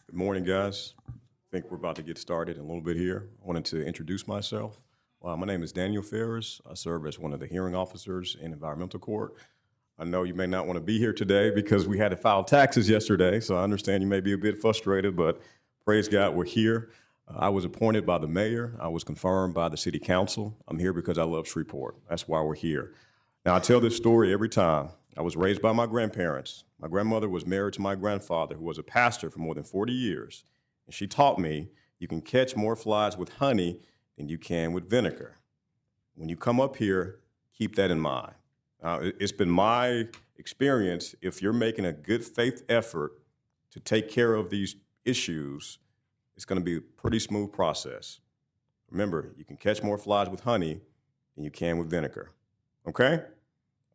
Good morning, guys. I think we're about to get started in a little bit here. I wanted to introduce myself. My name is Daniel Ferris. I serve as one of the hearing officers in environmental court. I know you may not want to be here today because we had to file taxes yesterday, so I understand you may be a bit frustrated, but praise God, we're here. I was appointed by the mayor. I was confirmed by the city council. I'm here because I love Shreveport. That's why we're here. Now, I tell this story every time. I was raised by my grandparents. My grandmother was married to my grandfather, who was a pastor for more than 40 years. And she taught me you can catch more flies with honey than you can with vinegar. When you come up here, keep that in mind. It's been my experience, if you're making a good faith effort to take care of these issues, it's going to be a pretty smooth process. Remember, you can catch more flies with honey than you can with vinegar. Okay?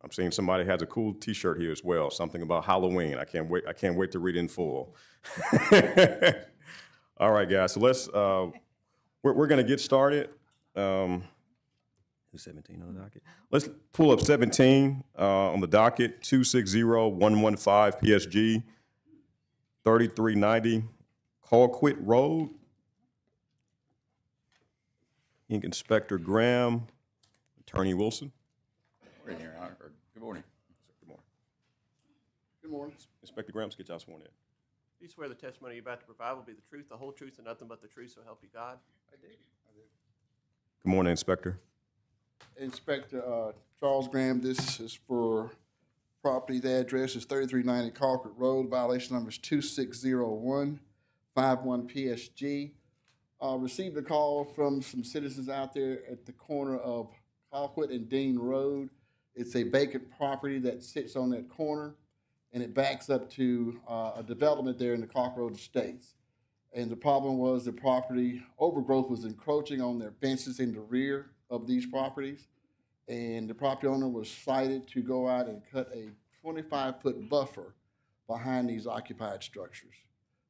I'm seeing somebody has a cool T-shirt here as well, something about Halloween. I can't wait to read it in full. All right, guys. So let's we're going to get started. 17 on the docket. Let's pull up 17 on the docket. 260115 PSG 3390 Colquitt Road. Ink Inspector Graham, Attorney Wilson. Good morning. Good morning. Good morning. Inspector Graham, let's get y'all sworn in. Do you swear the testimony you're about to provide will be the truth, the whole truth, and nothing but the truth, so help you God? I did. Good morning, Inspector. Inspector Charles Graham, this is for property. The address is 3390 Colquitt Road. Violation number is 260151 PSG. Received a call from some citizens out there at the corner of Colquitt and Dean Road. It's a vacant property that sits on that corner, and it backs up to a development there in the Colquitt Road Estates. And the problem was the property overgrowth was encroaching on their fences in the rear of these properties. And the property owner was cited to go out and cut a 25-foot buffer behind these occupied structures.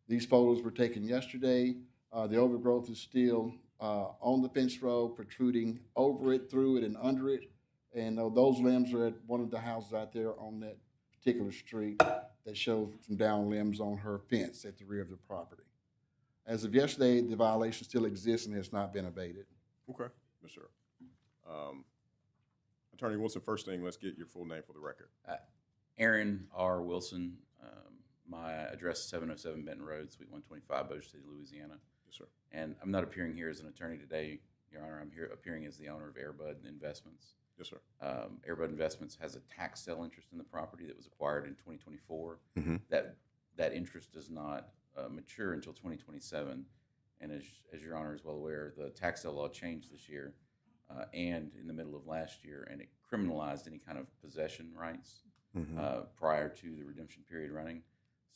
These photos were taken yesterday. The overgrowth is still on the fence row, protruding over it, through it, and under it. And those limbs are at one of the houses out there on that particular street that shows some down limbs on her fence at the rear of the property. As of yesterday, the violation still exists and has not been abated. Okay, yes, sir. Attorney Wilson, first thing, let's get your full name for the record. Aaron R. Wilson. My address is 707 Benton Road, Suite 125, Bossier City, Louisiana. Yes, sir. And I'm not appearing here as an attorney today, Your Honor. I'm here appearing as the owner of Airbud Investments. Yes, sir. Airbud Investments has a tax sale interest in the property that was acquired in 2024. Mm-hmm. That interest does not mature until 2027. And as Your Honor is well aware, the tax sale law changed this year and in the middle of last year, and it criminalized any kind of possession rights prior to the redemption period running.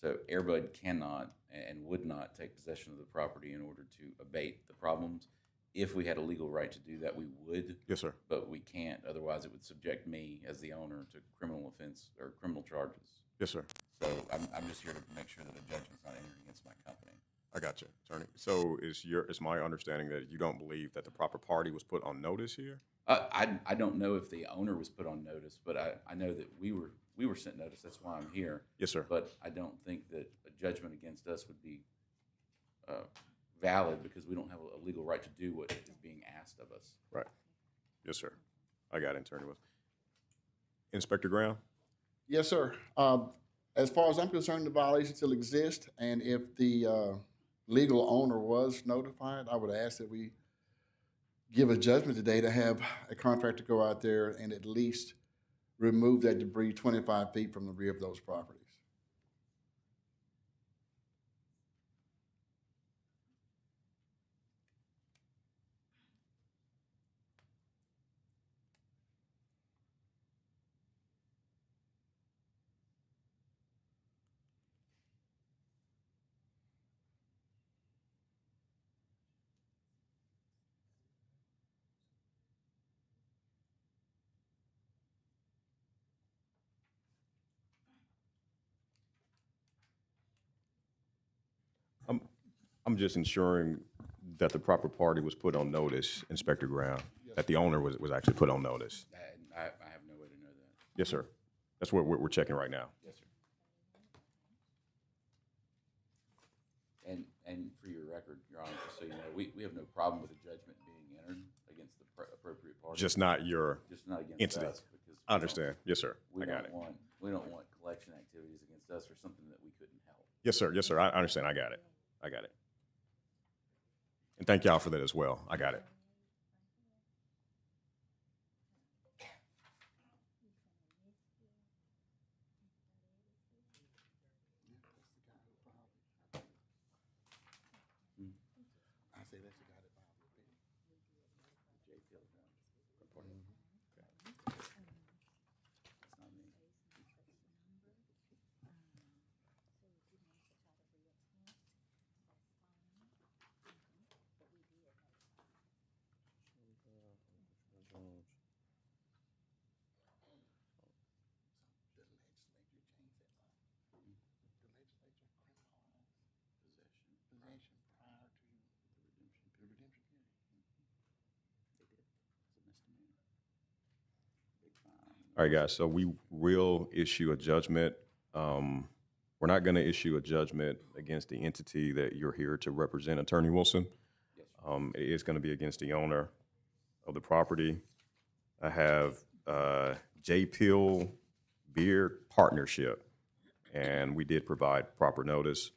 So Airbud cannot and would not take possession of the property in order to abate the problems. If we had a legal right to do that, we would. Yes, sir. But we can't. Otherwise, it would subject me as the owner to criminal offense or criminal charges. Yes, sir. So I'm just here to make sure that a judgment's not entered against my company. I got you, attorney. So is my understanding that you don't believe that the proper party was put on notice here? I don't know if the owner was put on notice, but I know that we were sent notice. That's why I'm here. Yes, sir. But I don't think that a judgment against us would be valid because we don't have a legal right to do what is being asked of us. Right. Yes, sir. I got it, attorney Wilson. Inspector Graham? Yes, sir. As far as I'm concerned, the violation still exists, and if the legal owner was notified, I would ask that we give a judgment today to have a contractor go out there and at least remove that debris 25 feet from the rear of those properties. I'm just ensuring that the proper party was put on notice, Inspector Graham, that the owner was actually put on notice. I have no way to know that. Yes, sir. That's what we're checking right now. Yes, sir. And And for your record, Your Honor, just so you know, we have no problem with a judgment being entered against the appropriate party. Just not your Just not against incident. us, because I understand. Yes, sir. we I got don't it. want, we don't want collection activities against us for something that we couldn't help. Yes, sir. Yes, sir. I understand. I got it. I got it. And thank y'all for that as well. I got it. I say that's the guy that filed the appeal. It's not me. The legislature changed that law. The legislature criminalized possession prior to the redemption period. All right, guys. So we will issue a judgment. We're not going to issue a judgment against the entity that you're here to represent, Attorney Wilson. Yes, sir. It is going to be against the owner of the property. I have J. Pill Beer Partnership, and we did provide proper notice,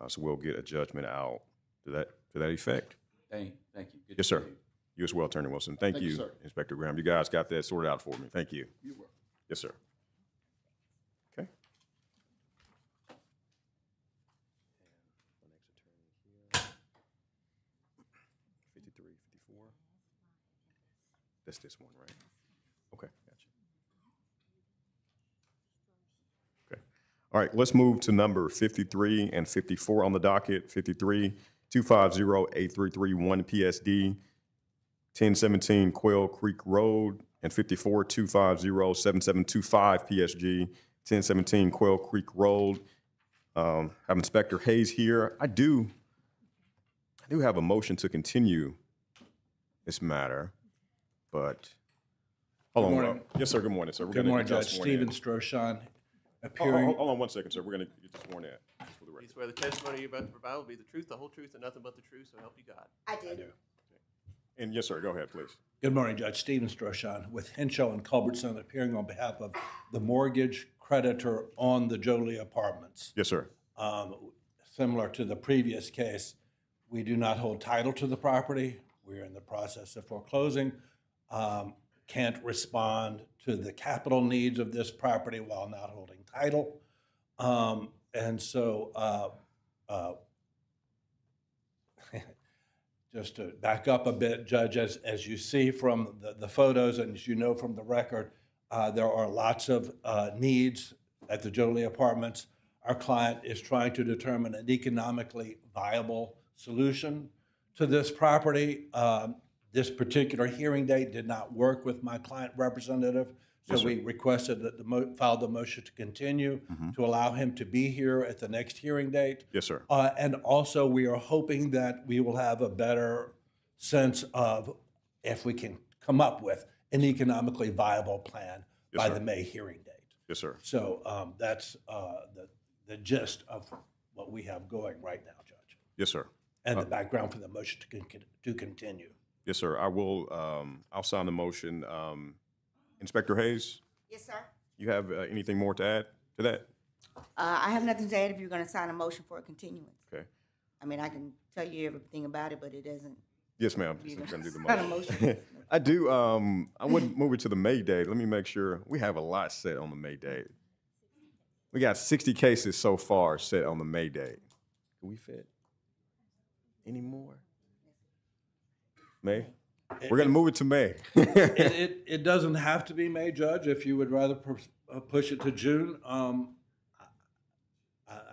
so we'll get a judgment out to that effect. Thank you. Good Yes, to sir. see you. You as well, Attorney Wilson. Thank Thank you, you, sir. Inspector Graham. You guys got that sorted out for me. Thank you. You were. Yes, sir. Okay. My next attorney here. 53, 54. That's this one, right? Okay, gotcha. Okay. All right, let's move to number 53 and 54 on the docket. 53, 250-8331 PSD, 1017 Quail Creek Road, and 54, 250-7725 PSG, 1017 Quail Creek Road. Have Inspector Hayes here. I do have a motion to continue this matter, but hold on. morning. Yes, sir. Good morning, sir. We're Good gonna morning, get y'all Judge. sworn Stephen in. Stroshan, Hold appearing. on 1 second, sir. We're gonna get you sworn in. Just for the You record. swear the testimony you're about to provide will be the truth, the whole truth, and nothing but the truth, so help you God. I did. And yes, sir. Go ahead, please. Good morning, Judge. Stephen Stroshan with Henshaw and Culbertson, appearing on behalf of the mortgage creditor on the Jolie Apartments. Yes, sir. Similar to the previous case, we do not hold title to the property. We're in the process of foreclosing. Can't respond to the capital needs of this property while not holding title. And so just to back up a bit, Judge, as you see from the photos and as you know from the record, there are lots of needs at the Jolie Apartments. Our client is trying to determine an economically viable solution to this property. This particular hearing date did not work with my client representative, so we requested that filed the motion to continue to allow him to be here at the next hearing date. Yes, sir. And also, we are hoping that we will have a better sense of if we can come up with an economically viable plan by sir. the May hearing date. Yes, sir. So that's the gist of what we have going right now, Judge, Yes, sir. and the background for the motion to continue. Yes, sir. I will. I'll sign the motion. Inspector Hayes, Yes, sir. you have anything more to add to that? I have nothing to add if you're going to sign a motion for a continuance. Okay. I mean, I can tell you everything about it, but it doesn't. Yes, ma'am. You're Just gonna do the Not a motion. motion. I do. I would move it to the May date. Let me make sure we have a lot set on the May date. We got 60 cases so far set on the May date. Can we fit any more? May? We're gonna move it to May. It doesn't have to be May, Judge, if you would rather push it to June. I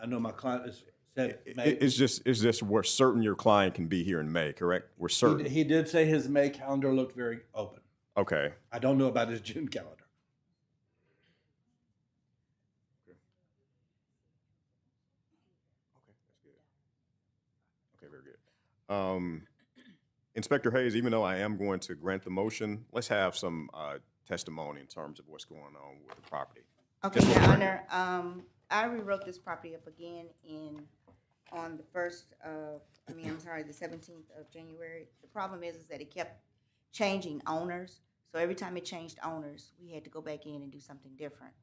know my client has said May. It's just we're certain your client can be here in May, correct? We're certain. He did say his May calendar looked very open. Okay. I don't know about his June calendar. Okay, very good. Inspector Hayes, even though I am going to grant the motion, let's have some testimony in terms of what's going on with the property. Okay, Just for Your the Honor, I rewrote this property up again in on the first of, I'm sorry, the 17th of January. The problem is that it kept changing owners. So every time it changed owners, we had to go back in and do something different.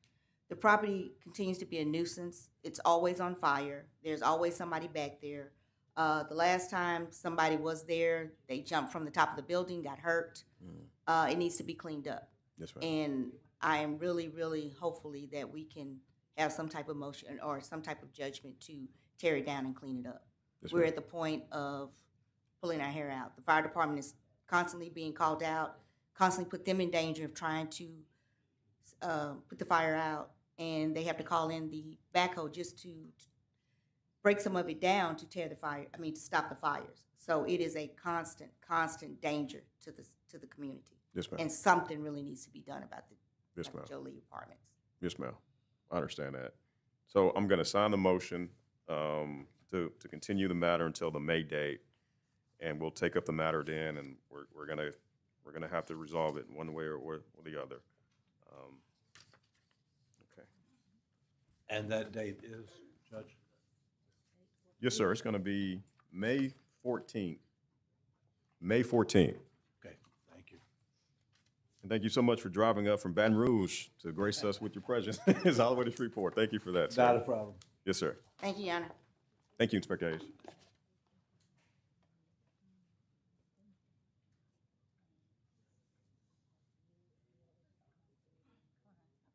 The property continues to be a nuisance. It's always on fire. There's always somebody back there. The last time somebody was there, they jumped from the top of the building, got hurt. It needs to be cleaned up. Yes, ma'am. And I am really, really hopefully that we can have some type of motion or some type of judgment to tear it down and clean it up. Yes, We're ma'am. at the point of pulling our hair out. The fire department is constantly being called out, constantly put them in danger of trying to put the fire out, and they have to call in the backhoe just to break some of it down to tear the fire, to stop the fires. So it is a constant, constant danger to the community. Yes, ma'am. And something really needs to be done about Yes, the ma'am. Jolie Apartments. Yes, ma'am. I understand that. So I'm going to sign the motion to continue the matter until the May date, and we'll take up the matter then, and we're gonna have to resolve it in one way or the other. Okay. And that date is, Judge? Yes, sir. It's going to be May 14th. May 14th. Okay, thank you. And thank you so much for driving up from Baton Rouge to grace us with your presence. It's all the way to Shreveport. Thank you for that, sir. Not a problem. Yes, sir. Thank you, Your Honor. Thank you, Inspector Hayes.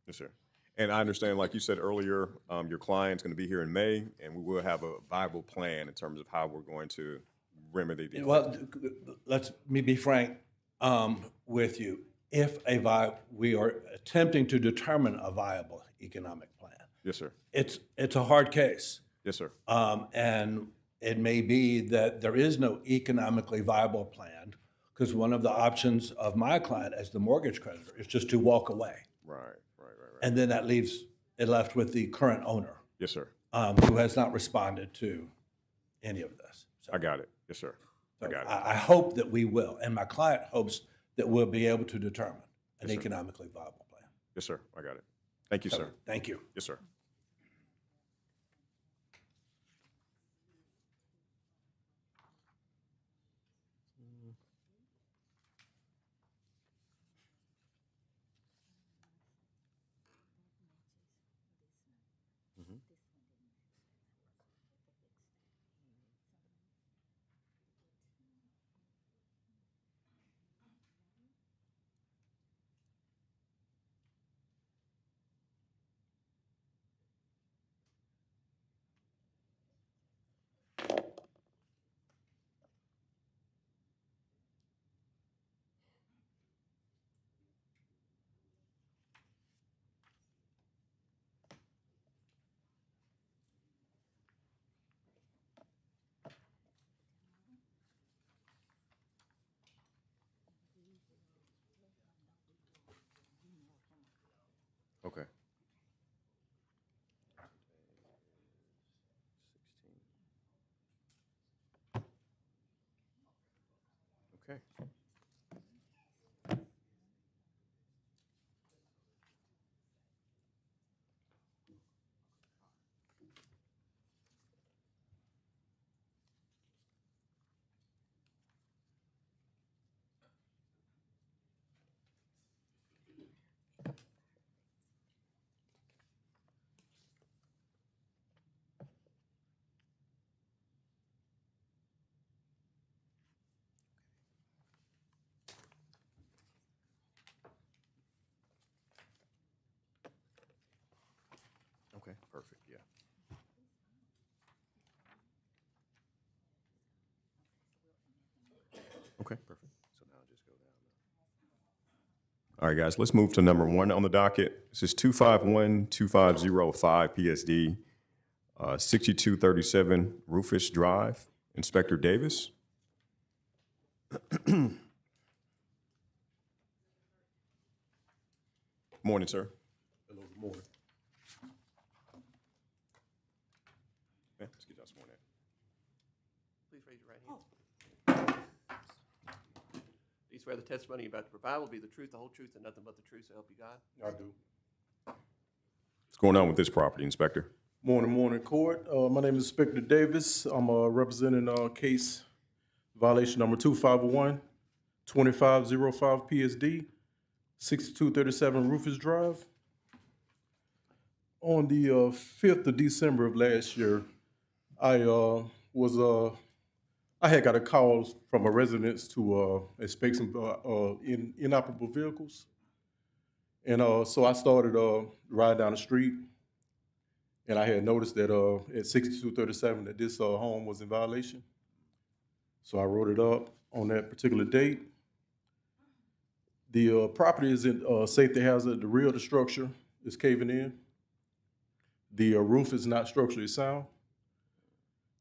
Yes, sir. And I understand, like you said earlier, your client's going to be here in May, and we will have a viable plan in terms of how we're going to remedy the. Well, let me be frank with you. If we are attempting to determine a viable economic plan, Yes, sir. it's a hard case. Yes, sir. And it may be that there is no economically viable plan because one of the options of my client as the mortgage creditor is just to walk away. Right. And then that leaves it left with the current owner Yes, sir. who has not responded to any of this. So, I got it. Yes, sir. I got it. I hope that we will, and my client hopes that we'll be able to determine an Yes, sir. economically viable plan. Yes, sir. I got it. Thank you, So, sir. thank you. Yes, sir. Okay. Okay. Okay, perfect, yeah. Okay, perfect. So now just go down. All right, guys, let's move to number one on the docket. This is 251-2505 PSD, 6237 Rufus Drive. Inspector Davis. Morning, sir. Hello, good morning. Yeah, let's get y'all sworn in. Please raise your right hand. Do you swear the testimony you're about to provide will be the truth, the whole truth, and nothing but the truth, so help you God? I do. What's going on with this property, Inspector? Morning, court. My name is Inspector Davis. I'm representing case violation number 2505 PSD, 6237 Rufus Drive. On the 5th of December of last year, I I had got a call from a residence to inspect some inoperable vehicles. And so I started riding down the street, and I had noticed that at 6237 that this home was in violation. So I wrote it up on that particular date. The property is in safety hazard. The rear of the structure is caving in. The roof is not structurally sound.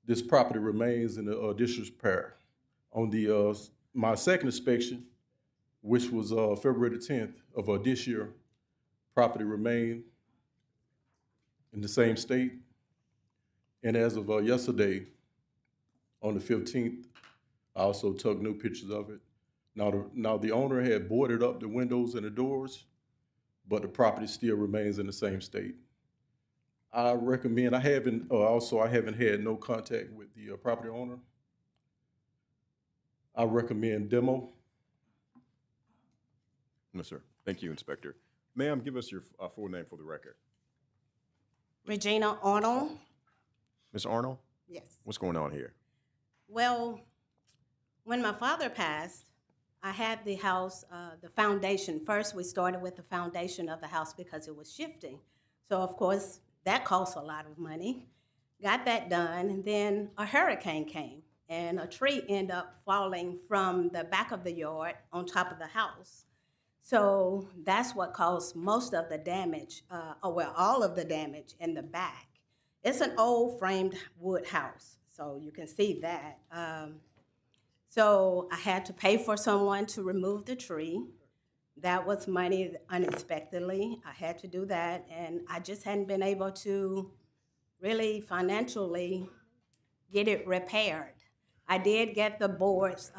This property remains in the disrepair. On the my second inspection, which was February the 10th of this year, property remained in the same state. And as of yesterday, on the 15th, I also took new pictures of it. Now the owner had boarded up the windows and the doors, but the property still remains in the same state. I recommend, I haven't had no contact with the property owner. I recommend demo. No, sir. Thank you, Inspector. Ma'am, give us your full name for the record. Regina Arnold. Ms. Arnold, Yes. what's going on here? Well, when my father passed, I had the house, the foundation. First, we started with the foundation of the house because it was shifting. So, of course, that costs a lot of money. Got that done, and then a hurricane came, and a tree ended up falling from the back of the yard on top of the house. So that's what caused most of the damage, all of the damage in the back. It's an old framed wood house, so you can see that. So I had to pay for someone to remove the tree. That was money unexpectedly. I had to do that, and I just hadn't been able to really financially get it repaired. I did get the boards,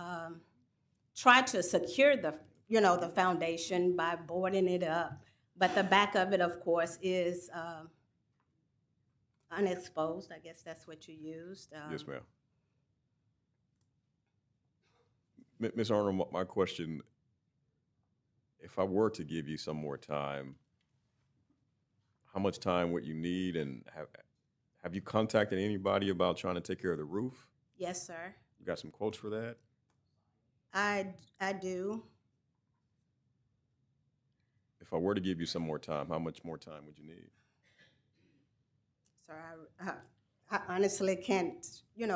try to secure the foundation by boarding it up, but the back of it, of course, is unexposed. I guess that's what you used. Yes, ma'am. Ms. Arnold, my question, if I were to give you some more time, how much time would you need, and have you contacted anybody about trying to take care of the roof? Yes, sir. You got some quotes for that? I do. If I were to give you some more time, how much more time would you need? Sir, I honestly can't,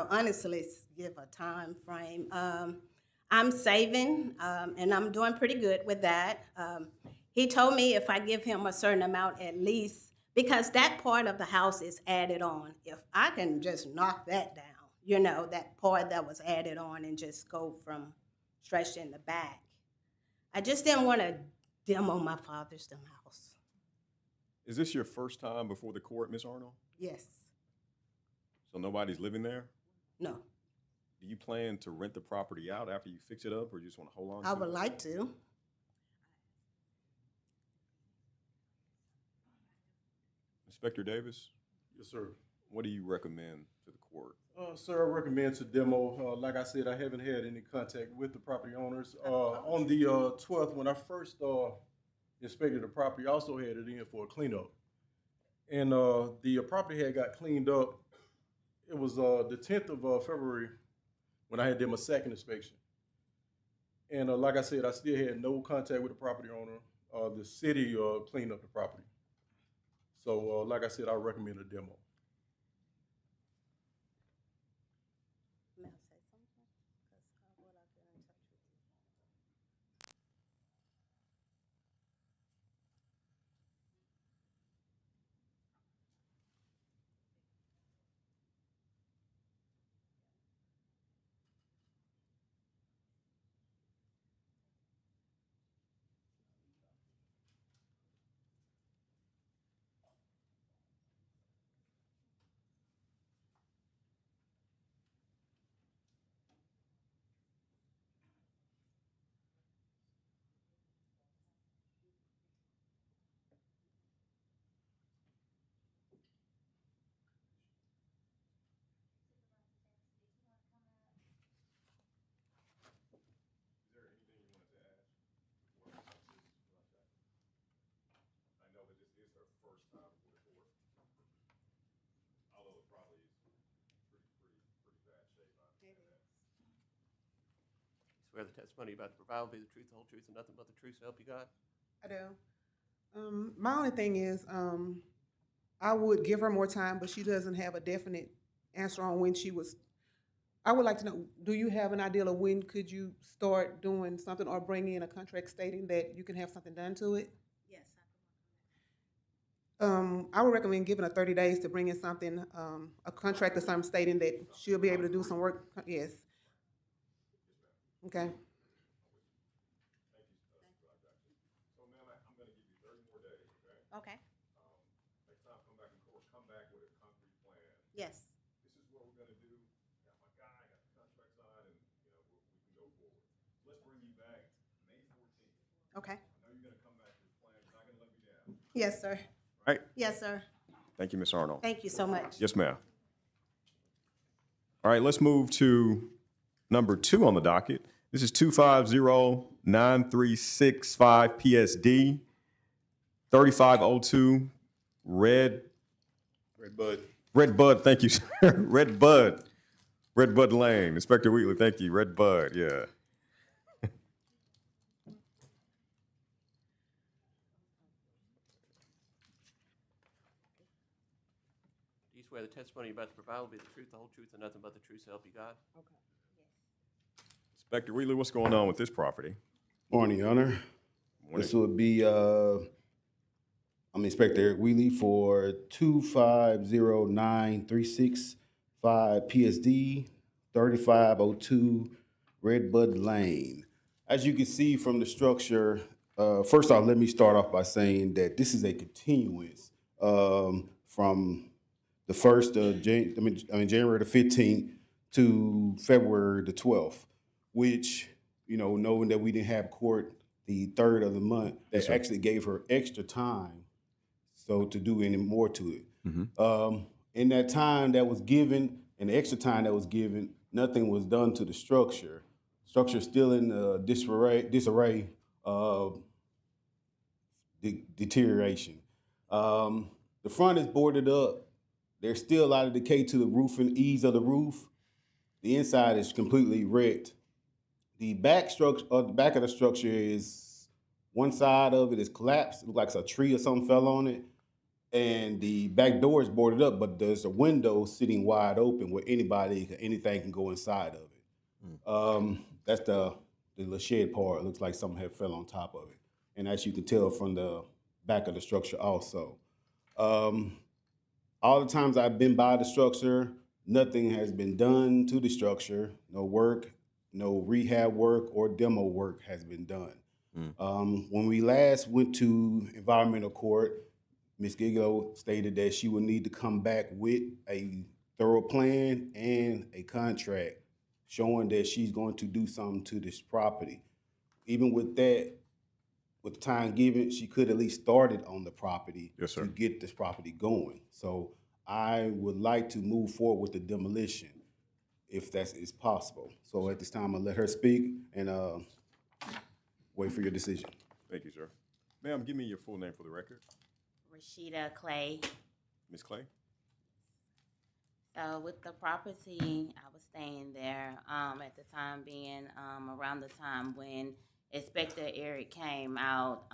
honestly give a time frame. I'm saving, and I'm doing pretty good with that. He told me if I give him a certain amount at least, because that part of the house is added on. If I can just knock that down, that part that was added on, and just go from stretched in the back. I just didn't want to demo my father's house. Is this your first time before the court, Ms. Arnold? Yes. So nobody's living there? No. Do you plan to rent the property out after you fix it up, or you just want to hold on to it? I would like to. Inspector Davis, Yes, sir. what do you recommend to the court? Sir, I recommend to demo. Like I said, I haven't had any contact with the property owners. On the 12th, when I first inspected the property, I also had it in for a cleanup. And the property had got cleaned up. It was the 10th of February when I had done my second inspection. And like I said, I still had no contact with the property owner. The city cleaned up the property. So like I said, I recommend a demo. May I say something? 'Cause what I've been in touch with you. swear the testimony you're about to provide will be the truth, the whole truth, and nothing but the truth, so help you God? I do. My only thing is, I would give her more time, but she doesn't have a definite answer on when she was. I would like to know, do you have an idea of when could you start doing something or bring in a contract stating that you can have something done to it? Yes. I would recommend giving her 30 days to bring in something, a contract or something stating that she'll be able to do some work. Yes. Okay. Okay. Next time, come back and come back with a concrete plan. Yes. This is what we're gonna do. Got my guy, got the contract signed, and, we can go forward. Let's bring you back May 14th. Okay. I know you're gonna come back with a plan, you're not gonna let me down. Yes, sir. Right? Yes, sir. Thank you, Ms. Arnold. Thank you so much. Yes, ma'am. All right, let's move to number 2 on the docket. This is 250-9365 PSD, 3502 Red Bud, thank you, sir. Red Bud Lane. Inspector Wheatley, thank you. Red Bud, yeah. Do you swear the testimony you're about to provide will be the truth, the whole truth, and nothing but the truth, so help you God? Inspector Wheatley, what's going on with this property? Morning, Your Honor. Morning. This would be, I'm Inspector Eric Wheatley for 2509365 PSD 3502 Red Bud Lane. As you can see from the structure, first off, let me start off by saying that this is a continuance from the first of January the 15th to February the 12th, which, knowing that we didn't have court the 3rd of the month, that actually gave her extra time to do any more to it. In that time that was given, and the extra time that was given, nothing was done to the structure. Structure still in disarray, deterioration. The front is boarded up. There's still a lot of decay to the roof and eaves of the roof. The inside is completely wrecked. The back of the structure is, one side of it is collapsed. It looks like a tree or something fell on it. And the back door is boarded up, but there's a window sitting wide open where anything can go inside of it. That's the little shed part. It looks like something had fell on top of it. And as you can tell from the back of the structure also. All the times I've been by the structure, nothing has been done to the structure. No work, no rehab work or demo work has been done. When we last went to environmental court, Ms. Giglio stated that she would need to come back with a thorough plan and a contract showing that she's going to do something to this property. Even with that, with the time given, she could at least start it on the property to get this property going. So I would like to move forward with the demolition if that is possible. So at this time, I'll let her speak and wait for your decision. Thank you, sir. Ma'am, give me your full name for the record. Rashida Clay. Ms. Clay? So with the property, I was staying there at the time being around the time when Inspector Eric came out,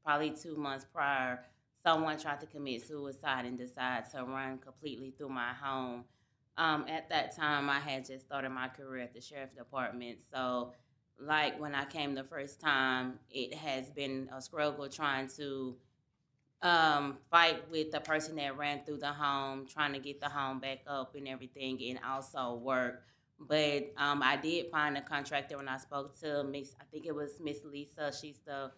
probably 2 months prior. Someone tried to commit suicide and decided to run completely through my home. At that time, I had just started my career at the Sheriff's Department. So like when I came the first time, it has been a struggle trying to fight with the person that ran through the home, trying to get the home back up and everything, and also work. But I did find a contractor when I spoke to I think it was Miss Lisa. She's the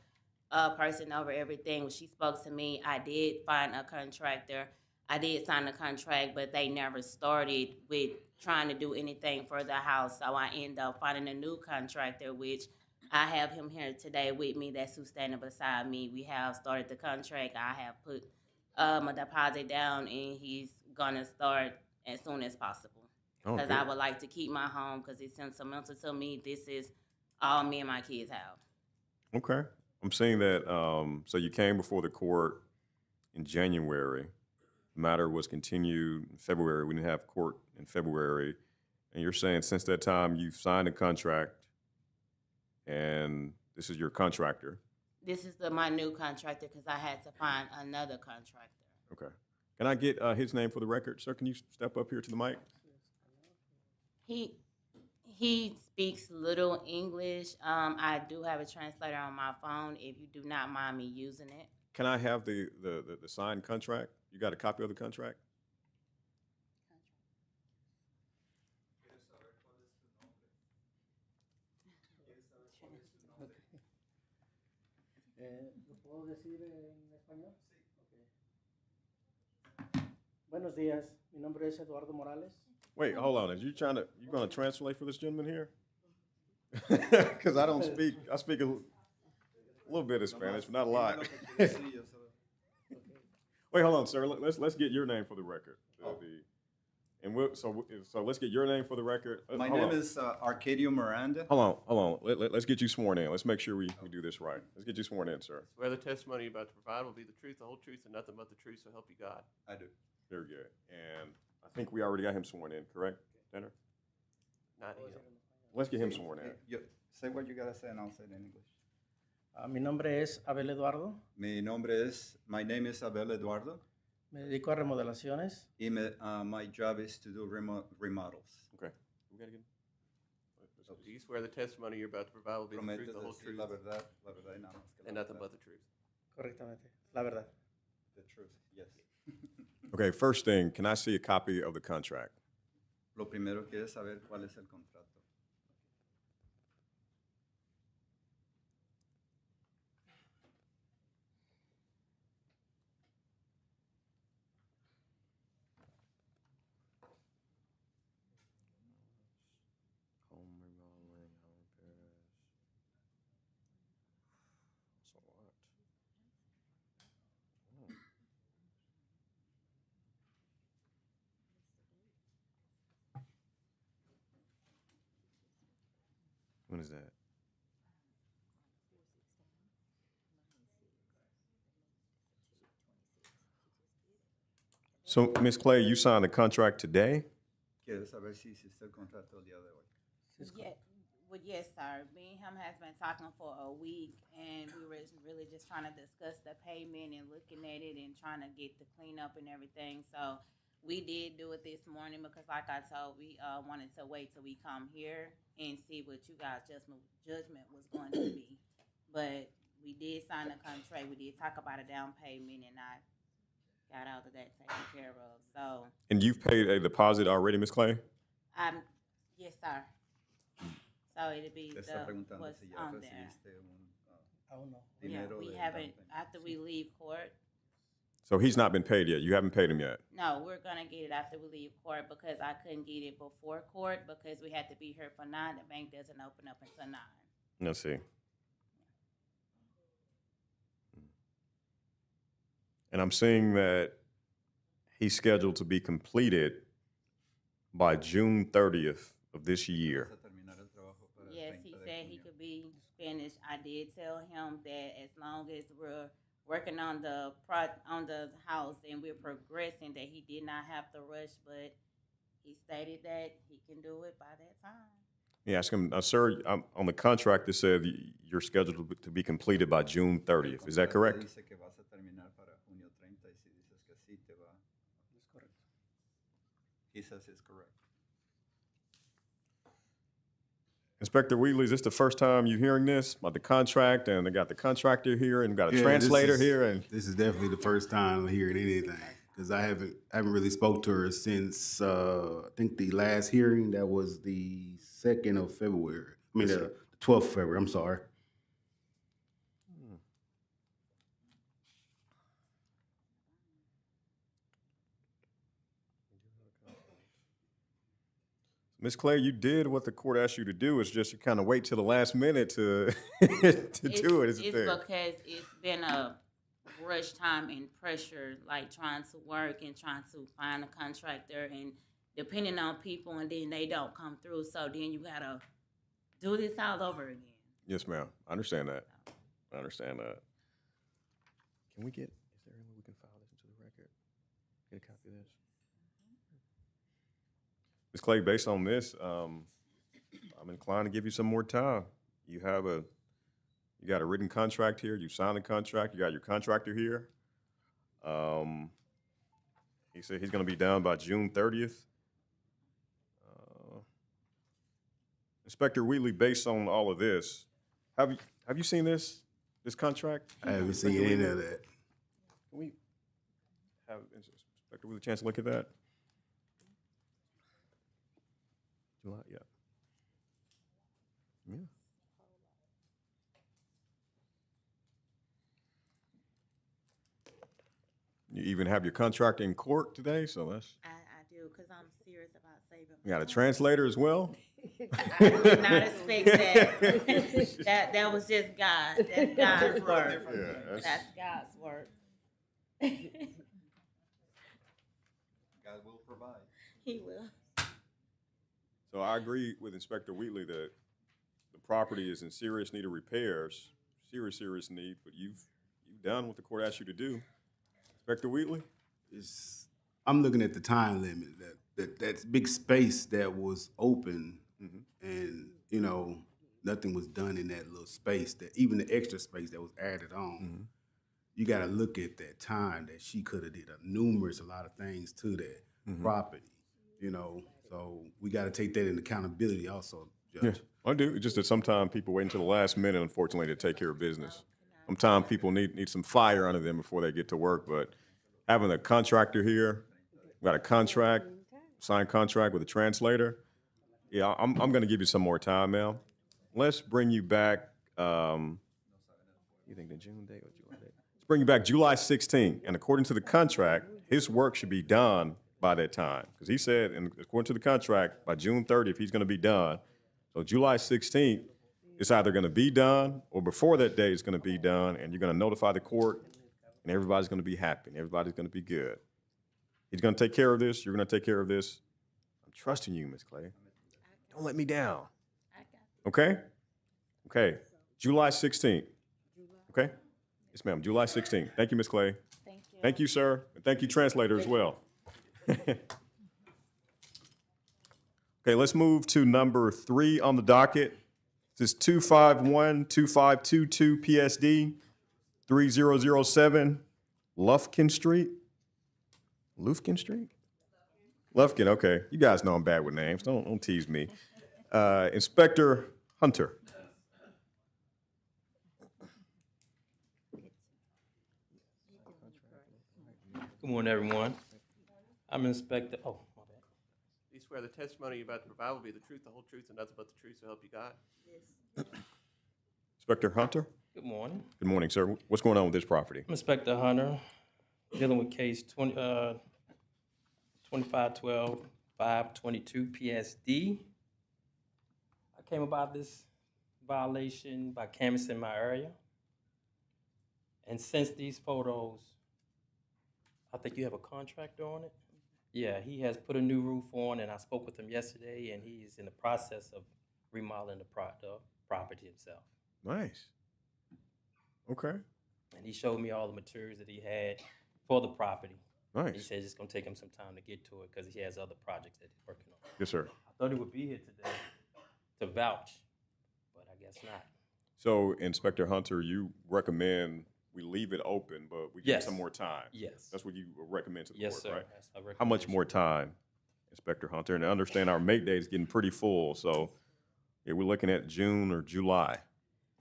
person over everything. When she spoke to me, I did find a contractor. I did sign a contract, but they never started with trying to do anything for the house. So I ended up finding a new contractor, which I have him here today with me. That's who's standing beside me. We have started the contract. I have put a deposit down, and he's gonna start as soon as possible. Because I would like to keep my home because it's sentimental to me. This is all me and my kids have. Okay. I'm saying that, so you came before the court in January. The matter was continued in February. We didn't have court in February. And you're saying since that time you've signed a contract and this is your contractor. This is my new contractor because I had to find another contractor. Okay. Can I get his name for the record, sir? Can you step up here to the mic? He speaks little English. I do have a translator on my phone if you do not mind me using it. Can I have the signed contract? You got a copy of the contract? ¿Lo puedo decir en español? Okay. Buenos días, mi nombre es Eduardo Morales. Wait, hold on. You gonna translate for this gentleman here? Because I don't speak. I speak a little bit of Spanish, but not a lot. Wait, hold on, sir. Let's get your name for the record. So let's get your name for the record. My name is Arcadio Miranda. Hold on. Let's get you sworn in. Let's make sure we do this right. Let's get you sworn in, sir. Swear the testimony you're about to provide will be the truth, the whole truth, and nothing but the truth, so help you God. I do. Very good. And I think we already got him sworn in, correct, Tanner? Not him. Let's get him sworn in. Say what you gotta say and I'll say it in English. Mi nombre es Abel Eduardo. My name is Abel Eduardo. Me dedico a remodelaciones. Y my job is to do remodels. Okay. We gotta get him. Do you swear the testimony you're about to provide will be the truth, Prometo the whole decir truth, la verdad y nada más que la and nothing verdad. but the truth? Correctamente, la verdad. The truth, yes. Okay, first thing, can I see a copy of the contract? Lo primero que es saber cuál es el contrato. When is that? So, Ms. Clay, you signed the contract today? Quiero saber si hiciste el contrato el día de hoy. Yes, sir. Me and him has been talking for a week, and we were really just trying to discuss the payment and looking at it and trying to get the cleanup and everything. So we did do it this morning because, like I told, we wanted to wait till we come here and see what you guys' judgment was going to be. But we did sign the contract. We did talk about a down payment, and I got all of that taken care of. So, And you've paid a deposit already, Ms. Clay? yes, sir. So it'll be Te está what's preguntando si ya on there. recibiste Aún no. Yeah, dinero we del haven't, down payment. after we leave court, So he's not been paid yet. You haven't paid him yet. no, we're gonna get it after we leave court because I couldn't get it before court because we had to be here for 9. The bank doesn't open up until 9. Let's see. And I'm seeing that he's scheduled to be completed by June 30th of this year. Vas a terminar el trabajo para el Yes, 30 he de said he junio. could be finished. I did tell him that as long as we're working on the house and we're progressing, that he did not have to rush, but he stated that he can do it by that time. Yeah, ask him, sir, on the contract, it said you're scheduled to be completed by June 30th. Is that Contrato correct? Dice que vas a terminar para junio 30 y si dices que sí te va. Es correcto. He says it's correct. Inspector Wheatley, is this the first time you're hearing this about the contract? And they got the contractor here and got a Yeah, translator this is- here. And This is definitely the first time I'm hearing anything because I haven't really spoke to her since I think the last hearing that was the 2nd of February. I mean the 12th of February. I'm sorry. Ms. Clay, you did what the court asked you to do. It's just you kind of wait till the last minute to do it. Isn't It's there? because it's been a rush time and pressure, like trying to work and trying to find a contractor and depending on people, and then they don't come through. So then you gotta do this all over again. Yes, ma'am. I understand that. I understand that. Can we get? Is there any way we can file this into the record? Get a copy of this. Ms. Clay, based on this, I'm inclined to give you some more time. You got a written contract here. You signed a contract. You got your contractor here. He said he's going to be done by June 30th. Inspector Wheatley, based on all of this, have you seen this contract? I haven't seen any of that. Can we have Inspector Wheatley a chance to look at that? July, yeah. Yeah. You even have your contract in court today, so that's. I do, because I'm serious about saving. You got a translator as well? I did not expect that. That was just God. That's God's work. Yeah, That's God's work. God will provide. He will. So I agree with Inspector Wheatley that the property is in serious need of repairs, serious need, but you've done what the court asked you to do. Inspector Wheatley? I'm looking at the time limit, that big space that was open, and nothing was done in that little space. That even the extra space that was added on, you got to look at that time that she could have did a lot of things to that property. So we got to take that into accountability also, Judge. Yeah, I do. It's just that sometimes people wait until the last minute, unfortunately, to take care of business. Sometimes people need some fire under them before they get to work, but having a contractor here, we got a contract, signed contract with a translator. Yeah, I'm going to give you some more time, ma'am. Let's bring you back, you think the June date or July date? Let's bring you back July 16th, and according to the contract, his work should be done by that time. Because he said, and according to the contract, by June 30th, he's going to be done. So July 16th, it's either going to be done or before that day it's going to be done, and you're going to notify the court, and everybody's going to be happy, and everybody's going to be good. He's going to take care of this. You're going to take care of this. I'm trusting you, Ms. Clay. Don't let me down. Okay? Okay. July 16th. Okay? Yes, ma'am. July 16th. Thank you, Ms. Clay. Thank you. Thank you, sir. And thank you, translator, as well. Okay, let's move to number 3 on the docket. This is 251-2522 PSD 3007 Lufkin Street. Lufkin Street? Lufkin, okay. You guys know I'm bad with names. Don't tease me. Inspector Hunter. Good morning, everyone. I'm Inspector, oh, my bad. Do you swear the testimony you're about to provide will be the truth, the whole truth, and nothing but the truth, so help you God? Yes. Inspector Hunter. Good morning. Good morning, sir. What's going on with this property? I'm Inspector Hunter, dealing with case 2512-522 PSD. I came about this violation by canvassing my area. And since these photos, I think you have a contractor on it? Yeah, he has put a new roof on, and I spoke with him yesterday, and he's in the process of remodeling the property himself. Nice. Okay. And he showed me all the materials that he had for the property. Nice. He said it's going to take him some time to get to it because he has other projects that he's working on. Yes, sir. I thought he would be here today to vouch, but I guess not. So, Inspector Hunter, you recommend we leave it open, but we give Yes. some more time? Yes. That's what you recommend to the Yes, court, sir. right? That's my How much recommendation. more time, Inspector Hunter? And I understand our mate day is getting pretty full, so yeah, we're looking at June or July.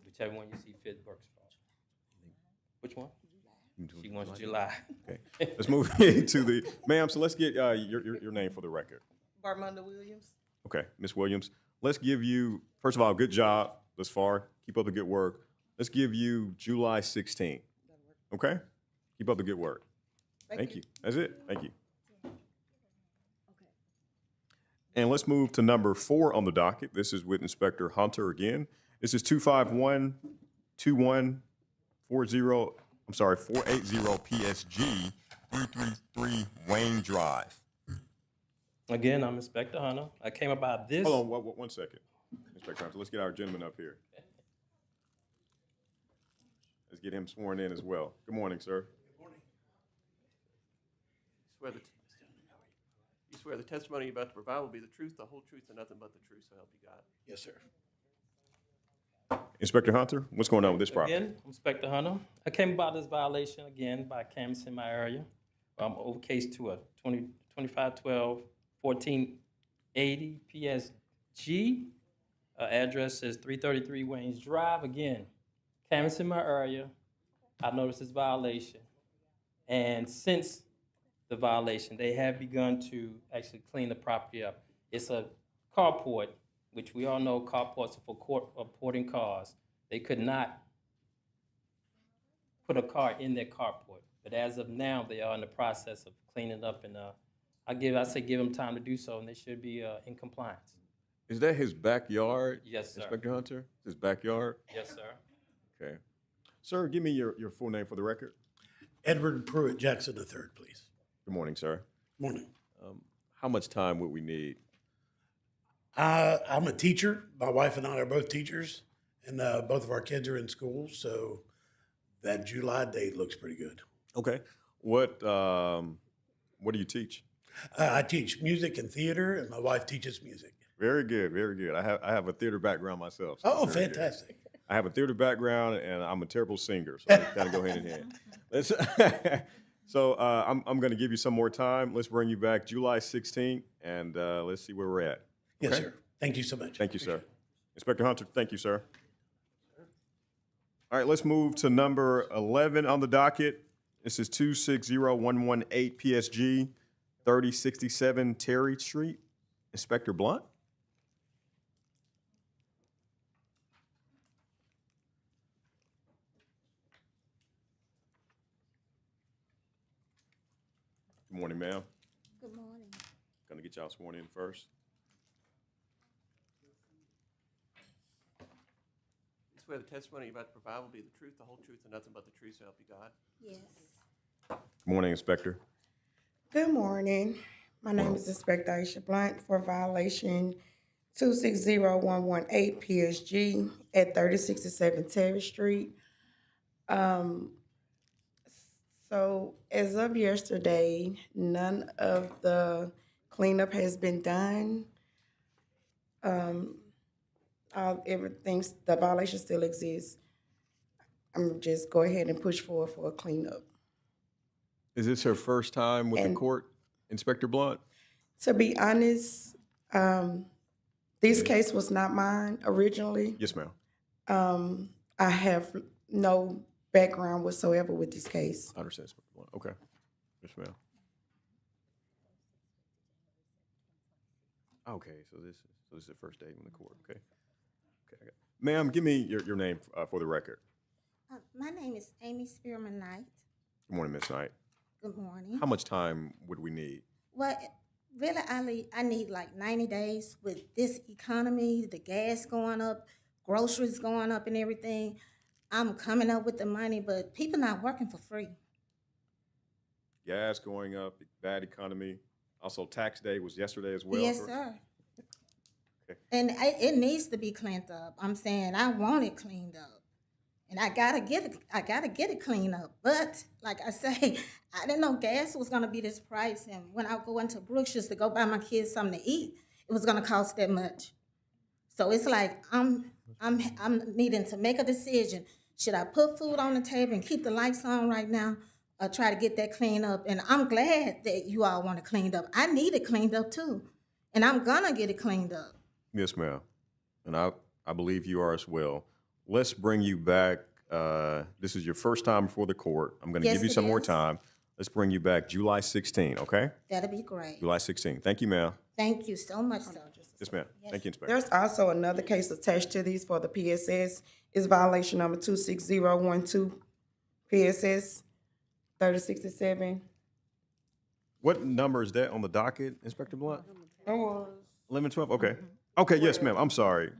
Whichever one you see fit works for you. Which one? She wants July. Okay. Let's move into the, ma'am, so let's get your name for the record. Barmonda Williams. Okay, Ms. Williams, let's give you, first of all, good job thus far. Keep up the good work. Let's give you July 16th. Okay? Keep up the good work. Thank you. That's it. Thank you. And let's move to number 4 on the docket. This is with Inspector Hunter again. This is 251-2140, 480 PSG 333 Wayne Drive. Again, I'm Inspector Hunter. I came about this. Hold on, one second. Inspector Hunter, let's get our gentleman up here. Let's get him sworn in as well. Good morning, sir. Good morning. You swear the testimony you're about to provide will be the truth, the whole truth, and nothing but the truth, so help you God? Yes, sir. Inspector Hunter, what's going on with this property? Again, I'm Inspector Hunter. I came about this violation again by canvassing my area. Over case to a 2512-1480 PSG. Address is 333 Waynes Drive. Again, canvassing my area. I noticed this violation. And since the violation, they have begun to actually clean the property up. It's a carport, which we all know carports are for porting cars. They could not put a car in their carport. But as of now, they are in the process of cleaning up, and I say give them time to do so, and they should be in compliance. Is that his backyard? Yes, sir. Inspector Hunter? His backyard? Yes, sir. Okay. Sir, give me your full name for the record. Edward Pruitt Jackson III, please. Good morning, sir. Morning. How much time would we need? I'm a teacher. My wife and I are both teachers, and both of our kids are in school, so that July date looks pretty good. Okay. What do you teach? I teach music and theater, and my wife teaches music. Very good, very good. I have a theater background myself. So Oh, very good. fantastic. I have a theater background, and I'm a terrible singer, so they kind of go hand in hand. So I'm going to give you some more time. Let's bring you back July 16th, and let's see where we're at. Yes, Okay? sir. Thank you so much. Thank you, sir. Inspector Hunter, thank you, sir. All right, let's move to number 11 on the docket. This is 260118 PSG, 3067 Terry Street. Inspector Blunt? Good morning, ma'am. Good morning. Gonna get y'all sworn in first. Swear the testimony you're about to provide will be the truth, the whole truth, and nothing but the truth, so help you God. Yes. Good morning, Inspector. Good morning. My name is Inspector Aisha Blunt for violation 260118 PSG at 3067 Terry Street. So as of yesterday, none of the cleanup has been done. The violation still exists. I'm just go ahead and push forward for a cleanup. Is this her first time with the And- court, Inspector Blunt? To be honest, this case was not mine originally. Yes, ma'am. I have no background whatsoever with this case. I understand, Inspector Blunt. Okay. Yes, ma'am. Okay, so this is the first day in the court. Okay. Okay. Ma'am, give me your name for the record. My name is Amy Spearman Knight. Good morning, Miss Knight. Good morning. How much time would we need? Well, really, I need like 90 days with this economy, the gas going up, groceries going up and everything. I'm coming up with the money, but people not working for free. Gas going up, bad economy. Also, tax day was yesterday as well. Yes, correct? sir. Okay. And it needs to be cleaned up. I'm saying I want it cleaned up. And I gotta get it cleaned up. But like I say, I didn't know gas was gonna be this price. And when I go into Brookshire's to go buy my kids something to eat, it was gonna cost that much. So it's like I'm needing to make a decision. Should I put food on the table and keep the lights on right now, or try to get that cleaned up? And I'm glad that you all want it cleaned up. I need it cleaned up too, and I'm gonna get it cleaned up. Yes, ma'am. And I believe you are as well. Let's bring you back. This is your first time before the court. I'm going to Yes, give you it some more is. time. Let's bring you back July 16, okay? That'll be great. July 16. Thank you, ma'am. Thank you so much, sir. Yes, ma'am. Thank you, Inspector. There's also another case attached to these for the PSS. It's violation number 26012 PSS 3067. What number is that on the docket, Inspector Blunt? It was 1112? Okay. Okay, yes, ma'am. I'm sorry.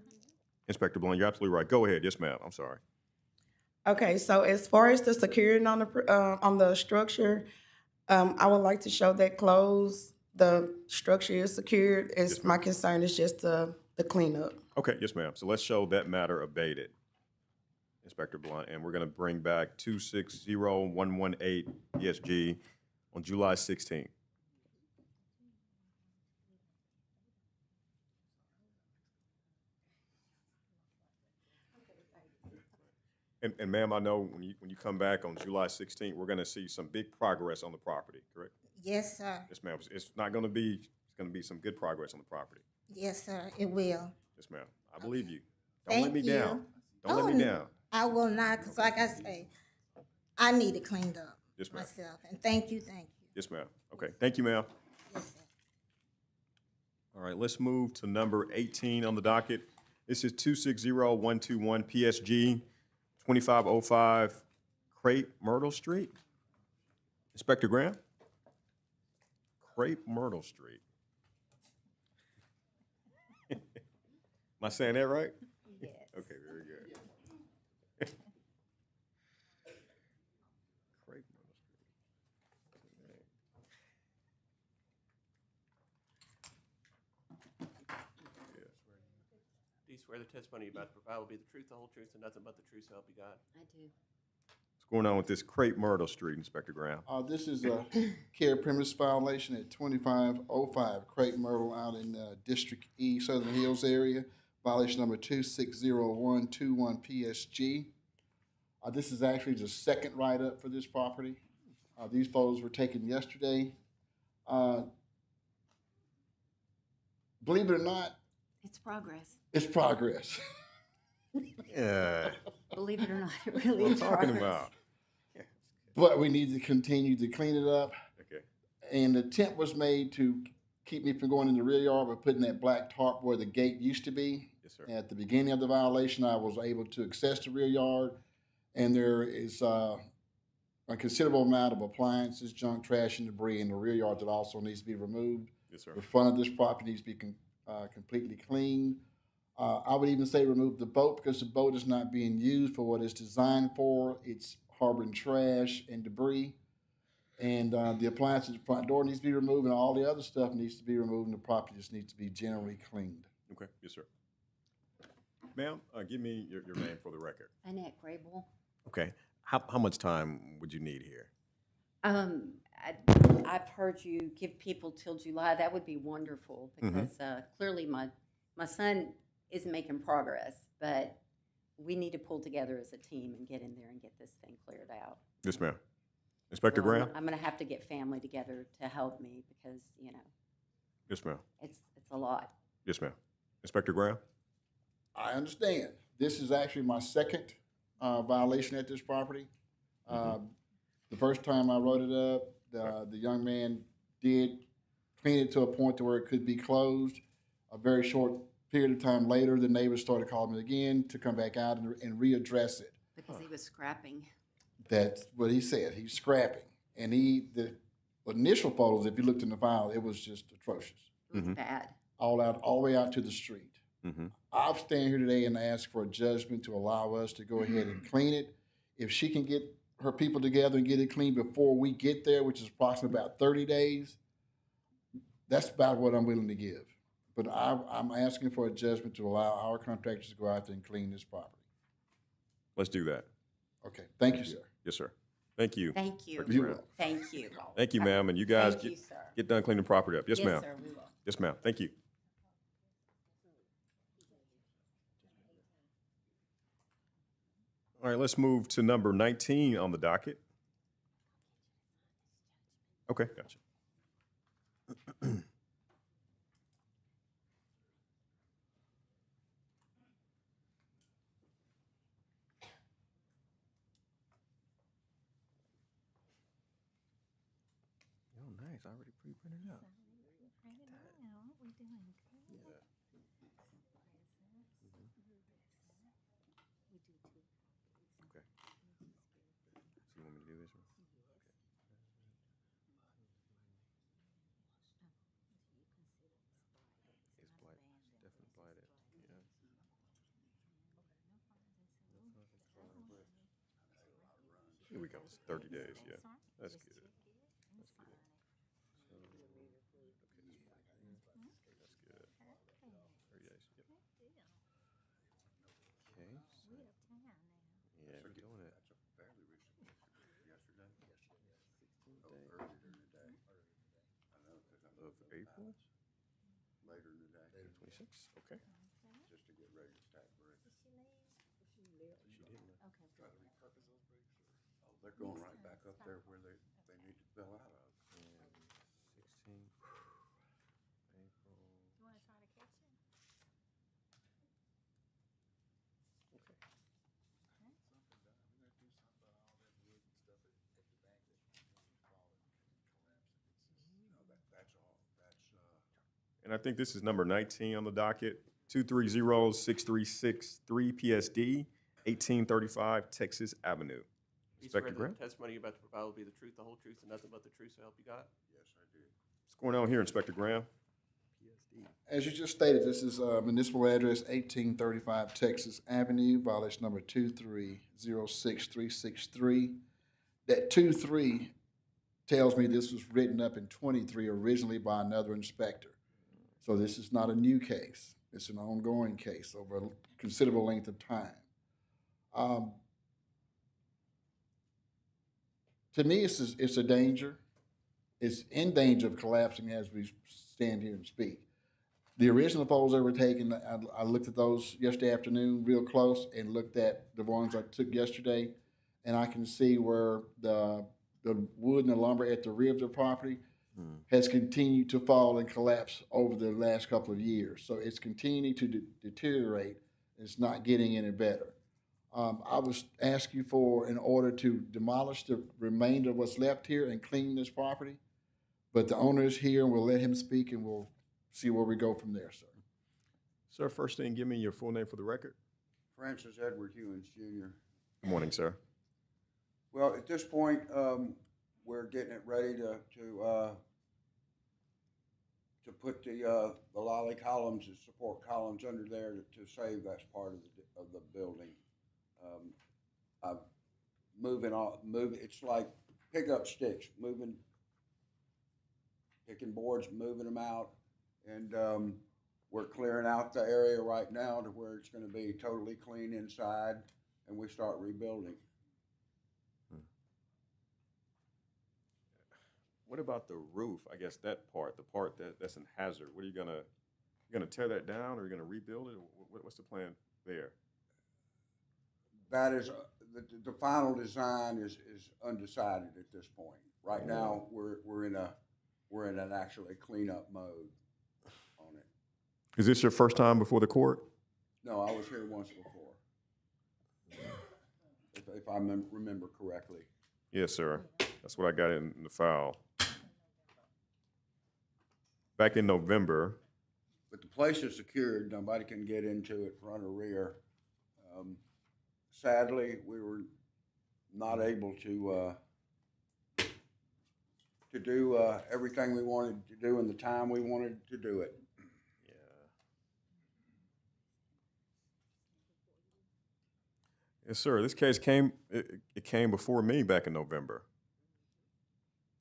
Inspector Blunt, you're absolutely right. Go ahead. Yes, ma'am. I'm sorry. Okay, so as far as the security on the structure, I would like to show that closed. The structure is secured. My concern is just the cleanup. Okay, yes, ma'am. So let's show that matter abated, Inspector Blunt, and we're going to bring back 260118 PSG on July 16th. And ma'am, I know when you come back on July 16th, we're going to see some big progress on the property, correct? Yes, sir. Yes, ma'am. It's not going to be, it's going to be some good progress on the property. Yes, sir, it will. Yes, ma'am. I believe you. Don't let Thank me you. down. Don't let Oh, me down. I will not, because like I say, I need it cleaned up Yes, ma'am. myself. And thank you, thank you. Yes, ma'am. Okay, thank you, ma'am. Yes, sir. All right, let's move to number 18 on the docket. This is 260121 PSG 2505 Crepe Myrtle Street. Inspector Graham? Crepe Myrtle Street. Am I saying that right? Yes. Okay, very good. Crepe Myrtle Street. Do you swear the testimony you're about to provide will be the truth, the whole truth, and nothing but the truth, so help you God? I do. What's going on with this Crepe Myrtle Street, Inspector Graham? This is a care premise violation at 2505 Crepe Myrtle out in District E, Southern Hills area. Violation number 260121 PSG. This is actually the second write-up for this property. These photos were taken yesterday. Believe it or not, It's progress. it's progress. Yeah. Believe it or not, it really What I'm is talking progress. about. But we need to continue to clean it up. Okay. And the attempt was made to keep me from going in the rear yard by putting that black tarp where the gate used to be. Yes, sir. At the beginning of the violation, I was able to access the rear yard, and there is a considerable amount of appliances, junk, trash, and debris in the rear yard that also needs to be removed. Yes, sir. The front of this property needs to be completely cleaned. I would even say remove the boat because the boat is not being used for what it's designed for. It's harboring trash and debris. And the appliances at the front door needs to be removed, and all the other stuff needs to be removed, and the property just needs to be generally cleaned. Okay, yes, sir. Ma'am, give me your name for the record. Annette Grable. Okay. How much time would you need here? I've heard you give people till July. That would be wonderful because clearly my son is making progress, but we need to pull together as a team and get in there and get this thing cleared out. Yes, ma'am. Inspector Graham? I'm going to have to get family together to help me because, Yes, ma'am. it's a lot. Yes, ma'am. Inspector Graham? I understand. This is actually my second violation at this property. The first time I wrote it up, the young man did clean it to a point to where it could be closed. A very short period of time later, the neighbors started calling me again to come back out and readdress it. Because he was scrapping. That's what he said. He's scrapping. And the initial photos, if you looked in the file, it was just atrocious. It was bad. All the way out to the street. I'll stand here today and ask for a judgment to allow us to go ahead and clean it. If she can get her people together and get it cleaned before we get there, which is approximately about 30 days, that's about what I'm willing to give. But I'm asking for a judgment to allow our contractors to go out there and clean this property. Let's do that. Okay, thank you, sir. Yes, sir. Thank you. Thank you. Inspector Graham. Thank you. Thank you, ma'am. And you guys Thank you, sir. get done cleaning the property up. Yes, ma'am. Yes, sir, we will. Yes, ma'am. Thank you. All right, let's move to number 19 on the docket. Okay, gotcha. Oh, nice. I already pre-printed it out. Okay. So you want me to do this one? It's blight, definitely blighted, yeah. Here we go, it's 30 days, yeah. That's good. That's good. So, okay, that's good. That's good. 30 days, yep. Okay, so. Yeah, we're doing it. Of April? Later in the day. 26, okay. Just to get ready to start break. They're going right back up there where they need to fill out of. 16th, April. You want to try to catch it? And I think this is number 19 on the docket, 230-6363 PSD, 1835 Texas Avenue. Do you swear Inspector that Graham? the testimony you're about to provide will be the truth, the whole truth, and nothing but the truth, so help you God? Yes, I do. What's going on here, Inspector Graham? As you just stated, this is municipal address 1835 Texas Avenue, violation number 2306363. That 23 tells me this was written up in 23 originally by another inspector. So this is not a new case. It's an ongoing case over a considerable length of time. To me, it's a danger. It's in danger of collapsing as we stand here and speak. The original photos that were taken, I looked at those yesterday afternoon real close and looked at the ones I took yesterday, and I can see where the wood and the lumber at the rear of the property has continued to fall and collapse over the last couple of years. So it's continuing to deteriorate. It's not getting any better. I was asking for an order to demolish the remainder of what's left here and clean this property, but the owner is here and we'll let him speak and we'll see where we go from there, sir. Sir, first thing, give me your full name for the record. Francis Edward Hewins, Jr. Good morning, sir. Well, at this point, we're getting it ready to put the lolly columns, the support columns under there to save that part of the building. I'm moving. It's like pickup sticks, picking boards, moving them out, and we're clearing out the area right now to where it's going to be totally clean inside, and we start rebuilding. What about the roof? I guess that part, the part that's an hazard. What are you gonna tear that down, or are you gonna rebuild it? What's the plan there? That is the final design is undecided at this point. Right now, we're in an actually cleanup mode on it. Is this your first time before the court? No, I was here once before, if I remember correctly. Yes, sir. That's what I got in the file. Back in November. But the place is secured. Nobody can get into it front or rear. Sadly, we were not able to do everything we wanted to do in the time we wanted to do it. Yes, sir. This case came before me back in November.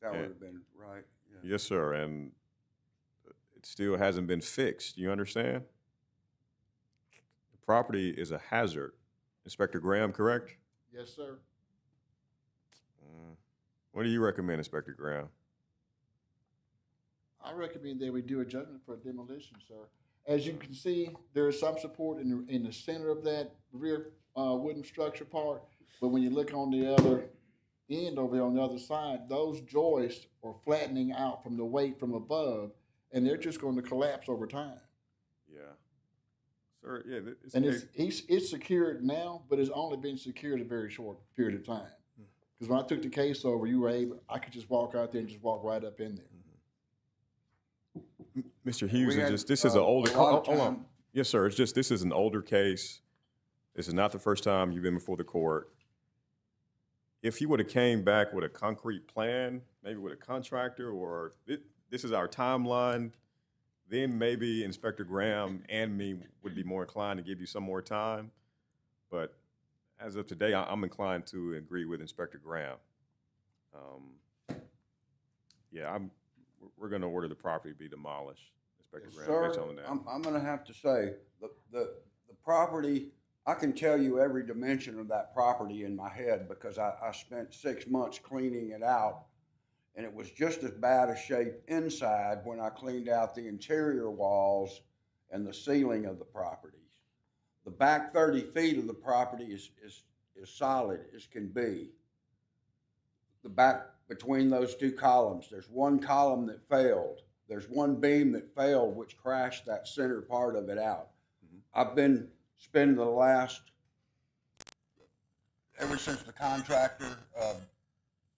That would have been right. Yeah. Yes, sir. And it still hasn't been fixed. You understand? The property is a hazard. Inspector Graham, correct? Yes, sir. What do you recommend, Inspector Graham? I recommend that we do a judgment for demolition, sir. As you can see, there is some support in the center of that rear wooden structure part, but when you look on the other end over there on the other side, those joists are flattening out from the weight from above, and they're just going to collapse over time. Yeah. Sir, yeah. It's secured now, but it's only been secured a very short period of time. Because when I took the case over, I could just walk out there and just walk right up in there. Mr. Hughes, this is an older. Hold on. Yes, sir. This is an older case. This is not the first time you've been before the court. If you would have came back with a concrete plan, maybe with a contractor, or this is our timeline, then maybe Inspector Graham and me would be more inclined to give you some more time. But as of today, I'm inclined to agree with Inspector Graham. We're going to order the property be demolished, Inspector Graham. Sir, based on that. I'm going to have to say the property. I can tell you every dimension of that property in my head because I spent 6 months cleaning it out, and it was just as bad a shape inside when I cleaned out the interior walls and the ceiling of the properties. The back 30 feet of the property is solid as can be. The back between those two columns, there's one column that failed. There's one beam that failed, which crashed that center part of it out. I've been spending the last, ever since the contractor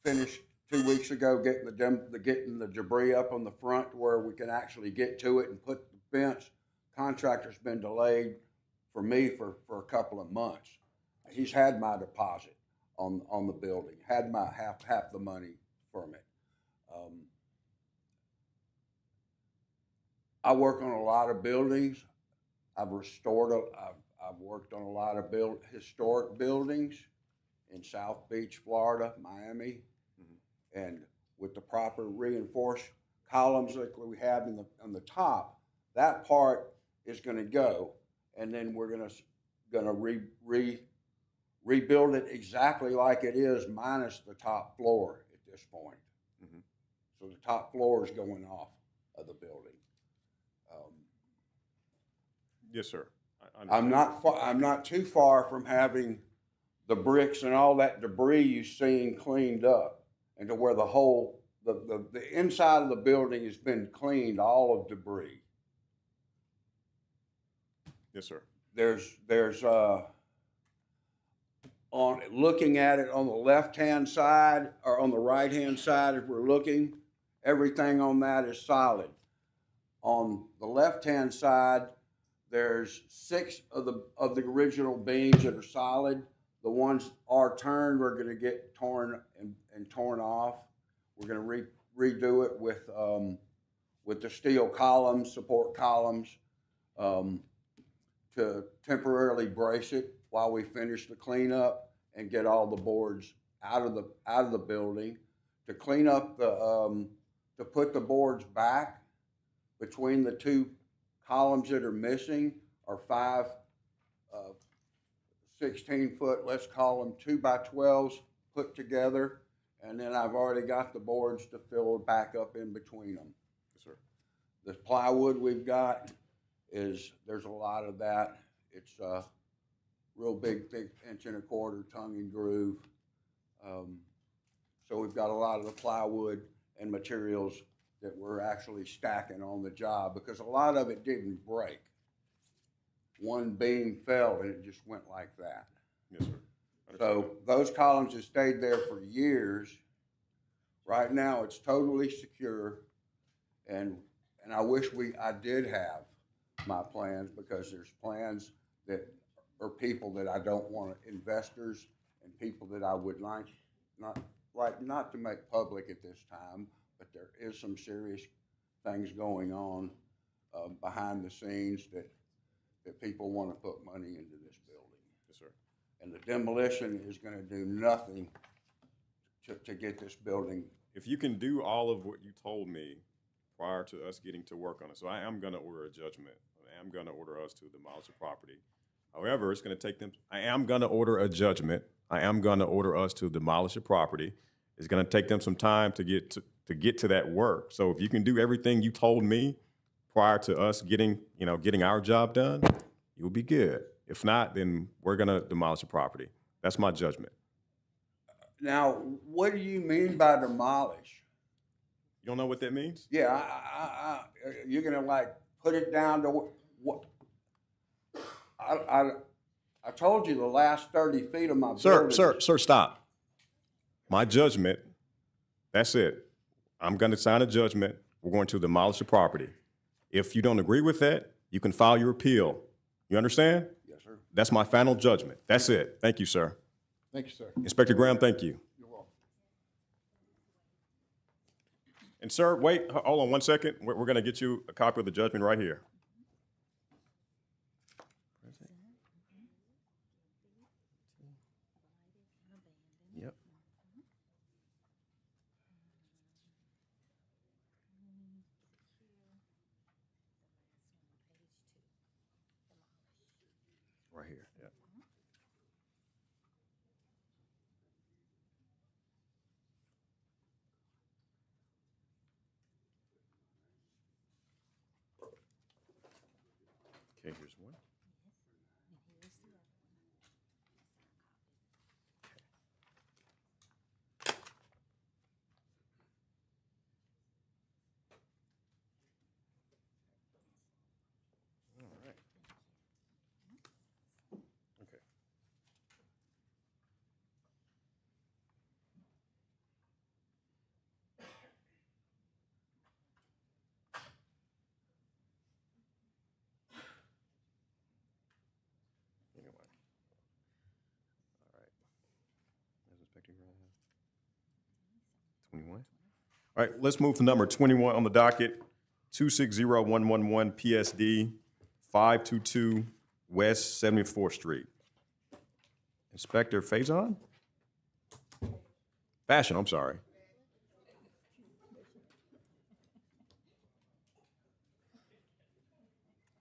finished 2 weeks ago, getting the debris up on the front where we can actually get to it and put the fence. Contractor's been delayed for me for a couple of months. He's had my deposit on the building, had my half the money from it. I work on a lot of buildings. I've worked on a lot of historic buildings in South Beach, Florida, Miami, and with the proper reinforced columns like we have on the top, that part is going to go, and then we're going to rebuild it exactly like it is, minus the top floor at this point. So the top floor is going off of the building. Yes, sir. I'm not too far from having the bricks and all that debris you've seen cleaned up, and to where the inside of the building has been cleaned, all of debris. Yes, sir. There's on looking at it on the left-hand side or on the right-hand side, if we're looking, everything on that is solid. On the left-hand side, there's 6 of the original beams that are solid. The ones are turned, we're going to get torn and torn off. We're going to redo it with the steel columns, support columns, to temporarily brace it while we finish the cleanup and get all the boards out of the building. To clean up to put the boards back between the 2 columns that are missing are 5 16-foot, let's call them 2x12s put together, and then I've already got the boards to fill back up in between them. Yes, sir. The plywood we've got there's a lot of that. It's real big, thick 1.25 inch tongue and groove. So we've got a lot of the plywood and materials that we're actually stacking on the job, because a lot of it didn't break. One beam fell and it just went like that. Yes, sir. So those columns have stayed there for years. Right now it's totally secure, and I wish I did have my plans, because there's plans that are people that I don't want, investors and people that I would not to make public at this time, but there is some serious things going on behind the scenes that people want to put money into this building. Yes, sir. And the demolition is going to do nothing to get this building. If you can do all of what you told me prior to us getting to work on it, so I am going to order a judgment. I am going to order us to demolish the property. However, it's going to take them, I am going to order a judgment. I am going to order us to demolish the property. It's going to take them some time to get to that work. So if you can do everything you told me prior to us getting our job done, you'll be good. If not, then we're going to demolish the property. That's my judgment. Now, what do you mean by demolish? You don't know what that means? Yeah, you're going to put it down to what? I told you the last 30 feet of my building. Sir, stop. My judgment, that's it. I'm going to sign a judgment. We're going to demolish the property. If you don't agree with that, you can file your appeal. You understand? Yes, sir. That's my final judgment. That's it. Thank you, sir. Thank you, sir. Inspector Graham, thank you. You're welcome. And sir, wait, hold on 1 second. We're going to get you a copy of the judgment right here. Yep. Right here, yeah. Okay, here's one. All right, let's move to number 21 on the docket, 260111 PSD, 522 West 74th Street. Inspector Faison? Fashion, I'm sorry.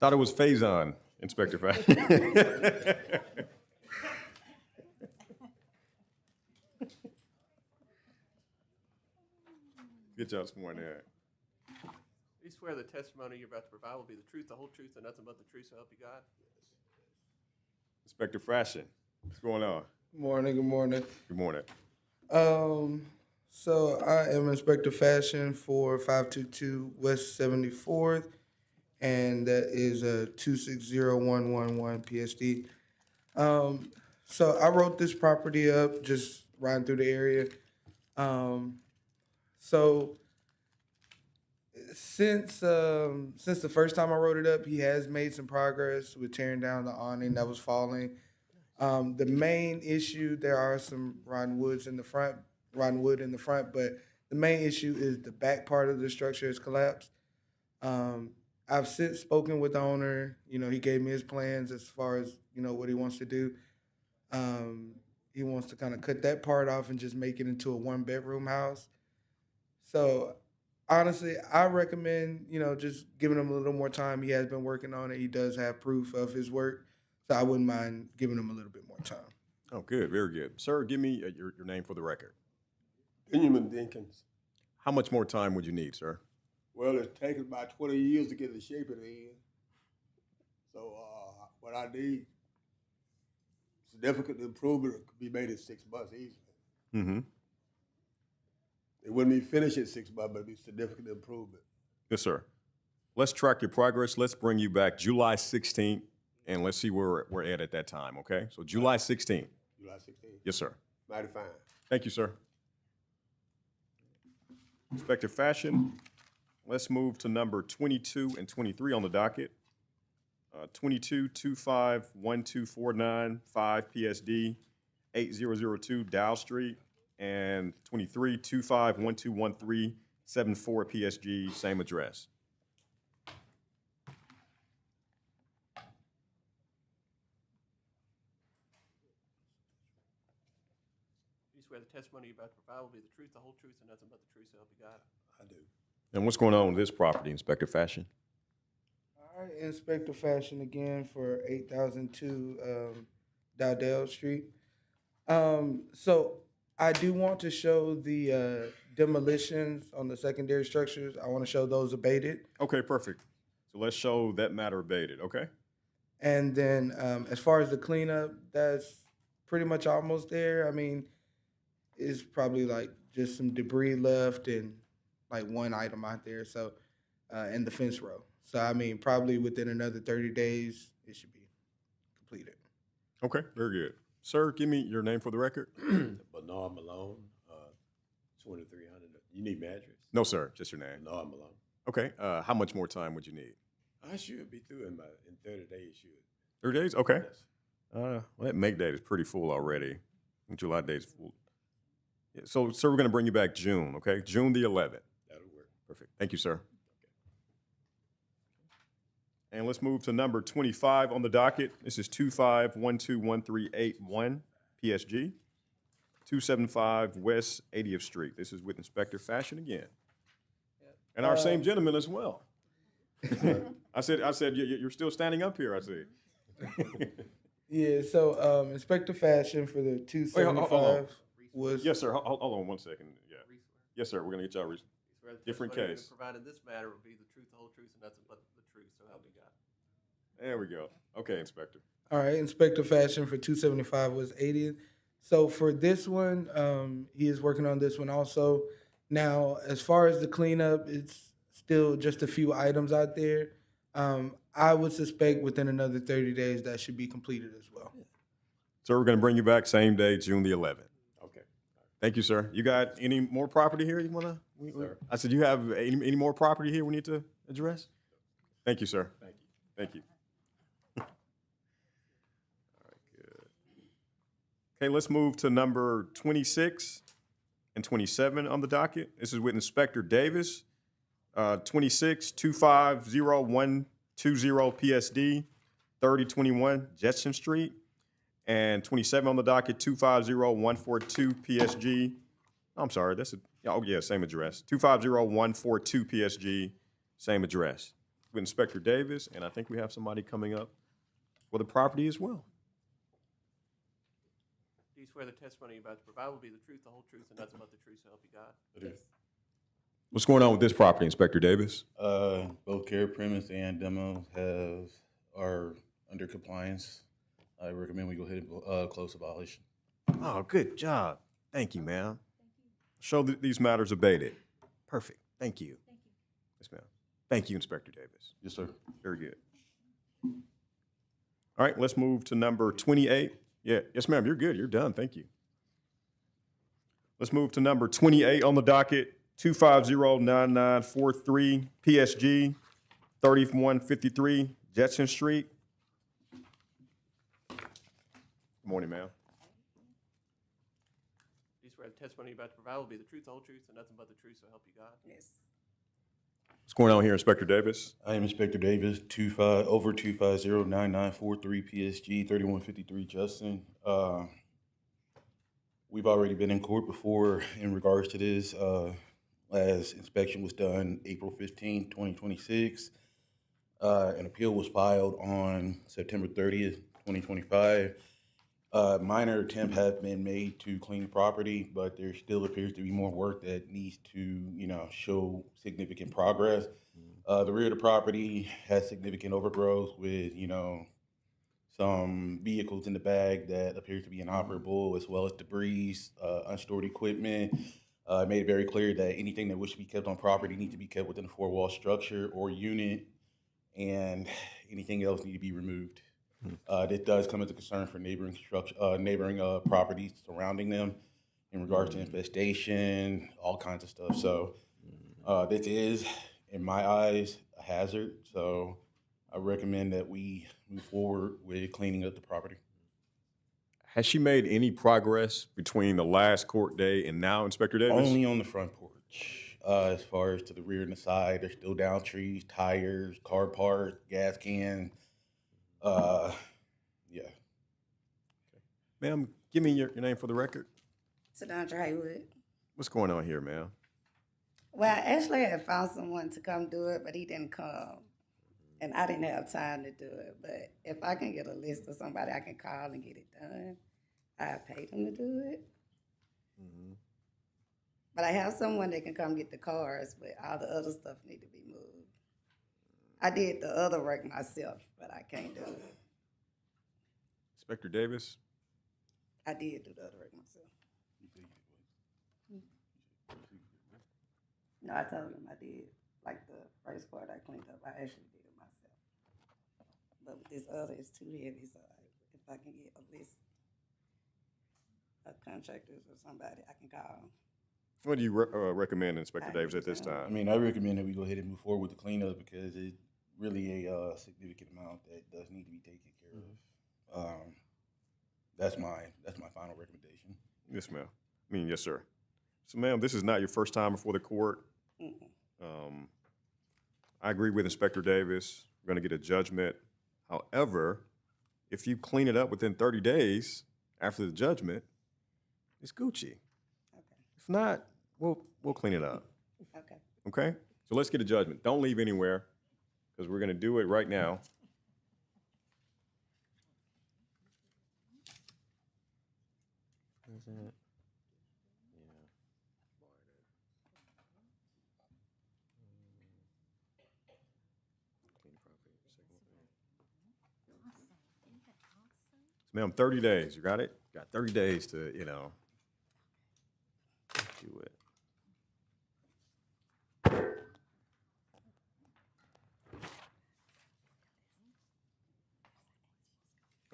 Thought it was Faison, Inspector Fashion. Get y'all sworn in. Do you swear the testimony you're about to provide will be the truth, the whole truth, and nothing but the truth, so help you God? Inspector Fashion, what's going on? Good morning, good morning. Good morning. So I am Inspector Fashion for 522 West 74th, and that is 260111 PSD. So I wrote this property up, just riding through the area. So since the first time I wrote it up, he has made some progress with tearing down the awning that was falling. The main issue, there are some rotten wood in the front, but the main issue is the back part of the structure has collapsed. I've since spoken with the owner. You know, he gave me his plans as far as, you know, what he wants to do. He wants to kind of cut that part off and just make it into a 1-bedroom house. So honestly, I recommend, you know, just giving him a little more time. He has been working on it. He does have proof of his work. So I wouldn't mind giving him a little bit more time. Oh, good, very good. Sir, give me your name for the record. Benjamin Dinkins. How much more time would you need, sir? Well, it's taken about 20 years to get the shape it in. So what I need, significant improvement could be made in 6 months easily. Mm-hmm. It wouldn't be finished in 6 months, but it'd be significant improvement. Yes, sir. Let's track your progress. Let's bring you back July 16th, and let's see where we're at that time, okay? So July 16th. July 16th. Yes, sir. Mighty fine. Thank you, sir. Inspector Fashion, let's move to number 22 and 23 on the docket. 22251249 5 PSD 8002 Dow Street, and 23251213 74 PSG, same address. Do you swear the testimony you're about to provide will be the truth, the whole truth, and nothing but the truth, so help you God? I do. And what's going on with this property, Inspector Fashion? All right, Inspector Fashion again for 8002 Dowdell Street. So I do want to show the demolitions on the secondary structures. I want to show those abated. Okay, perfect. So let's show that matter abated, okay? And then as far as the cleanup, that's pretty much almost there. I mean, it's probably like just some debris left and like one item out there. So, and the fence row. So, I mean, probably within another 30 days, it should be completed. Okay, very good. Sir, give me your name for the record. Bernard Malone, 2300. You need my address? No, sir, just your name. Bernard Malone. Okay, how much more time would you need? I should be through in 30 days. 30 days? Okay. Yes. Well, that May date is pretty full already. July date is full. Yeah, so, sir, we're going to bring you back June, okay? June the 11th. That'll work. Perfect. Thank you, sir. And let's move to number 25 on the docket. This is 25121381 PSG, 275 West 80th Street. This is with Inspector Fashion again. And our same gentleman as well. I said, you're still standing up here, I see. Yeah, so Inspector Fashion for the 275 was... Yes, sir. Hold on 1 second. Yeah. Yes, sir. We're going to get y'all different case. Provided this matter will be the truth, the whole truth, and nothing but the truth, so help me God. There we go. Okay, Inspector. All right, Inspector Fashion for 275 was 80. So for this one, he is working on this one also. Now, as far as the cleanup, it's still just a few items out there. I would suspect within another 30 days that should be completed as well. Sir, we're going to bring you back same day, June the 11th. Okay. Thank you, sir. You got any more property here you want to? I said, you have any more property here we need to address? Thank you, sir. Thank you. Thank you. All right, good. Okay, let's move to number 26 and 27 on the docket. This is with Inspector Davis, 26-250-120 PSD, 3021 Jetson Street, and 27 on the docket, 250-142 PSG. I'm sorry, that's same address. 250-142 PSG, same address. With Inspector Davis, and I think we have somebody coming up for the property as well. Do you swear the testimony you're about to provide will be the truth, the whole truth, and nothing but the truth, so help you God? It is. What's going on with this property, Inspector Davis? Both care premise and demo are under compliance. I recommend we go ahead and close the violation. Oh, good job. Thank you, ma'am. Show that these matters abated. Perfect. Thank you. Yes, ma'am. Thank you, Inspector Davis. Yes, sir. Very good. All right, let's move to number 28. Yeah, yes, ma'am, you're good. You're done. Thank you. Let's move to number 28 on the docket, 250-9943 PSG, 3153 Jetson Street. Good morning, ma'am. Do you swear the testimony you're about to provide will be the truth, the whole truth, and nothing but the truth, so help you God? Yes. What's going on here, Inspector Davis? I am Inspector Davis, 250-9943 PSG, 3153 Justin. We've already been in court before in regards to this. Last inspection was done April 15, 2026. An appeal was filed on September 30th, 2025. Minor attempts have been made to clean the property, but there still appears to be more work that needs to, show significant progress. The rear of the property has significant overgrowth with, some vehicles in the bag that appears to be inoperable, as well as debris, unstored equipment. Made it very clear that anything that wishes to be kept on property needs to be kept within a four-wall structure or unit, and anything else needs to be removed. This does come as a concern for neighboring properties surrounding them in regards to infestation, all kinds of stuff. So this is, in my eyes, a hazard. So I recommend that we move forward with cleaning up the property. Has she made any progress between the last court day and now, Inspector Davis? Only on the front porch. As far as to the rear and the side, there's still down trees, tires, car parts, gas cans. Yeah. Ma'am, give me your name for the record. Sedandra Haywood. What's going on here, ma'am? Well, actually, I had found someone to come do it, but he didn't come. And I didn't have time to do it. But if I can get a list of somebody I can call and get it done, I paid them to do it. But I have someone that can come get the cars, but all the other stuff need to be moved. I did the other work myself, but I can't do it. Inspector Davis? I did do the other work myself. No, I told him I did. Like the first part I cleaned up, I actually did it myself. But with this other, it's too heavy, so if I can get a list of contractors or somebody, I can call them. What do you recommend, Inspector Davis, at this time? I mean, I recommend that we go ahead and move forward with the cleanup because it's really a significant amount that does need to be taken care of. That's my final recommendation. Yes, ma'am. Yes, sir. So, ma'am, this is not your first time before the court. I agree with Inspector Davis. We're going to get a judgment. However, if you clean it up within 30 days after the judgment, it's Gucci. If not, we'll clean it up. Okay. Okay? So let's get a judgment. Don't leave anywhere because we're going to do it right now. Ma'am, 30 days. You got it? You got 30 days to, do it.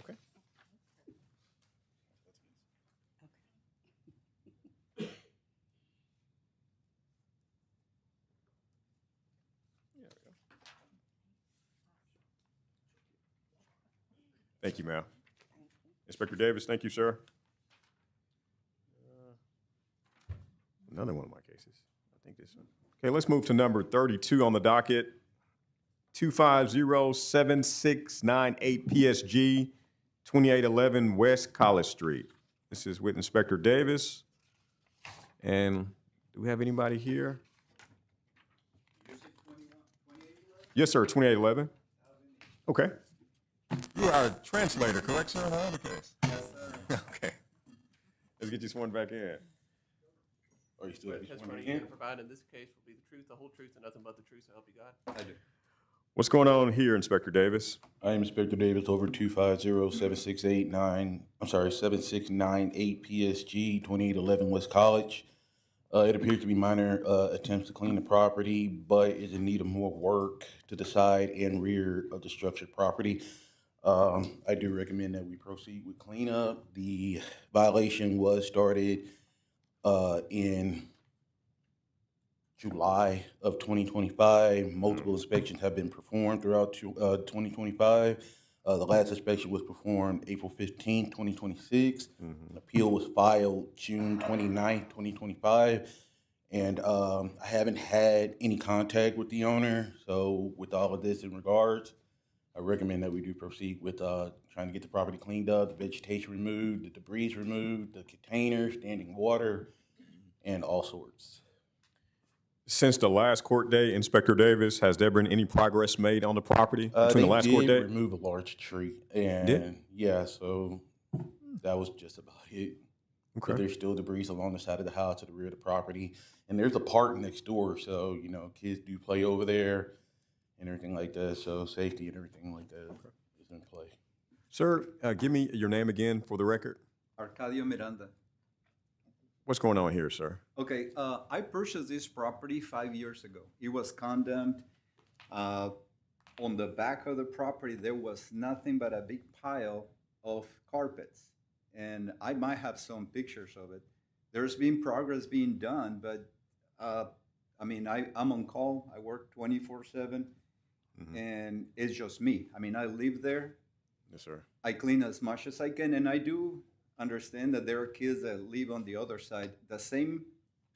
Okay. Thank you, ma'am. Inspector Davis, thank you, sir. Another one of my cases. I think this one. Okay, let's move to number 32 on the docket. 2507698 PSG, 2811 West College Street. This is with Inspector Davis. And do we have anybody here? Yes, sir, 2811. Okay. You are a translator, correct, sir, in our other case? Yes, sir. Okay. Let's get you sworn back in. Are you still the testimony you're going to provide in this case will be the truth, the whole truth, and nothing but the truth, so help you God? I do. What's going on here, Inspector Davis? I am Inspector Davis over 2507698 PSG 2811 West College. It appears to be minor attempts to clean the property, but is in need of more work to the side and rear of the structured property. I do recommend that we proceed with cleanup. The violation was started in July of 2025. Multiple inspections have been performed throughout 2025. The last inspection was performed April 15, 2026. An appeal was filed June 29, 2025. And I haven't had any contact with the owner. So with all of this in regards, I recommend that we do proceed with trying to get the property cleaned up, the vegetation removed, the debris removed, the containers, standing water, and all sorts. Since the last court date, Inspector Davis, has there been any progress made on the property between the last court They date? did remove a large tree, and Did? yeah, so that was just about it. Okay. But there's still debris along the side of the house to the rear of the property, and there's a park next door, so you know kids do play over there and everything like that. So safety and everything like that is in play. Sir, give me your name again for the record. Arcadio Miranda. What's going on here, sir? Okay, I purchased this property 5 years ago. It was condemned. On the back of the property, there was nothing but a big pile of carpets. And I might have some pictures of it. There's been progress being done, but I mean, I'm on call. I work 24/7, and it's just me. I mean, I live there. Yes, sir. I clean as much as I can, and I do understand that there are kids that live on the other side. The same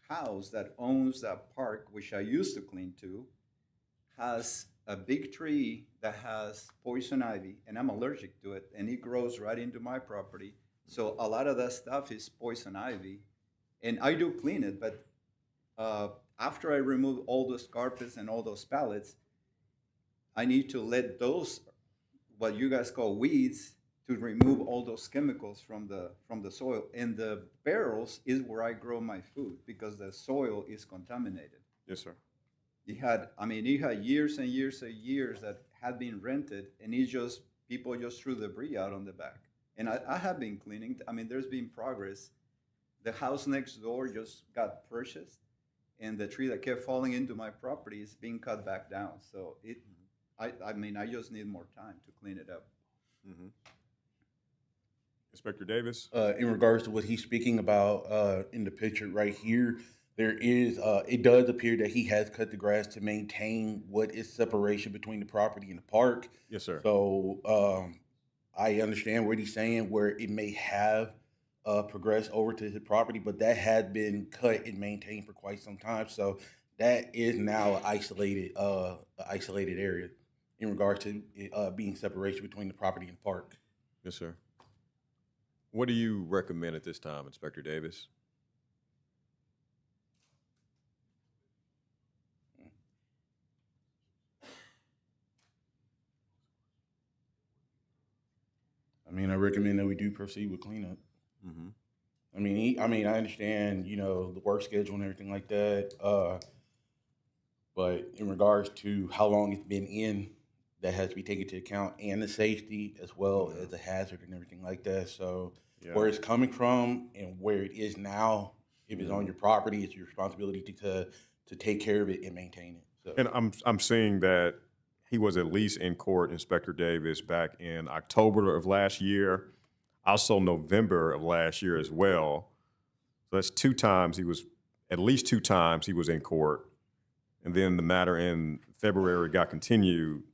house that owns that park, which I used to clean to, has a big tree that has poison ivy, and I'm allergic to it, and it grows right into my property. So a lot of that stuff is poison ivy, and I do clean it, but after I remove all those carpets and all those pallets, I need to let those, what you guys call weeds, to remove all those chemicals from the soil. And the barrels is where I grow my food because the soil is contaminated. Yes, sir. It had years and years and years that had been rented, and people just threw debris out on the back. And I have been cleaning. I mean, there's been progress. The house next door just got purchased, and the tree that kept falling into my property is being cut back down. So I mean, I just need more time to clean it up. Inspector Davis? In regards to what he's speaking about in the picture right here, there is, it does appear that he has cut the grass to maintain what is separation between the property and the park. Yes, sir. So I understand what he's saying, where it may have progressed over to his property, but that had been cut and maintained for quite some time. So that is now an isolated area in regards to being separation between the property and park. Yes, sir. What do you recommend at this time, Inspector Davis? I mean, I recommend that we do proceed with cleanup. I mean, I understand, you know, the work schedule and everything like that. But in regards to how long it's been in, that has to be taken into account, and the safety as well as the hazard and everything like that. So where it's coming from and where it is now, if it's on your property, it's your responsibility to take care of it and maintain it. So. And I'm seeing that he was at least in court, Inspector Davis, back in October of last year, also November of last year as well. So that's at least two times he was in court. And then the matter in February got continued.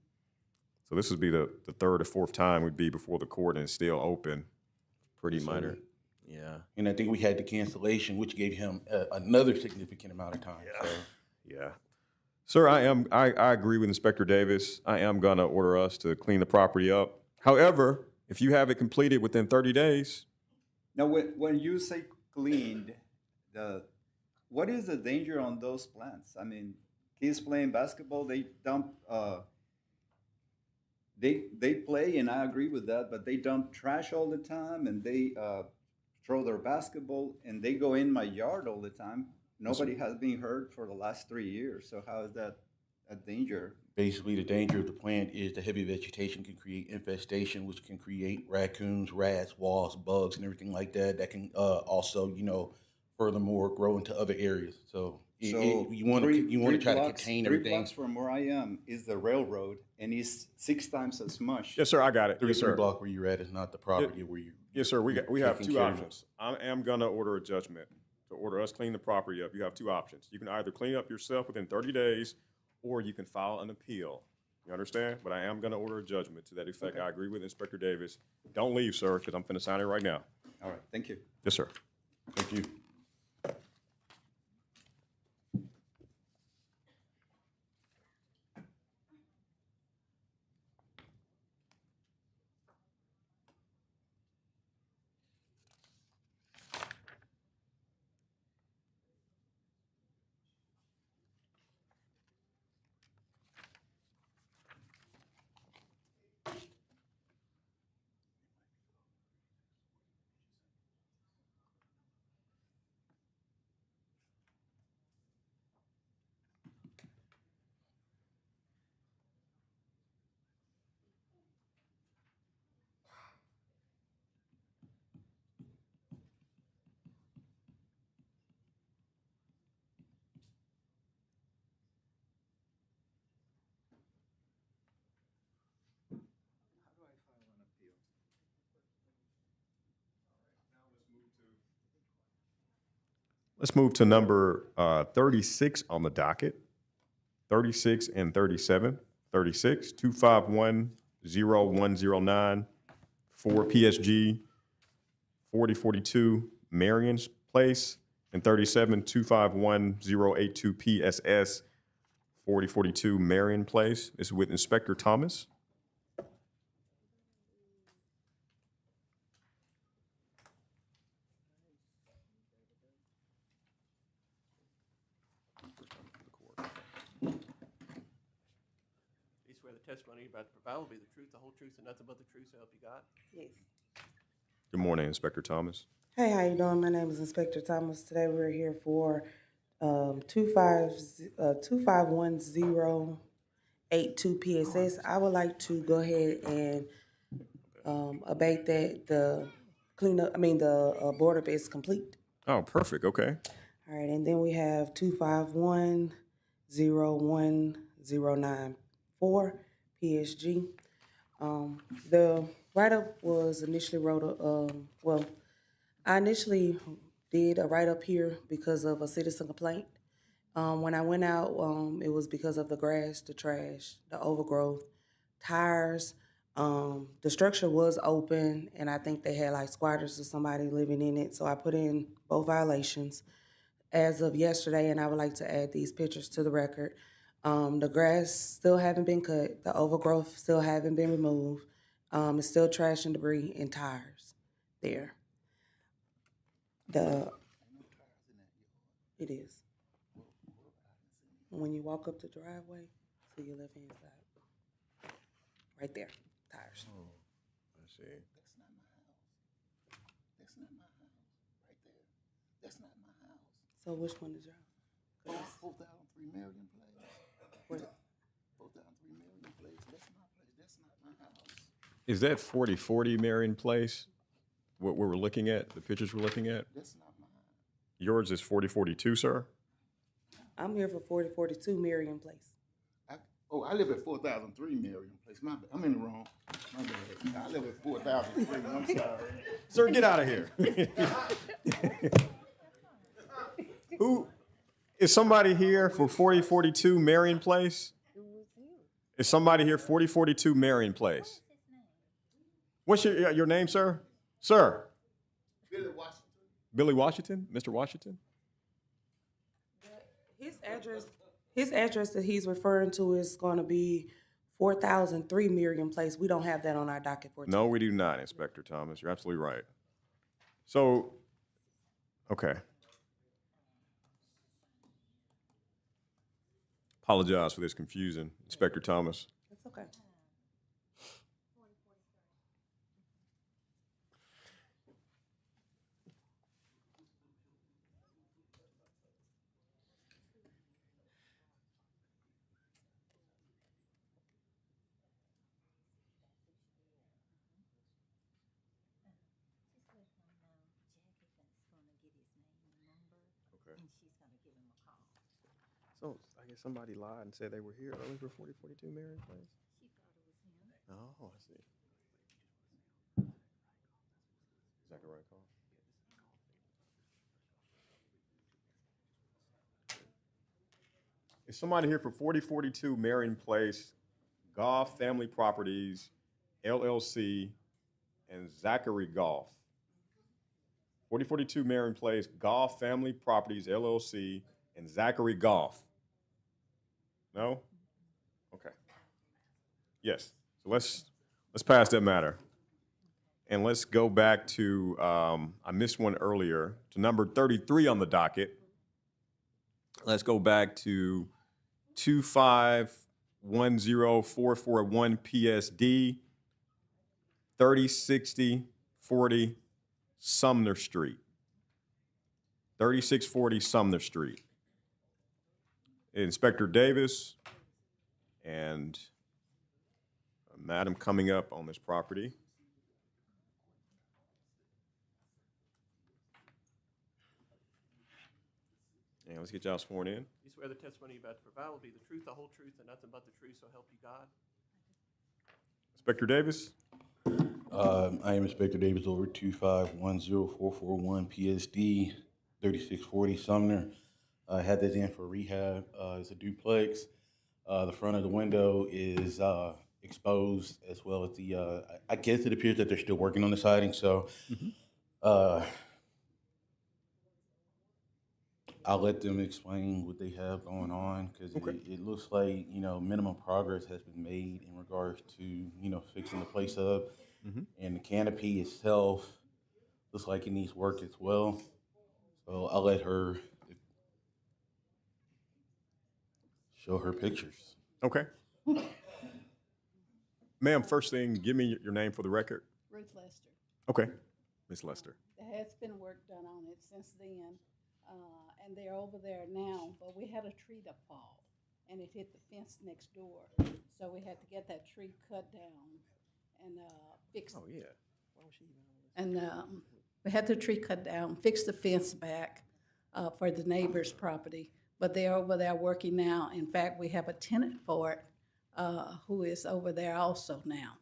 So this would be the third or fourth time would be before the court and it's still open. Pretty minor. Yeah, and I think we had the cancellation, which gave him another significant amount of time. So. Yeah. Sir, I agree with Inspector Davis. I am gonna order us to clean the property up. However, if you have it completed within 30 days. Now, when you say cleaned, what is the danger on those plants? I mean, kids playing basketball, they dump, they play, and I agree with that, but they dump trash all the time, and they throw their basketball, and they go in my yard all the time. Nobody has been hurt for the last 3 years, so how is that a danger? Basically, the danger of the plant is the heavy vegetation can create infestation, which can create raccoons, rats, wasps, bugs, and everything like that. That can also, furthermore grow into other areas. So you want to try to contain everything. 3 blocks from where I am is the railroad, and it's 6 times as much. Yes, sir. I got it. The Yes, sir. block where you're at is not the property where you. Yes, sir. We have taking 2 care of it. options. I am gonna order a judgment to order us clean the property up. You have 2 options. You can either clean up yourself within 30 days, or you can file an appeal. You understand? But I am gonna order a judgment to that effect. Okay. I agree with Inspector Davis. Don't leave, sir, because I'm finna sign it right now. All right, thank you. Yes, sir. Thank you. Let's move to number 36 on the docket. 36 and 37. 36, 251-0109, 4 PSG, 4042 Marion's Place, and 37, 251-082 PSS, 4042 Marion Place. This is with Inspector Thomas. You swear the testimony you're about to provide will be the truth, the whole truth, and nothing but the truth, so help you God? Yes. Good morning, Inspector Thomas. Hey, how you doing? My name is Inspector Thomas. Today we're here for 251-082 PSS. I would like to go ahead and abate that the board-up is complete. Oh, perfect. Okay. All right, and then we have 251-01094 PSG. The write-up was initially I initially did a write-up here because of a citizen complaint. When I went out, it was because of the grass, the trash, the overgrowth, tires. The structure was open, and I think they had like squatters or somebody living in it, so I put in both violations as of yesterday, and I would like to add these pictures to the record. The grass still haven't been cut. The overgrowth still haven't been removed. It's still trash and debris and tires there. It is. When you walk up the driveway to your left-hand side. Right there, tires. Oh, I see. That's not my house. Right there. That's not my house. So which one is yours? 4,003 Marion Place. What? 4,003 Marion Place. That's my place. That's not my house. Is that 4040 Marion Place? What we're looking at, the pictures we're looking at? That's not mine. Yours is 4042, sir? I'm here for 4042 Marion Place. I live at 4,003 Marion Place. My bad. I'm in the wrong. My bad. I live at 4,003. I'm sorry. Sir, get out of here. Who is somebody here for 4042 Marion Place? Is somebody here 4042 Marion Place? What's your name, sir? Sir. Billy Washington. Billy Washington, Mr. Washington? His address that he's referring to is going to be 4003 Miriam Place. We don't have that on our docket for No, we do not, Inspector Thomas. You're absolutely right. So, okay. Apologize for this confusion, Inspector Thomas. That's okay. So I guess somebody lied and said they were here early for 4042 Marion Place. Oh, I see. Is that the right call? Is somebody here for 4042 Marion Place, Golf Family Properties, LLC, and Zachary Golf? 4042 Marion Place, Golf Family Properties, LLC, and Zachary Golf. No? Okay. Yes. So let's pass that matter. And let's go back to, I missed one earlier, to number 33 on the docket. Let's go back to 2510441 PSD, 306040 Sumner Street. 3640 Sumner Street. Inspector Davis and a madam coming up on this property. And let's get y'all sworn in. You swear the testimony you're about to provide will be the truth, the whole truth, and nothing but the truth, so help you God? Inspector Davis? I am Inspector Davis over 2510441 PSD 3640 Sumner. I had this in for rehab. It's a duplex. The front of the window is exposed, as well as the, I guess it appears that they're still working on the siding, so I'll let them explain what they have going on, because it looks like, minimum progress has been made in regards to, fixing the place up. And the canopy itself looks like it needs work as well. So I'll let her show her pictures. Okay. Ma'am, first thing, give me your name for the record. Ruth Lester. Okay. Miss Lester. There has been work done on it since then, and they're over there now, but we had a tree to fall, and it hit the fence next door. So we had to get that tree cut down and fix it. Oh, yeah. And we had the tree cut down, fix the fence back for the neighbor's property, but they're over there working now. In fact, we have a tenant for it who is over there also now.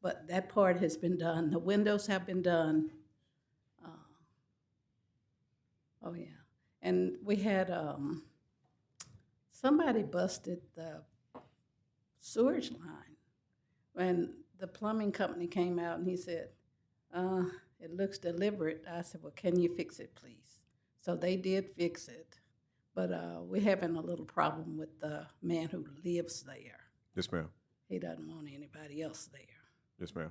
But that part has been done. The windows have been done. Oh, yeah. And we had somebody busted the sewage line. When the plumbing company came out and he said, it looks deliberate. I said, well, can you fix it, please? So they did fix it. But we're having a little problem with the man who lives there. Yes, ma'am. He doesn't want anybody else there. Yes, ma'am.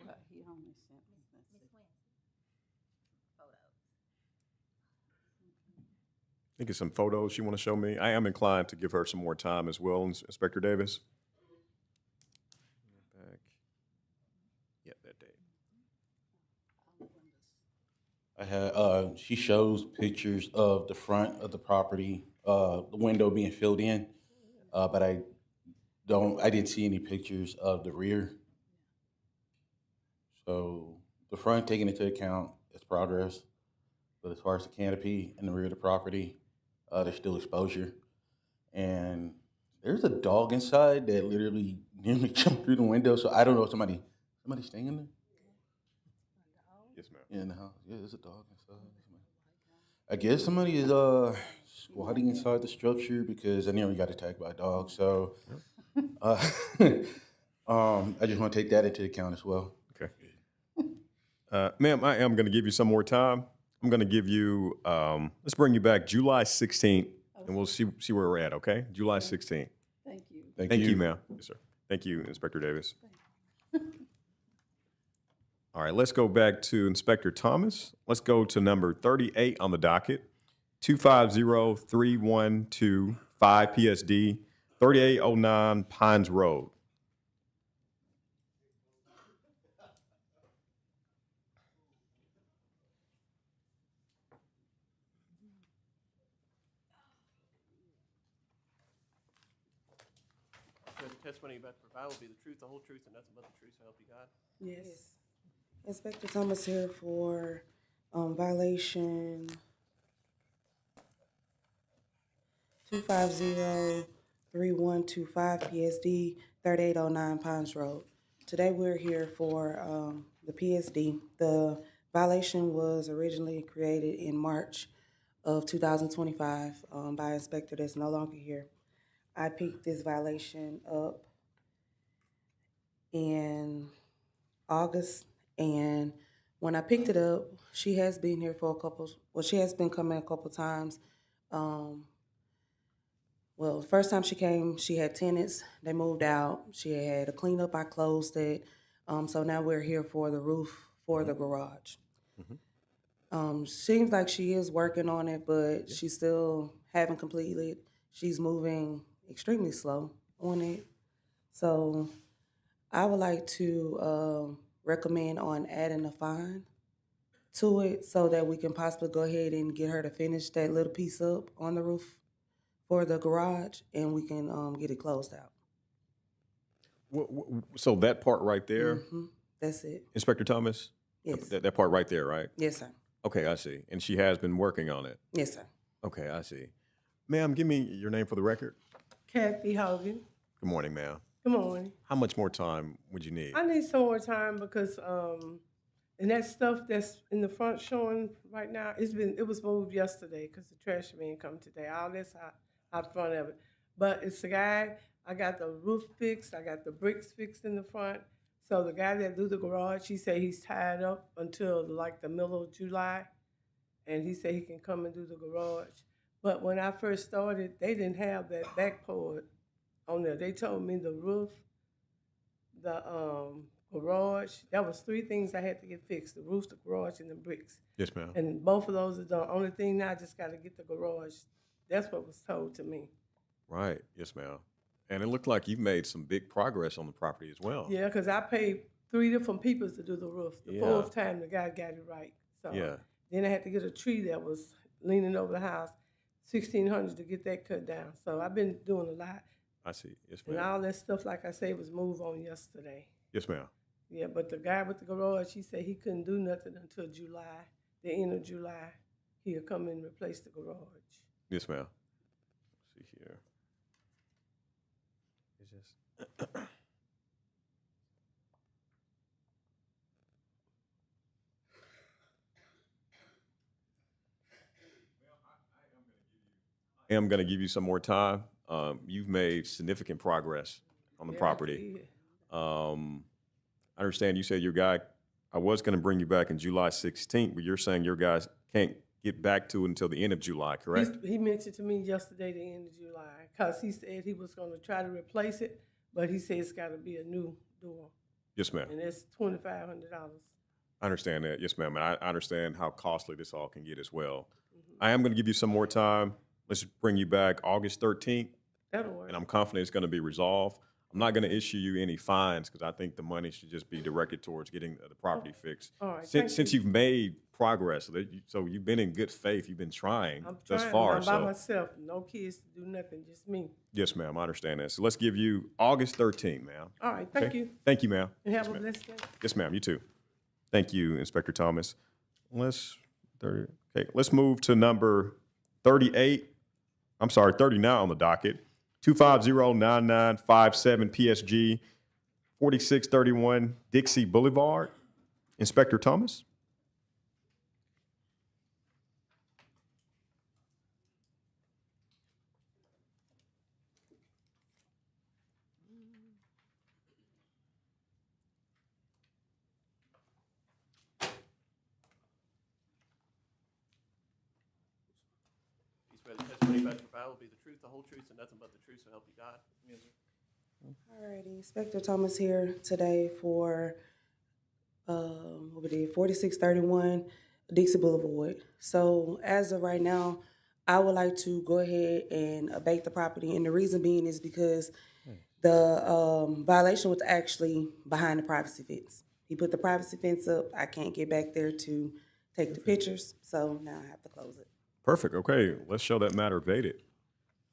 Well, he only sent me this. I think it's some photos you want to show me. I am inclined to give her some more time as well, Inspector Davis. Back. Yeah, that date. I had, she shows pictures of the front of the property, the window being filled in, but I didn't see any pictures of the rear. So the front taken into account is progress, but as far as the canopy and the rear of the property, there's still exposure. And there's a dog inside that literally nearly jumped through the window, so I don't know if somebody staying in there? Yes, ma'am. Yeah, in the house. Yeah, there's a dog inside. I guess somebody is squatting inside the structure because I nearly got attacked by a dog. So I just want to take that into account as well. Okay. Ma'am, I am going to give you some more time. I'm going to give you, let's bring you back July 16th, and we'll see where we're at, okay? July 16th. Thank you. Thank you, ma'am. Yes, sir. Thank you, Inspector Davis. All right, let's go back to Inspector Thomas. Let's go to number 38 on the docket, 250312 5 PSD, 3809 Pines Road. So the testimony about to provide will be the truth, the whole truth, and nothing but the truth, so help you God. Yes. Inspector Thomas here for violation 2503125 PSD 3809 Pines Road. Today we're here for the PSD. The violation was originally created in March of 2025 by an inspector that's no longer here. I picked this violation up in August, and when I picked it up, she has been here for she has been coming a couple times. Well, the first time she came, she had tenants. They moved out. She had a cleanup. I closed it. So now we're here for the roof for the garage. Seems like she is working on it, but she still haven't completed it. She's moving extremely slow on it. So I would like to recommend on adding a fine to it so that we can possibly go ahead and get her to finish that little piece up on the roof for the garage, and we can get it closed out. So that part right there, That's it. Inspector Thomas? Yes. That part right there, right? Yes, sir. Okay, I see. And she has been working on it? Yes, sir. Okay, I see. Ma'am, give me your name for the record. Kathy Hogan. Good morning, ma'am. Good morning. How much more time would you need? I need some more time because and that stuff that's in the front showing right now, it was moved yesterday because the trash man come today. All this out front of it. But it's the guy, I got the roof fixed, I got the bricks fixed in the front. So the guy that do the garage, he said he's tied up until like the middle of July. And he said he can come and do the garage. But when I first started, they didn't have that backboard on there. They told me the roof, the garage, that was 3 things I had to get fixed: the roof, the garage, and the bricks. Yes, ma'am. And both of those are done. Only thing now, I just got to get the garage. That's what was told to me. Right. Yes, ma'am. And it looked like you've made some big progress on the property as well. Yeah, because I paid 3 different people to do the roof. The Yeah. 4th time the guy got it right. So Yeah. then I had to get a tree that was leaning over the house, $1,600 to get that cut down. So I've been doing a lot. I see. Yes, And ma'am. all that stuff, like I say, was moved on yesterday. Yes, ma'am. Yeah, but the guy with the garage, he said he couldn't do nothing until July, the end of July. He'll come and replace the garage. Yes, ma'am. Let's see here. It's just. I am going to give you some more time. You've made significant progress on the Yeah, property. yeah. I understand you said your guy, I was going to bring you back in July 16th, but you're saying your guys can't get back to it until the end of July, correct? He mentioned to me yesterday the end of July, because he said he was going to try to replace it, but he said it's got to be a new door. Yes, ma'am. And it's $2,500. I understand that. Yes, ma'am. And I understand how costly this all can get as well. I am going to give you some more time. Let's bring you back August 13th. That'll work. And I'm confident it's going to be resolved. I'm not going to issue you any fines because I think the money should just be directed towards getting the property fixed. All right, thank Since you. you've made progress, so you've been in good faith, you've been trying I'm thus trying. far. I'm by myself. No kids to do nothing, just me. Yes, ma'am. I understand that. So let's give you August 13th, ma'am. All right, thank you. Thank you, ma'am. And have Yes, a ma'am. blessed day. Yes, ma'am. You too. Thank you, Inspector Thomas. Let's move to number 38. I'm sorry, 39 on the docket. 250-9957 PSG, 4631 Dixie Boulevard. Inspector Thomas. provide will be the truth, the whole truth, and nothing but the truth, so help you God. Yes, sir. Alrighty, Inspector Thomas here today for, what we did, 4631 Dixie Boulevard. So as of right now, I would like to go ahead and abate the property, and the reason being is because the violation was actually behind the privacy fence. He put the privacy fence up. I can't get back there to take the pictures, so now I have to close it. Perfect. Okay, let's show that matter abated.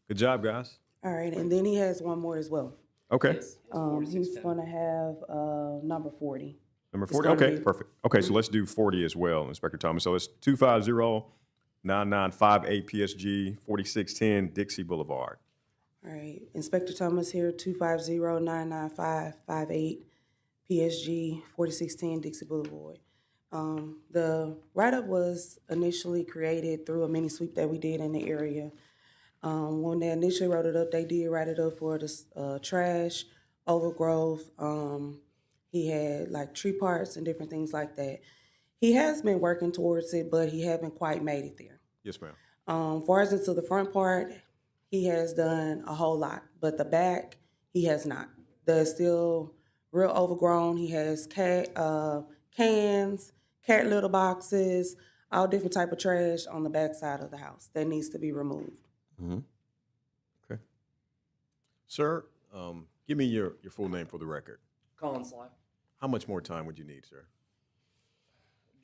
Good job, guys. All right, and then he has one more as well. Okay. He's gonna have number 40. Number It's 40. gonna Okay, be- perfect. Okay, so let's do 40 as well, Inspector Thomas. So it's 250-9958 PSG, 4610 Dixie Boulevard. All right, Inspector Thomas here, 250-99558 PSG, 4610 Dixie Boulevard. The write-up was initially created through a mini sweep that we did in the area. When they initially wrote it up, they did write it up for the trash, overgrowth. He had like tree parts and different things like that. He has been working towards it, but he haven't quite made it there. Yes, ma'am. Far as into the front part, he has done a whole lot, but the back, he has not. That's still real overgrown. He has cans, cat litter boxes, all different type of trash on the back side of the house that needs to be removed. Mm-hmm. Okay. Sir, give me your full name for the record. Colin Sly. How much more time would you need, sir?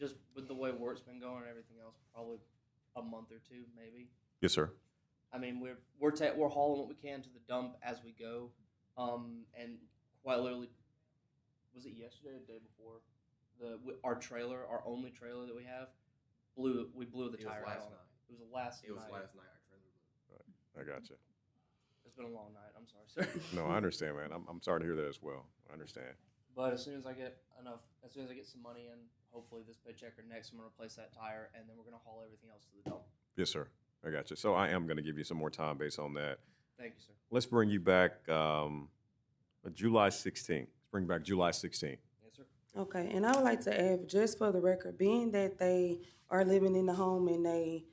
Just with the way work's been going and everything else, probably a month or two, maybe. Yes, sir. I mean, we're hauling what we can to the dump as we go, and quite literally, was it yesterday or the day before? Our trailer, our only trailer that we have, we blew the tire out. It was last night. Our trailer blew. I got you. It's been a long night. I'm sorry, sir. No, I understand, man. I'm sorry to hear that as well. I understand. But as soon as I get some money in, hopefully this paycheck or next, I'm gonna replace that tire, and then we're gonna haul everything else to the dump. Yes, sir. I got you. So I am going to give you some more time based on that. Thank you, sir. Let's bring you back July 16th. Let's bring back July 16th. Yes, sir. Okay, and I would like to add, just for the record, being that they are living in the home and they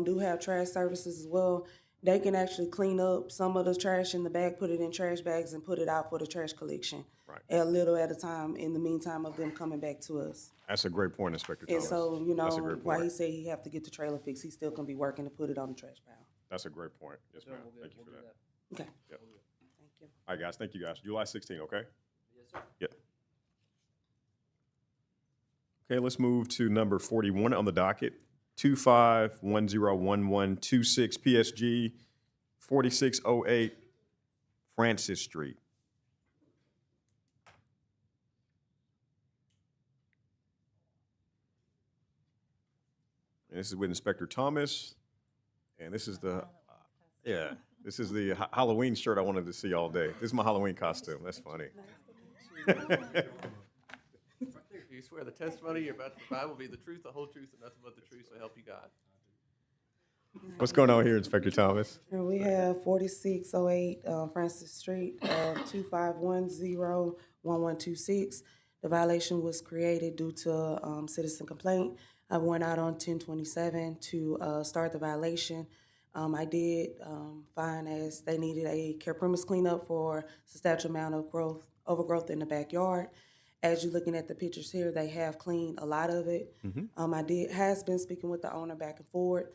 do have trash services as well, they can actually clean up some of the trash in the bag, put it in trash bags, and put it out for the trash collection. Right. A little at a time in the meantime of them coming back to us. That's a great point, Inspector And Thomas. so, That's a great while he point. said he have to get the trailer fixed, he still can be working to put it on the trash pile. That's a great point. Yes, Sure, ma'am. we'll Thank you for do that. Okay. Yep. Thank you. All right, guys. Thank you, guys. July 16th, okay? Yes, sir. Yep. Okay, let's move to number 41 on the docket. 25101126 PSG, 4608 Francis Street. And this is with Inspector Thomas. And this is the, this is the Halloween shirt I wanted to see all day. This is my Halloween costume. That's funny. Do you swear the testimony you're about to provide will be the truth, the whole truth, and nothing but the truth, so help you God? What's going on here, Inspector Thomas? Here we have 4608 Francis Street, 25101126. The violation was created due to citizen complaint. I went out on 10/27 to start the violation. I did find as they needed a care premise cleanup for substantial amount of overgrowth in the backyard. As you're looking at the pictures here, they have cleaned a lot of it. Has been speaking with the owner back and forth.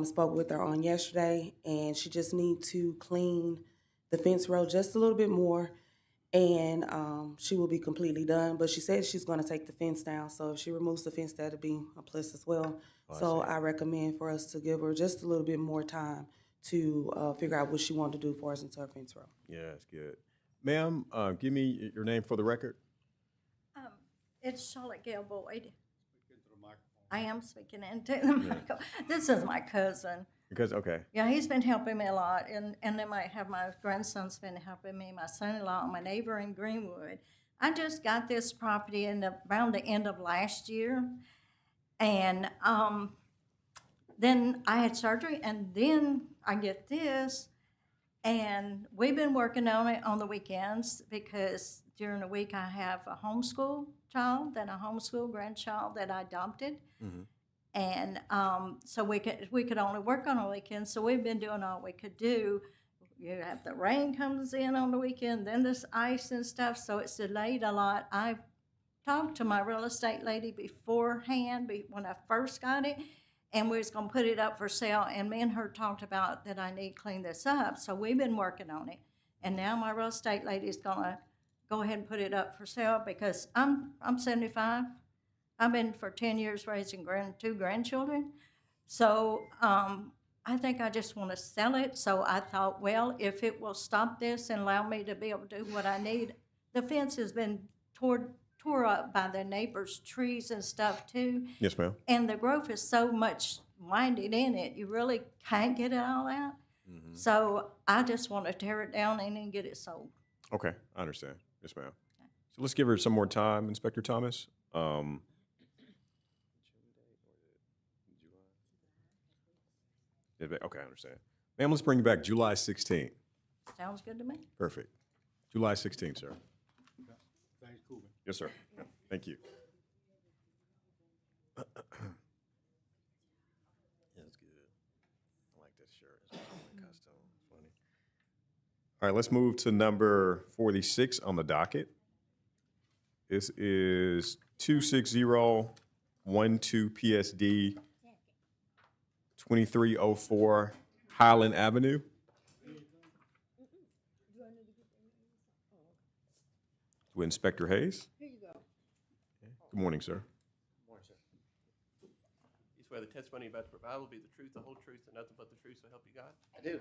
Spoke with her on yesterday, and she just needs to clean the fence row just a little bit more, and she will be completely done. But she said she's going to take the fence down, so if she removes the fence, that'll be a plus as well. So I recommend for us to give her just a little bit more time to figure out what she wants to do for us into her fence row. Yeah, that's good. Ma'am, give me your name for the record. It's Charlotte Gail Boyd. I am speaking into the microphone. This is my cousin. Because, okay. Yeah, he's been helping me a lot, and then I have my grandson's been helping me, my son-in-law, and my neighbor in Greenwood. I just got this property around the end of last year, and then I had surgery, and then I get this, and we've been working on it on the weekends because during the week I have a homeschool child, then a homeschool grandchild that I adopted. And so we could only work on a weekend, so we've been doing all we could do. You have the rain comes in on the weekend, then this ice and stuff, so it's delayed a lot. I've talked to my real estate lady beforehand, when I first got it, and we was gonna put it up for sale, and me and her talked about that I need to clean this up, so we've been working on it. And now my real estate lady is gonna go ahead and put it up for sale because I'm 75. I've been for 10 years raising two grandchildren. So I think I just want to sell it. So I thought, well, if it will stop this and allow me to be able to do what I need. The fence has been tore up by the neighbors' trees and stuff too. Yes, ma'am. And the growth is so much winded in it, you really can't get it all out. So I just want to tear it down and then get it sold. Okay, I understand. Yes, ma'am. So let's give her some more time, Inspector Thomas. Okay, I understand. Ma'am, let's bring you back July 16th. Sounds good to me. Perfect. July 16th, sir. Thanks, Coolman. Yes, sir. Yeah, thank you. Yeah, that's good. I like that shirt. It's my custom. Funny. All right, let's move to number 46 on the docket. This is 26012 PSD 2304 Highland Avenue. With Inspector Hayes. Here you go. Good morning, sir. Morning, sir. You swear the testimony you're about to provide will be the truth, the whole truth, and nothing but the truth, so help you God? I do.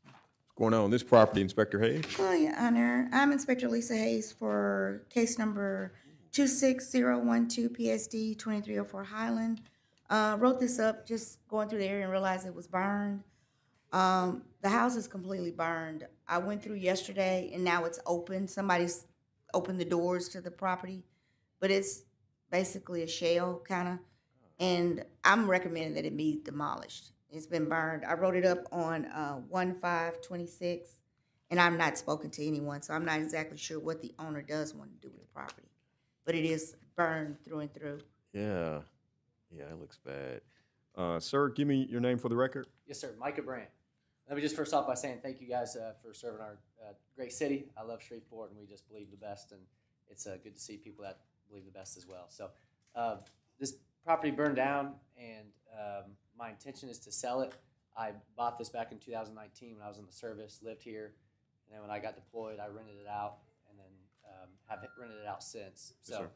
What's going on this property, Inspector Hayes? Oh, Your Honor, I'm Inspector Lisa Hayes for case number 26012 PSD 2304 Highland. Wrote this up just going through the area and realized it was burned. The house is completely burned. I went through yesterday and now it's open. Somebody's opened the doors to the property, but it's basically a shell kind of. And I'm recommending that it be demolished. It's been burned. I wrote it up on 1/5/26, and I'm not spoken to anyone, so I'm not exactly sure what the owner does want to do with the property. But it is burned through and through. Yeah. Yeah, it looks bad. Sir, give me your name for the record. Yes, sir. Micah Brandt. Let me just first off by saying thank you guys for serving our great city. I love Shreveport, and we just believe the best, and it's good to see people that believe the best as well. So this property burned down, and my intention is to sell it. I bought this back in 2019 when I was in the service, lived here, and then when I got deployed, I rented it out, and then have rented it out since. Yes, So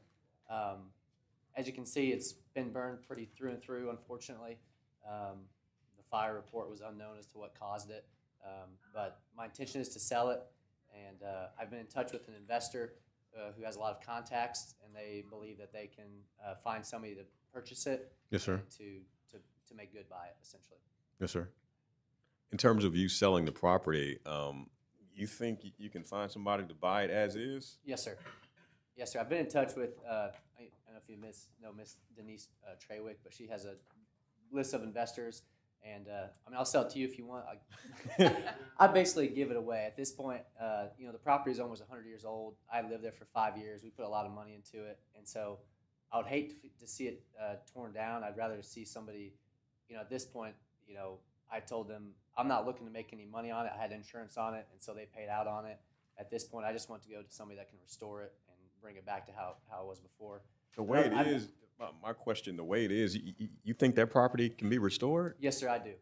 as you can see, it's been burned pretty through and through, unfortunately. The fire report was unknown as to what caused it, but my intention is to sell it, and I've been in touch with an investor who has a lot of contacts, and they believe that they can find somebody to purchase it. Yes, sir. And to make good by it, essentially. Yes, sir. In terms of you selling the property, you think you can find somebody to buy it as is? Yes, sir. Yes, sir. I've been in touch with, I don't know if you know Miss Denise Trawick, but she has a list of investors, and I mean, I'll sell it to you if you want. I basically give it away. At this point, you know, the property is almost 100 years old. I lived there for 5 years. We put a lot of money into it, and so I would hate to see it torn down. I'd rather see somebody, you know, at this point, you know, I told them I'm not looking to make any money on it. I had insurance on it, and so they paid out on it. At this point, I just want to go to somebody that can restore it and bring it back to how it was before. The way it is, my question, the way it is, you think that property can be restored? Yes, sir, I do.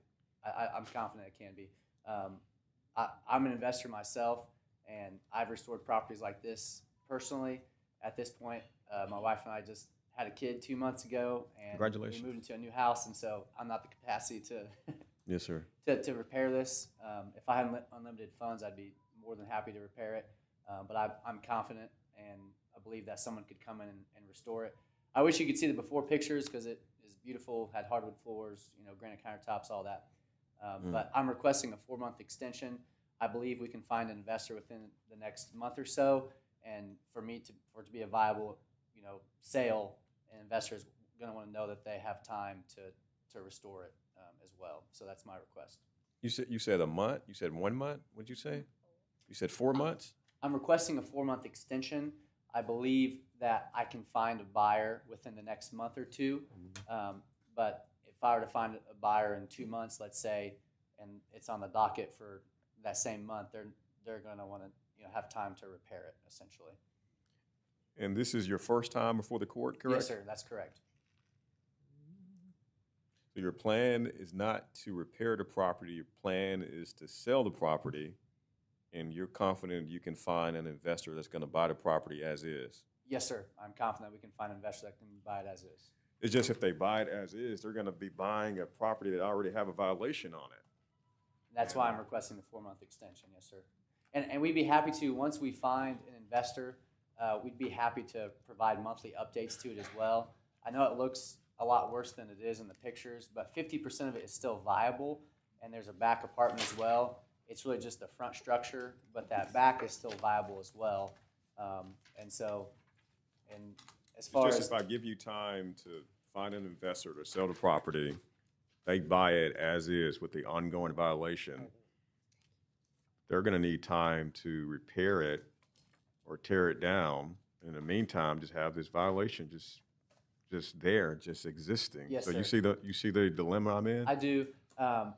I'm confident it can be. I'm an investor myself, and I've restored properties like this personally. At this point, my wife and I just had a kid 2 months ago, and Congratulations. we moved into a new house, and so I'm not the capacity to Yes, sir. to repair this. If I had unlimited funds, I'd be more than happy to repair it. But I'm confident, and I believe that someone could come in and restore it. I wish you could see the before pictures because it is beautiful, had hardwood floors, you know, granite countertops, all that. But I'm requesting a 4-month extension. I believe we can find an investor within the next month or so, and for it to be a viable, you know, sale, an investor is going to want to know that they have time to restore it as well. So that's my request. You said a month? You said 1 month? What'd you say? You said 4 months? I'm requesting a 4-month extension. I believe that I can find a buyer within the next month or two. But if I were to find a buyer in 2 months, let's say, and it's on the docket for that same month, they're going to want to have time to repair it essentially. And this is your first time before the court, correct? Yes, sir. That's correct. So your plan is not to repair the property. Your plan is to sell the property, and you're confident you can find an investor that's going to buy the property as is. Yes, sir. I'm confident we can find an investor that can buy it as is. It's just if they buy it as is, they're going to be buying a property that already have a violation on it. That's why I'm requesting the 4-month extension. Yes, sir. And we'd be happy to, once we find an investor, we'd be happy to provide monthly updates to it as well. I know it looks a lot worse than it is in the pictures, but 50% of it is still viable, and there's a back apartment as well. It's really just the front structure, but that back is still viable as well. And as far It's as just if I give you time to find an investor to sell the property, they buy it as is with the ongoing violation, they're going to need time to repair it or tear it down. In the meantime, just have this violation just there, just existing. Yes, so sir. you see the dilemma I'm in? I do, and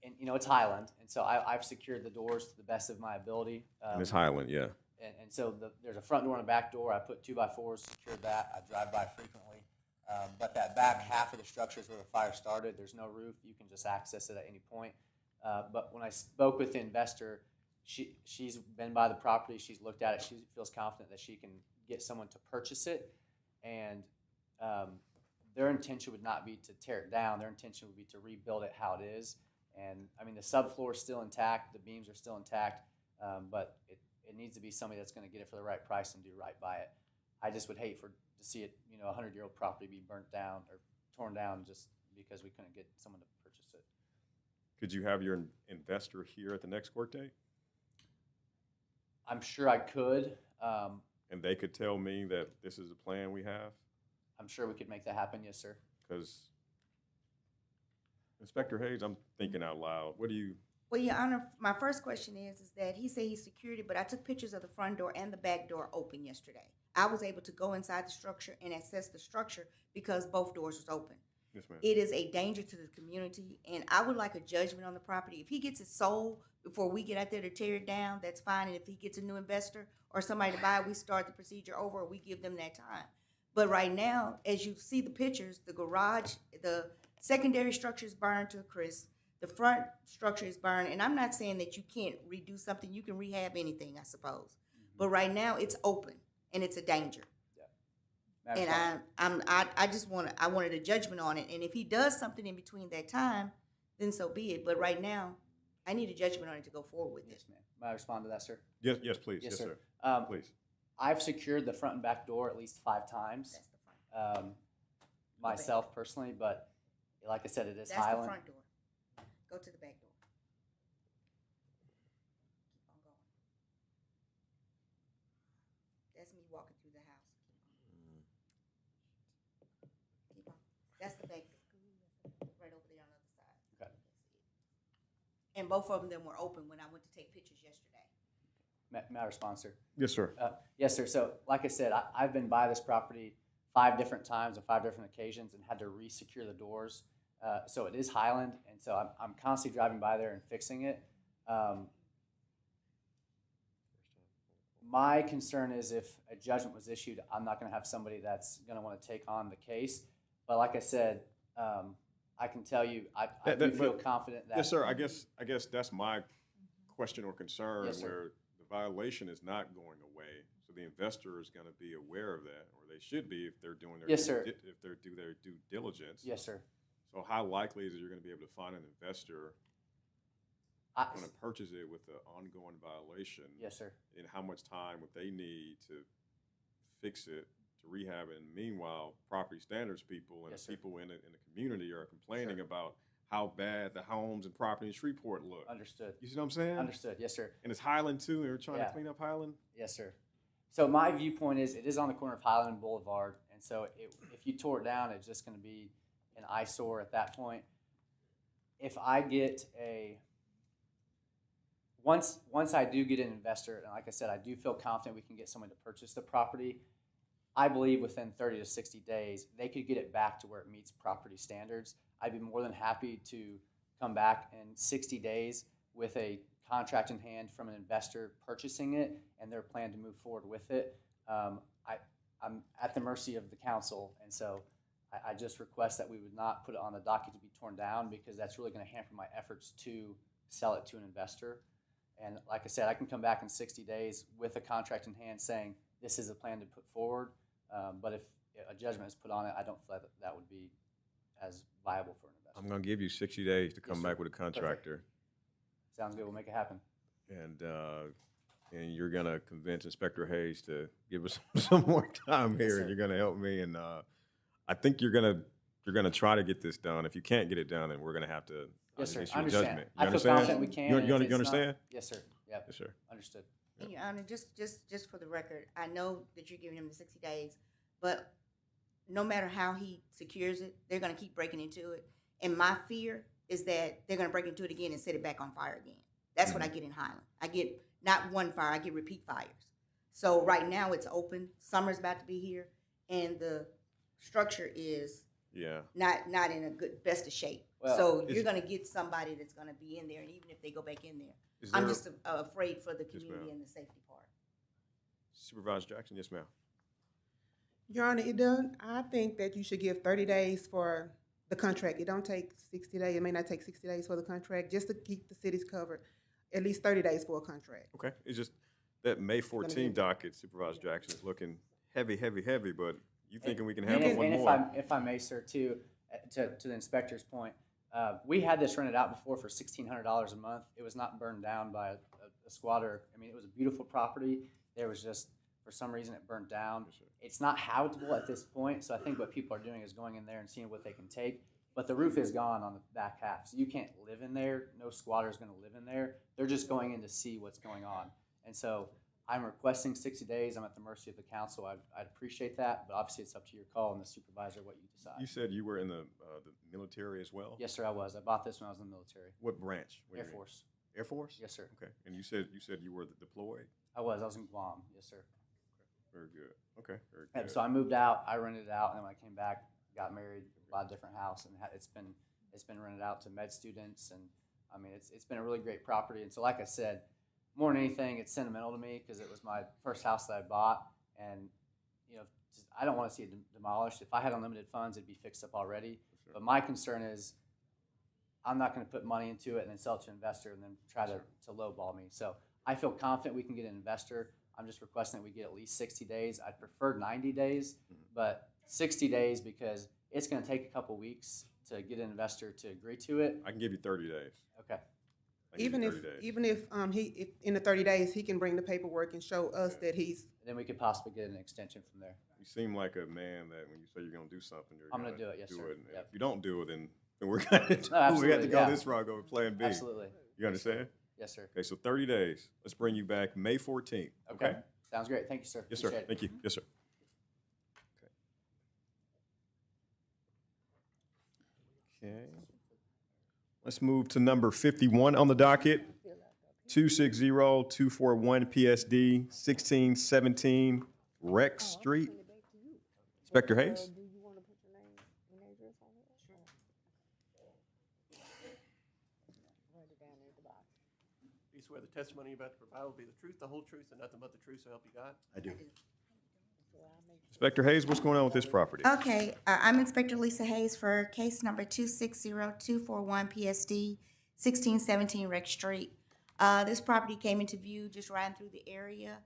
it's Highland, and so I've secured the doors to the best of my ability. And it's Highland, yeah. And so there's a front door and a back door. I put 2x4s, secured that. I drive by frequently. But that back half of the structure is where the fire started. There's no roof. You can just access it at any point. But when I spoke with the investor, she's been by the property. She's looked at it. She feels confident that she can get someone to purchase it. And their intention would not be to tear it down. Their intention would be to rebuild it how it is. And, I mean, the subfloor is still intact. The beams are still intact. But it needs to be somebody that's going to get it for the right price and do right by it. I just would hate to see it, a 100-year-old property be burnt down or torn down just because we couldn't get someone to purchase it. Could you have your investor here at the next court date? I'm sure I could. And they could tell me that this is the plan we have? I'm sure we could make that happen, yes, sir. Because, Inspector Hayes, I'm thinking out loud. What do you... Well, Your Honor, my first question is that he said he secured it, but I took pictures of the front door and the back door open yesterday. I was able to go inside the structure and access the structure because both doors was open. Yes, ma'am. It is a danger to the community, and I would like a judgment on the property. If he gets it sold before we get out there to tear it down, that's fine. And if he gets a new investor or somebody to buy it, we start the procedure over, or we give them that time. But right now, as you see the pictures, the garage, the secondary structure is burned to a crisp. The front structure is burned, and I'm not saying that you can't redo something. You can rehab anything, I suppose. But right now, it's open, and it's a danger. Yeah. And I just wanted a judgment on it. And if he does something in between that time, then so be it. But right now, I need a judgment on it to go forward with Yes, it. ma'am. May I respond to that, sir? Yes, please. Yes, Yes, sir. sir. Please. I've secured the front and back door at least 5 times. That's the front. Myself personally, but like I said, it is That's Highland. the front door. Go to the back door. Keep on going. That's me walking through the house. Keep on. That's the back door. Right over there on the other side. Okay. And both of them were open when I went to take pictures yesterday. May I respond, sir? Yes, sir. Yes, sir. So, like I said, I've been by this property 5 different times on 5 different occasions and had to re-secure the doors. So it is Highland, and so I'm constantly driving by there and fixing it. My concern is if a judgment was issued, I'm not going to have somebody that's going to want to take on the case. But like I said, I can tell you, I do feel confident that. Yes, sir. I guess that's my question or concern, Yes, sir. where the violation is not going away. So the investor is going to be aware of that, or they should be if they're doing their Yes, sir. if they're do their due diligence. Yes, sir. So how likely is it you're going to be able to find an investor going to purchase it with an ongoing violation? Yes, sir. And how much time would they need to fix it, to rehab it? And meanwhile, property standards people and Yes, sir. people in the community are complaining about how bad the homes and property in Shreveport look. Understood. You see what I'm saying? Understood. Yes, sir. And it's Highland too, and they're trying Yeah. to clean up Highland? Yes, sir. So my viewpoint is it is on the corner of Highland and Boulevard, and so if you tore it down, it's just going to be an eyesore at that point. If I get once I do get an investor, and like I said, I do feel confident we can get someone to purchase the property, I believe within 30 to 60 days, they could get it back to where it meets property standards. I'd be more than happy to come back in 60 days with a contract in hand from an investor purchasing it and their plan to move forward with it. I'm at the mercy of the council, and so I just request that we would not put it on the docket to be torn down, because that's really going to hamper my efforts to sell it to an investor. And like I said, I can come back in 60 days with a contract in hand saying this is a plan to put forward. But if a judgment is put on it, I don't feel like that would be as viable for an investor. I'm going to give you 60 days to come Yes, sir. back with a contractor. Sounds good. We'll make it happen. And you're going to convince Inspector Hayes to give us some more time here, and you're going to help me. And I think you're going to try to get this done. If you can't get it done, then we're going to have to Yes, sir. issue I a understand. judgment. You I feel understand? confident we can. You, and you, if you it's not- understand? Yes, sir. Yep. Yes, sir. Understood. And Your Honor, just for the record, I know that you're giving him the 60 days, but no matter how he secures it, they're going to keep breaking into it. And my fear is that they're going to break into it again and set it back on fire again. That's what I get in Highland. I get not one fire, I get repeat fires. So right now it's open. Summer's about to be here, and the structure is not in a good best of shape. Well, so you're going to get somebody that's going to be in there, and even if they go back in there, I'm just afraid for the community and the safety part. Supervisor Jackson, yes, ma'am. Your Honor, I think that you should give 30 days for the contract. It don't take 60 days. It may not take 60 days for the contract, just to keep the cities covered. At least 30 days for a contract. Okay. It's just that May 14 docket, Supervisor Jackson, is looking heavy, but you thinking we can handle one more? If I may, sir, to the inspector's point, we had this rented out before for $1,600 a month. It was not burned down by a squatter. I mean, it was a beautiful property. There was just, for some reason, it burnt down. It's not habitable at this point, so I think what people are doing is going in there and seeing what they can take. But the roof is gone on the back half, so you can't live in there. No squatter is going to live in there. They're just going in to see what's going on. And so I'm requesting 60 days. I'm at the mercy of the council. I'd appreciate that, but obviously it's up to your call and the supervisor what you decide. You said you were in the military as well? Yes, sir, I was. I bought this when I was in the military. What branch? Air Force. Air Force? Yes, sir. Okay. And you said you were deployed? I was in Guam. Yes, sir. Very good. Okay, very And good. so I moved out, I rented it out, and then when I came back, got married, bought a different house, and it's been rented out to med students, and I mean it's been a really great property. And so, like I said, more than anything, it's sentimental to me because it was my first house that I bought, and I don't want to see it demolished. If I had unlimited funds, it'd be fixed up already. Sure. But my concern is I'm not going to put money into it and then sell it to an investor and then try to lowball me. So I feel confident we can get an investor. I'm just requesting that we get at least 60 days. I'd prefer 90 days, but 60 days because it's going to take a couple weeks to get an investor to agree to it. I can give you 30 days. Okay. Even if if in the 30 days he can bring the paperwork and show us that he's. Then we could possibly get an extension from there. You seem like a man that when you say you're going to do something, I'm going to do it. Yes, sir. If you don't do it, then we're going to we have to go this route, go with Plan B. Absolutely. You understand? Yes, sir. Okay, so 30 days. Let's bring you back May 14th. Okay. Sounds great. Thank you, sir. Yes, sir. Appreciate it. Thank you. Yes, sir. Okay. Let's move to number 51 on the docket. 260241 PSD 1617 Rex Street. Inspector Hayes. Do you swear the testimony you're about to provide will be the truth, the whole truth, and nothing but the truth, so help you God? I do. Inspector Hayes, what's going on with this property? Okay, I'm Inspector Lisa Hayes for case number 260241 PSD 1617 Rex Street. This property came into view just riding through the area,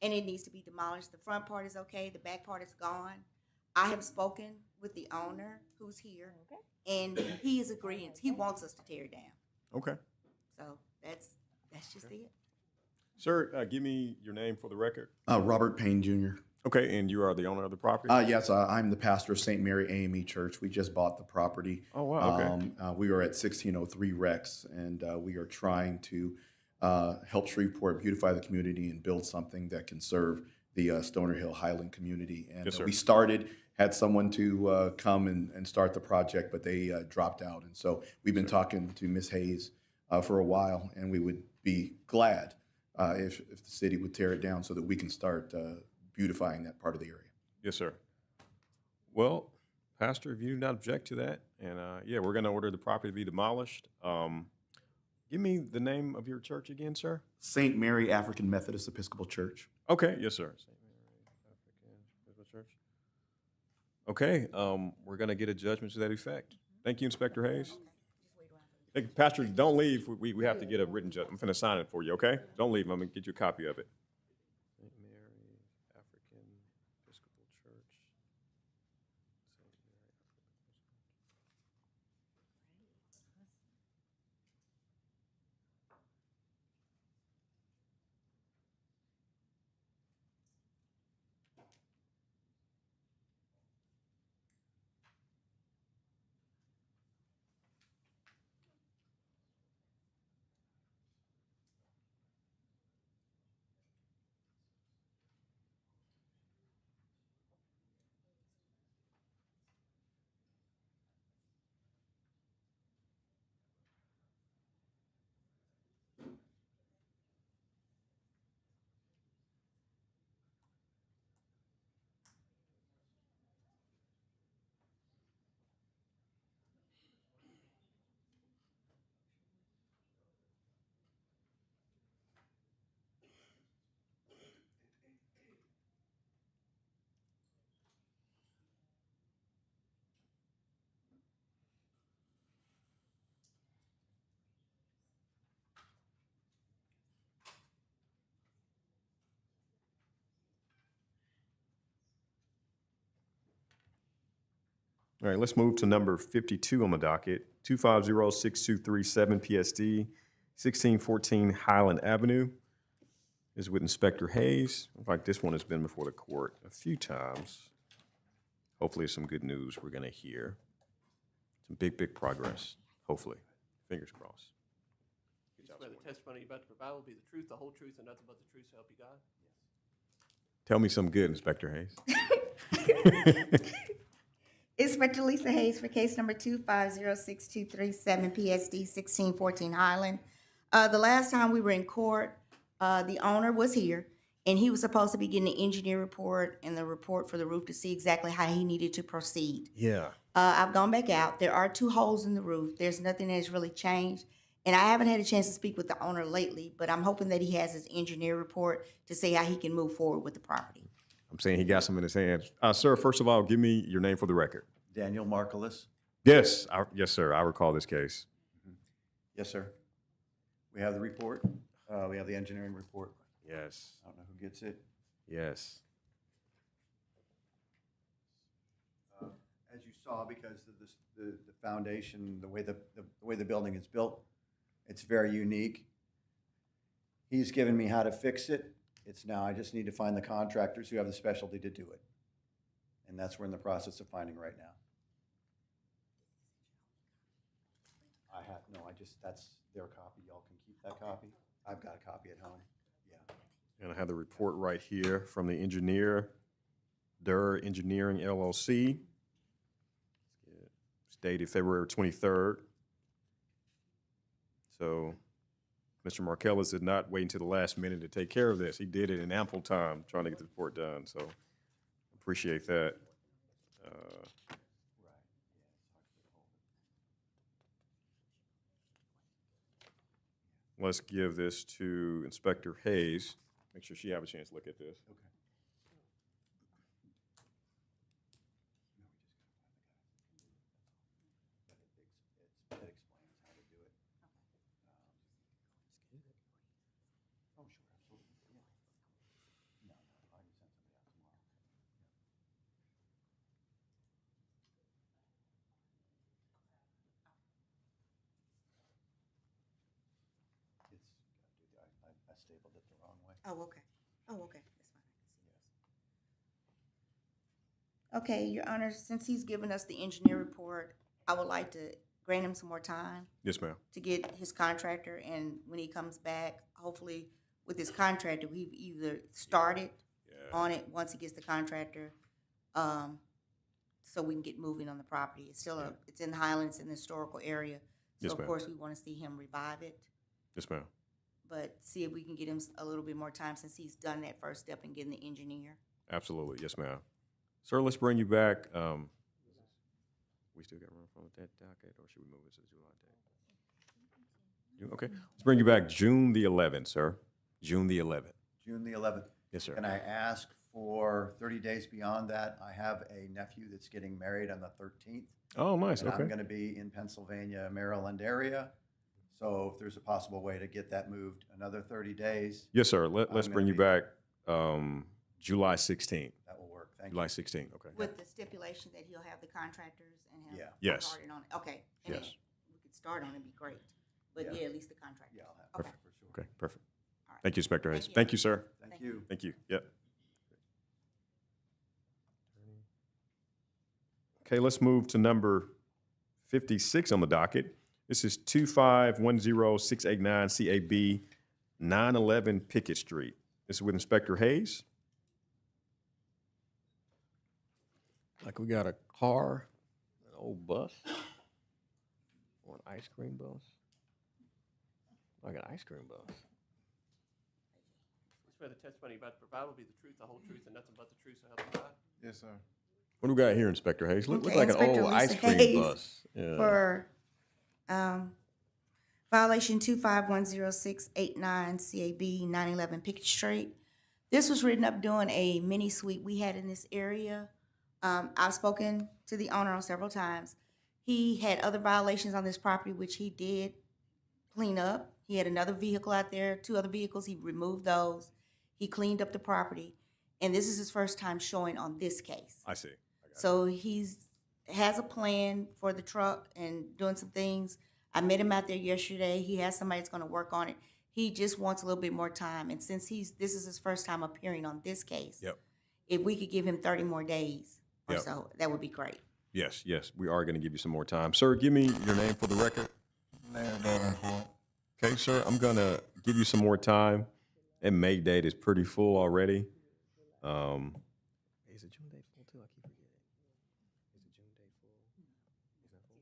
and it needs to be demolished. The front part is okay, the back part is gone. I have spoken with the owner who's here, and he is agreeing. He wants us to tear it down. Okay. So that's just it. Sir, give me your name for the record. Robert Payne Jr. Okay, and you are the owner of the property? Yes, I'm the pastor of St. Mary AME Church. We just bought the property. Oh, wow, okay. We are at 1603 Rex, and we are trying to help Shreveport beautify the community and build something that can serve the Stoner Hill Highland community. And Yes, sir. we had someone to come and start the project, but they dropped out. And so we've been talking to Ms. Hayes for a while, and we would be glad if the city would tear it down so that we can start beautifying that part of the area. Yes, sir. Well, Pastor, if you do not object to that, and yeah, we're going to order the property to be demolished. Give me the name of your church again, sir. St. Mary African Methodist Episcopal Church. Okay, yes, sir. St. Mary African Episcopal Church. Okay, we're going to get a judgment to that effect. Thank you, Inspector Hayes. Hey, Pastor, don't leave. We have to get a written judgment. I'm going to sign it for you, okay? Don't leave. I'm going to get you a copy of it. St. Mary African Episcopal Church. St. Mary All right, let's move to number 52 on the docket, 250-6237 PSD, 1614 Highland Avenue. Is with Inspector Hayes. In fact, this one has been before the court a few times. Hopefully some good news we're going to hear. Some big progress, hopefully. Fingers crossed. You swear the testimony you're about to provide will be the truth, the whole truth, and nothing but the truth, so help you God? Tell me some good, Inspector Hayes. Inspector Lisa Hayes for case number 2506237 PSD 1614 Highland. The last time we were in court, the owner was here, and he was supposed to be getting the engineer report and the report for the roof to see exactly how he needed to proceed. Yeah. I've gone back out. There are 2 holes in the roof. There's nothing that has really changed. And I haven't had a chance to speak with the owner lately, but I'm hoping that he has his engineer report to see how he can move forward with the property. I'm saying he got some in his hands. Sir, first of all, give me your name for the record. Daniel Markelis. Yes, yes, sir. I recall this case. Yes, sir. We have the report. We have the engineering report. Yes. I don't know who gets it. Yes. As you saw, because of this, the foundation, the way the building is built, it's very unique. He's given me how to fix it. It's now I just need to find the contractors who have the specialty to do it, and that's what we're in the process of finding right now. That's their copy. Y'all can keep that copy. I've got a copy at home. Yeah. And I have the report right here from the engineer, Durr Engineering LLC. It's dated February 23rd. So Mr. Markelis did not wait until the last minute to take care of this. He did it in ample time trying to get the report done. So appreciate that. Let's give this to Inspector Hayes. Make sure she have a chance to look at this. Okay. That explains how to do it. Oh, sure, absolutely. Yeah. No, I can send somebody out tomorrow. I stapled it the wrong way. Oh, okay. Oh, okay. That's fine. I can see this. Okay, Your Honor, since he's given us the engineer report, I would like to grant him some more time Yes, ma'am. to get his contractor, and when he comes back, hopefully with his contractor, we've either started on it once he gets the contractor, so we can get moving on the property. It's still it's in Highlands, in the historical area, so Yes, of ma'am. course we want to see him revive it, Yes, ma'am. but see if we can get him a little bit more time since he's done that first step in getting the engineer. Absolutely. Yes, ma'am. Sir, let's bring you back. We still got to run from that docket, or should we move it to the July date? Okay, let's bring you back June the 11th, sir. June the 11th. June the 11th. Yes, sir. Can I ask for 30 days beyond that? I have a nephew that's getting married on the 13th. Oh, nice. And Okay. I'm going to be in Pennsylvania, Maryland area. So if there's a possible way to get that moved another 30 days. Yes, sir. Let's I'm bring you gonna back July 16th. That will work. Thank July you. 16th. Okay. With the stipulation that he'll have the contractors and have Yeah. Yes. started on it. Okay. And Yes. then we could start on it, be great. But Yeah. yeah, at least the contractors. Yeah, I'll have Okay. for sure. Okay. Perfect. All right. Thank you, Inspector Hayes. Thank you. Thank you, sir. Thank you. Thank you. Yep. Okay, let's move to number 56 on the docket. This is 2510689 CAB 911 Pickett Street. This is with Inspector Hayes. Like we got a car, an old bus, or an ice cream bus. Like an ice cream bus. I swear the testimony you're about to provide will be the truth, the whole truth, and nothing but the truth, so help you God. Yes, sir. What do we got here, Inspector Hayes? Look Okay, like an Inspector old Lisa ice cream Hayes bus. Yeah. For violation 2510689 CAB 911 Pickett Street. This was written up during a mini suite we had in this area. I've spoken to the owner on several times. He had other violations on this property, which he did clean up. He had another vehicle out there, 2 other vehicles. He removed those. He cleaned up the property. And this is his first time showing on this case. I see. So has a plan for the truck and doing some things. I met him out there yesterday. He has somebody that's going to work on it. He just wants a little bit more time. And since this is his first time appearing on this case, Yep. if we could give him 30 more days or Yep. so, that would be great. Yes, yes, we are going to give you some more time. Sir, give me your name for the record. Okay, sir, I'm going to give you some more time. And May date is pretty full already. Is it June date full too? I keep forgetting. Is it June date full? Is that full?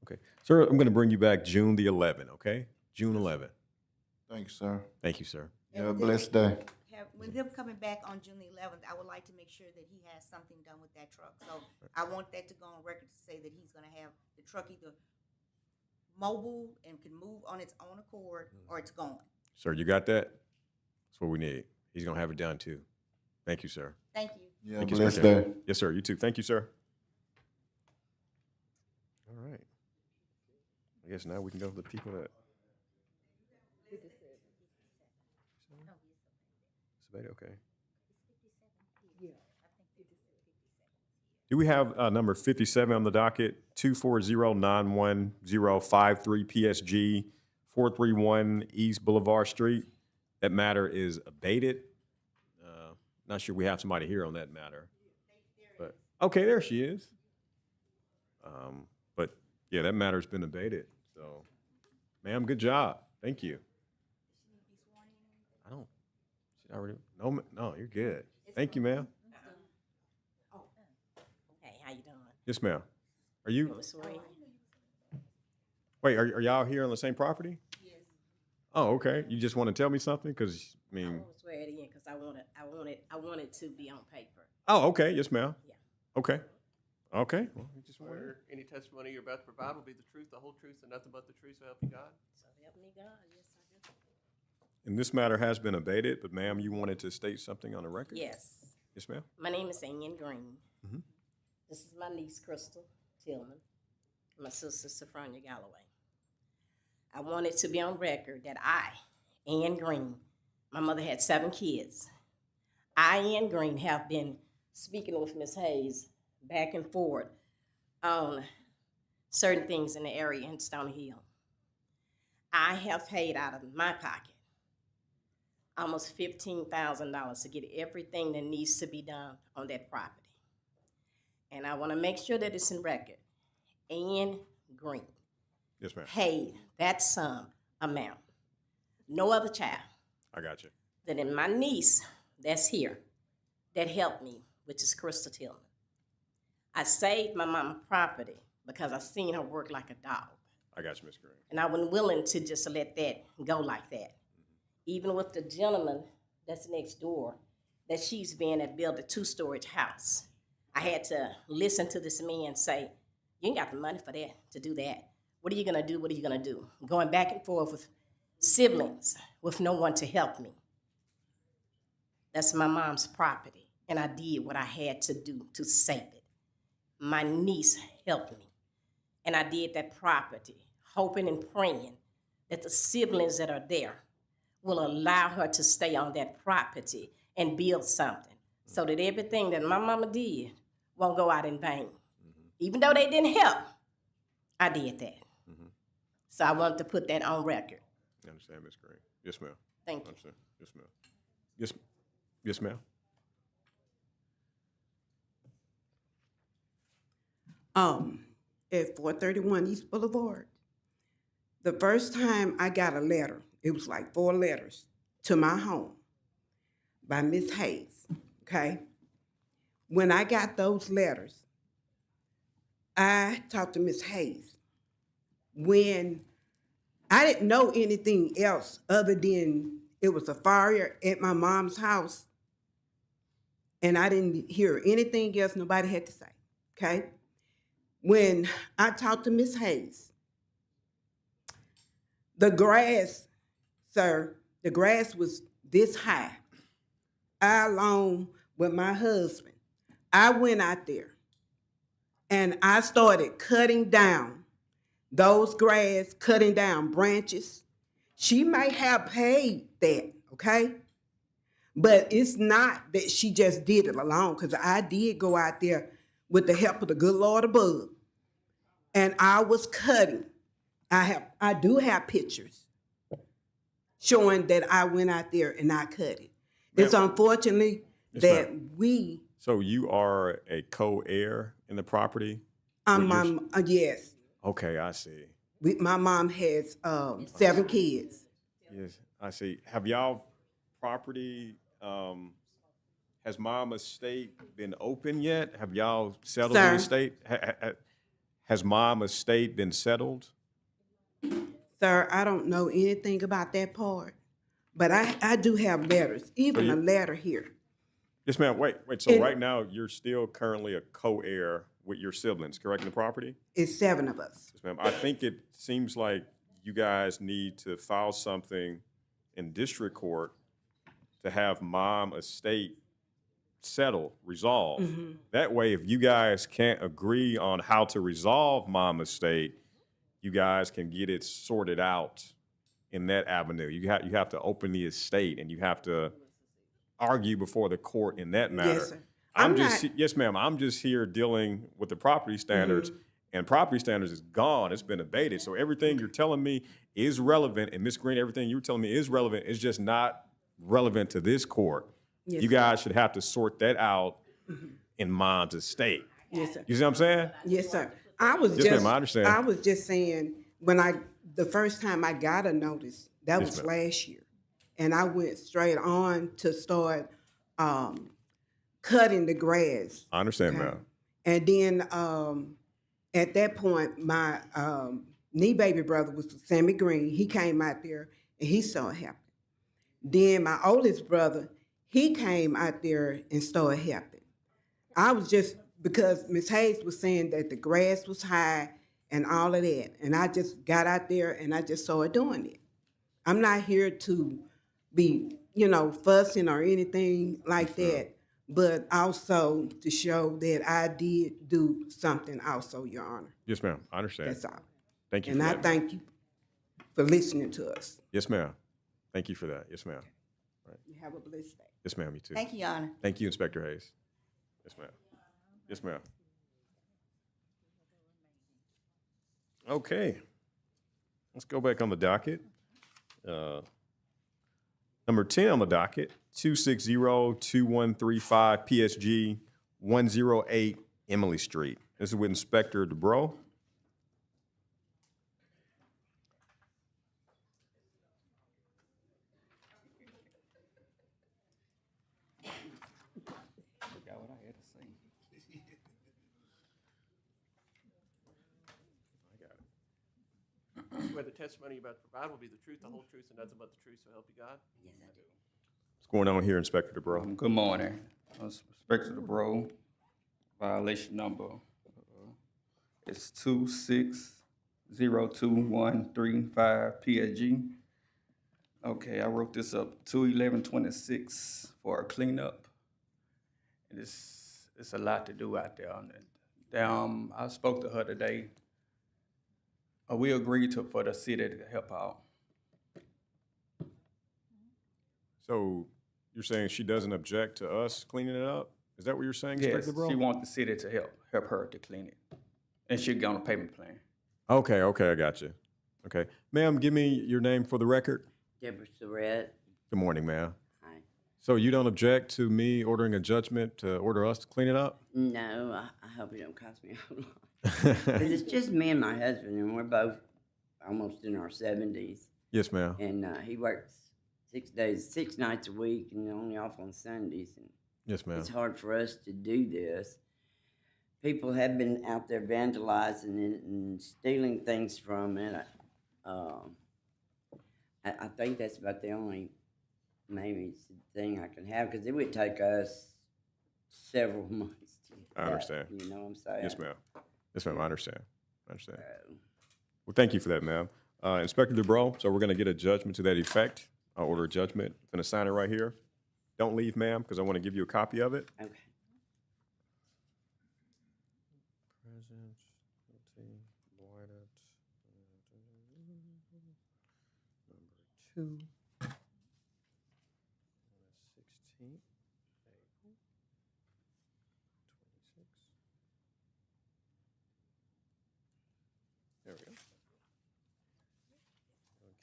Okay, sir, I'm going to bring you back June the 11th, okay? June 11th. Thank you, sir. Thank you, sir. You have a blessed day. With him coming back on June the 11th, I would like to make sure that he has something done with that truck. So I want that to go on record to say that he's going to have the truck either mobile and can move on its own accord, or it's gone. Sir, you got that? That's what we need. He's going to have it done too. Thank you, sir. Thank you. You have Thank a you, blessed Inspector. day. Yes, sir. You too. Thank you, sir. All right. I guess now we can go to the people that. Okay. Do we have number 57 on the docket? 240911053 PSG 431 East Boulevard Street. That matter is abated. Not sure we have somebody here on that matter. But okay, there she is. But yeah, that matter's been abated. So, ma'am, good job. Thank you. I don't. She already. No, you're good. Thank you, ma'am. Hey, how you doing? Yes, ma'am. Are you? Miss Wade? Wait, are y'all here on the same property? Yes. Oh, okay. You just want to tell me something? Because I I mean. want to swear it in because I want it to be on paper. Oh, okay. Yes, ma'am. Yeah. Okay. Okay. Well, you just want Swear any testimony you're about to provide will be the truth, the whole truth, and nothing but the truth, so help you God. So help me God. Yes, I do. And this matter has been abated, but ma'am, you wanted to state something on the record? Yes. Yes, ma'am. My name is Ann Green. Mhm. This is my niece, Crystal Tillman. My sister, Sophronia Galloway. I want it to be on record that I, Ann Green, my mother had 7 kids. I, Ann Green, have been speaking with Ms. Hayes back and forth on certain things in the area in Stony Hill. I have paid out of my pocket almost $15,000 to get everything that needs to be done on that property. And I want to make sure that it's in record. Ann Green Yes, ma'am. paid that sum amount. No other child I got you. than in my niece that's here that helped me, which is Crystal Tillman. I saved my mama property because I seen her work like a dog. I got you, Miss Green. And I wasn't willing to just let that go like that. Even with the gentleman that's next door, that she's been at build a 2-story house. I had to listen to this man say, you ain't got the money for that, to do that. What are you gonna do? What are you gonna do? Going back and forth with siblings with no one to help me. That's my mom's property, and I did what I had to do to save it. My niece helped me, and I did that property, hoping and praying that the siblings that are there will allow her to stay on that property and build something so that everything that my mama did won't go out in vain. Even though they didn't help, I did that. So I wanted to put that on record. I understand, Ms. Green. Yes, ma'am. Thank you. Understand. Yes, ma'am. Yes, ma'am. At 431 East Boulevard, the first time I got a letter, it was like 4 letters to my home by Miss Hayes, okay? When I got those letters, I talked to Miss Hayes. When I didn't know anything else other than it was a fire at my mom's house, and I didn't hear anything else nobody had to say, okay? When I talked to Miss Hayes, the grass, sir, the grass was this high. I, along with my husband, I went out there and I started cutting down those grass, cutting down branches. She may have paid that, okay? But it's not that she just did it alone, because I did go out there with the help of the good Lord above. And I was cutting. I do have pictures showing that I went out there and I cut it. It's unfortunately that we. So you are a co-heir in the property? Yes. Okay, I see. My mom has 7 kids. Yes, I see. Have y'all property, has mom estate been open yet? Have y'all settled the estate? Has mom estate been settled? Sir, I don't know anything about that part, but I do have letters, even a letter here. Yes, ma'am. Wait. So right now, you're still currently a co-heir with your siblings, correct, in the property? It's 7 of us. Yes, ma'am. I think it seems like you guys need to file something in district court to have mom estate settled, resolved. That way, if you guys can't agree on how to resolve mom estate, you guys can get it sorted out in that avenue. You have to open the estate and you have to argue before the court in that matter. Yes, sir. Yes, ma'am. I'm just here dealing with the property standards, and property standards is gone. It's been abated. So everything you're telling me is relevant, and Ms. Green, everything you're telling me is relevant. It's just not relevant to this court. Yes, you guys should have to sort that out in mom's estate. Yes, sir. You see what I'm saying? Yes, sir. Yes, ma'am, I understand. I was just saying, the first time I got a notice, that Yes, was ma'am. last year. And I went straight on to start cutting the grass. I understand, Okay. ma'am. And then at that point, my knee baby brother was Sammy Green. He came out there and he saw it happen. Then my oldest brother, he came out there and started helping. I was just, because Miss Hayes was saying that the grass was high and all of that. And I just got out there and I just started doing it. I'm not here to be, fussing or anything like that, but also to show that I did do something also, Your Honor. Yes, ma'am. I understand. That's all. Thank you And for I that. thank you for listening to us. Yes, ma'am. Thank you for that. Yes, ma'am. You have a blessed day. Yes, ma'am. You too. Thank you, Your Honor. Thank you, Inspector Hayes. Yes, ma'am. Yes, ma'am. Okay. Let's go back on the docket. Number 10 on the docket, 260-2135 PSG 108 Emily Street. This is with Inspector DeBro. Forgot what I had to say. Where the testimony you're about to provide will be the truth, the whole truth, and nothing but the truth, so help you God? Yes, I do. What's going on here, Inspector DeBro? Good morning. Inspector DeBro, violation number is 2602135 PSG. Okay, I wrote this up 2/11/26 for a cleanup. And it's a lot to do out there. I spoke to her today. We agreed for the city to help out. So you're saying she doesn't object to us cleaning it up? Is that what you're saying, Yes, Inspector DeBro? she wants the city to help her to clean it. And she'll get on a payment plan. Okay, I got you. Okay. Ma'am, give me your name for the record. Deborah Surratt. Good morning, ma'am. Hi. So you don't object to me ordering a judgment to order us to clean it up? No, I hope it don't cost me a whole lot. But it's just me and my husband, and we're both almost in our 70s. Yes, ma'am. And he works 6 nights a week, and only off on Sundays. And Yes, ma'am. it's hard for us to do this. People have been out there vandalizing it and stealing things from it. I think that's about the only maybe thing I can have, because it would take us several months to get I understand. that, you know what I'm saying? Yes, ma'am. Yes, ma'am. I understand. Well, thank you for that, ma'am. Inspector DeBro, so we're going to get a judgment to that effect. I'll order a judgment. I'm going to sign it right here. Don't leave, ma'am, because I want to give you a copy of it. Okay. Present, voided, number 2, 16, April, 26. There we go.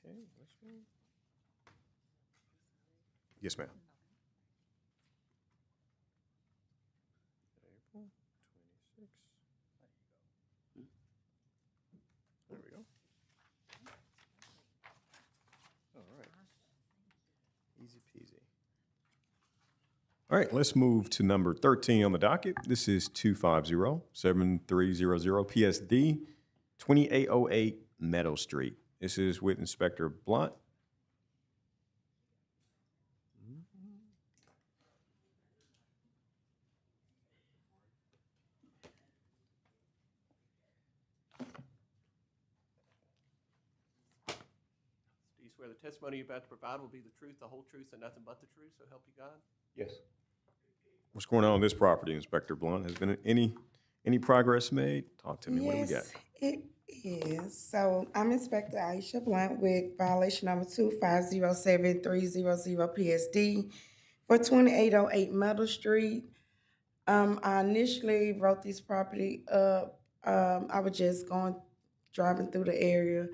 Okay, this one. Yes, ma'am. April 26. There we go. All right. Easy peasy. All right, let's move to number 13 on the docket. This is 250-7300 PSD 2808 Meadow Street. This is with Inspector Blunt. Do you swear the testimony you're about to provide will be the truth, the whole truth, and nothing but the truth, so help you God? Yes. What's going on this property, Inspector Blunt? Has been any progress made? Talk to me. What do we got? Yes, it is. So I'm Inspector Aisha Blunt with violation number 2507300 PSD for 2808 Meadow Street. I initially wrote this property up. I was just driving through the area.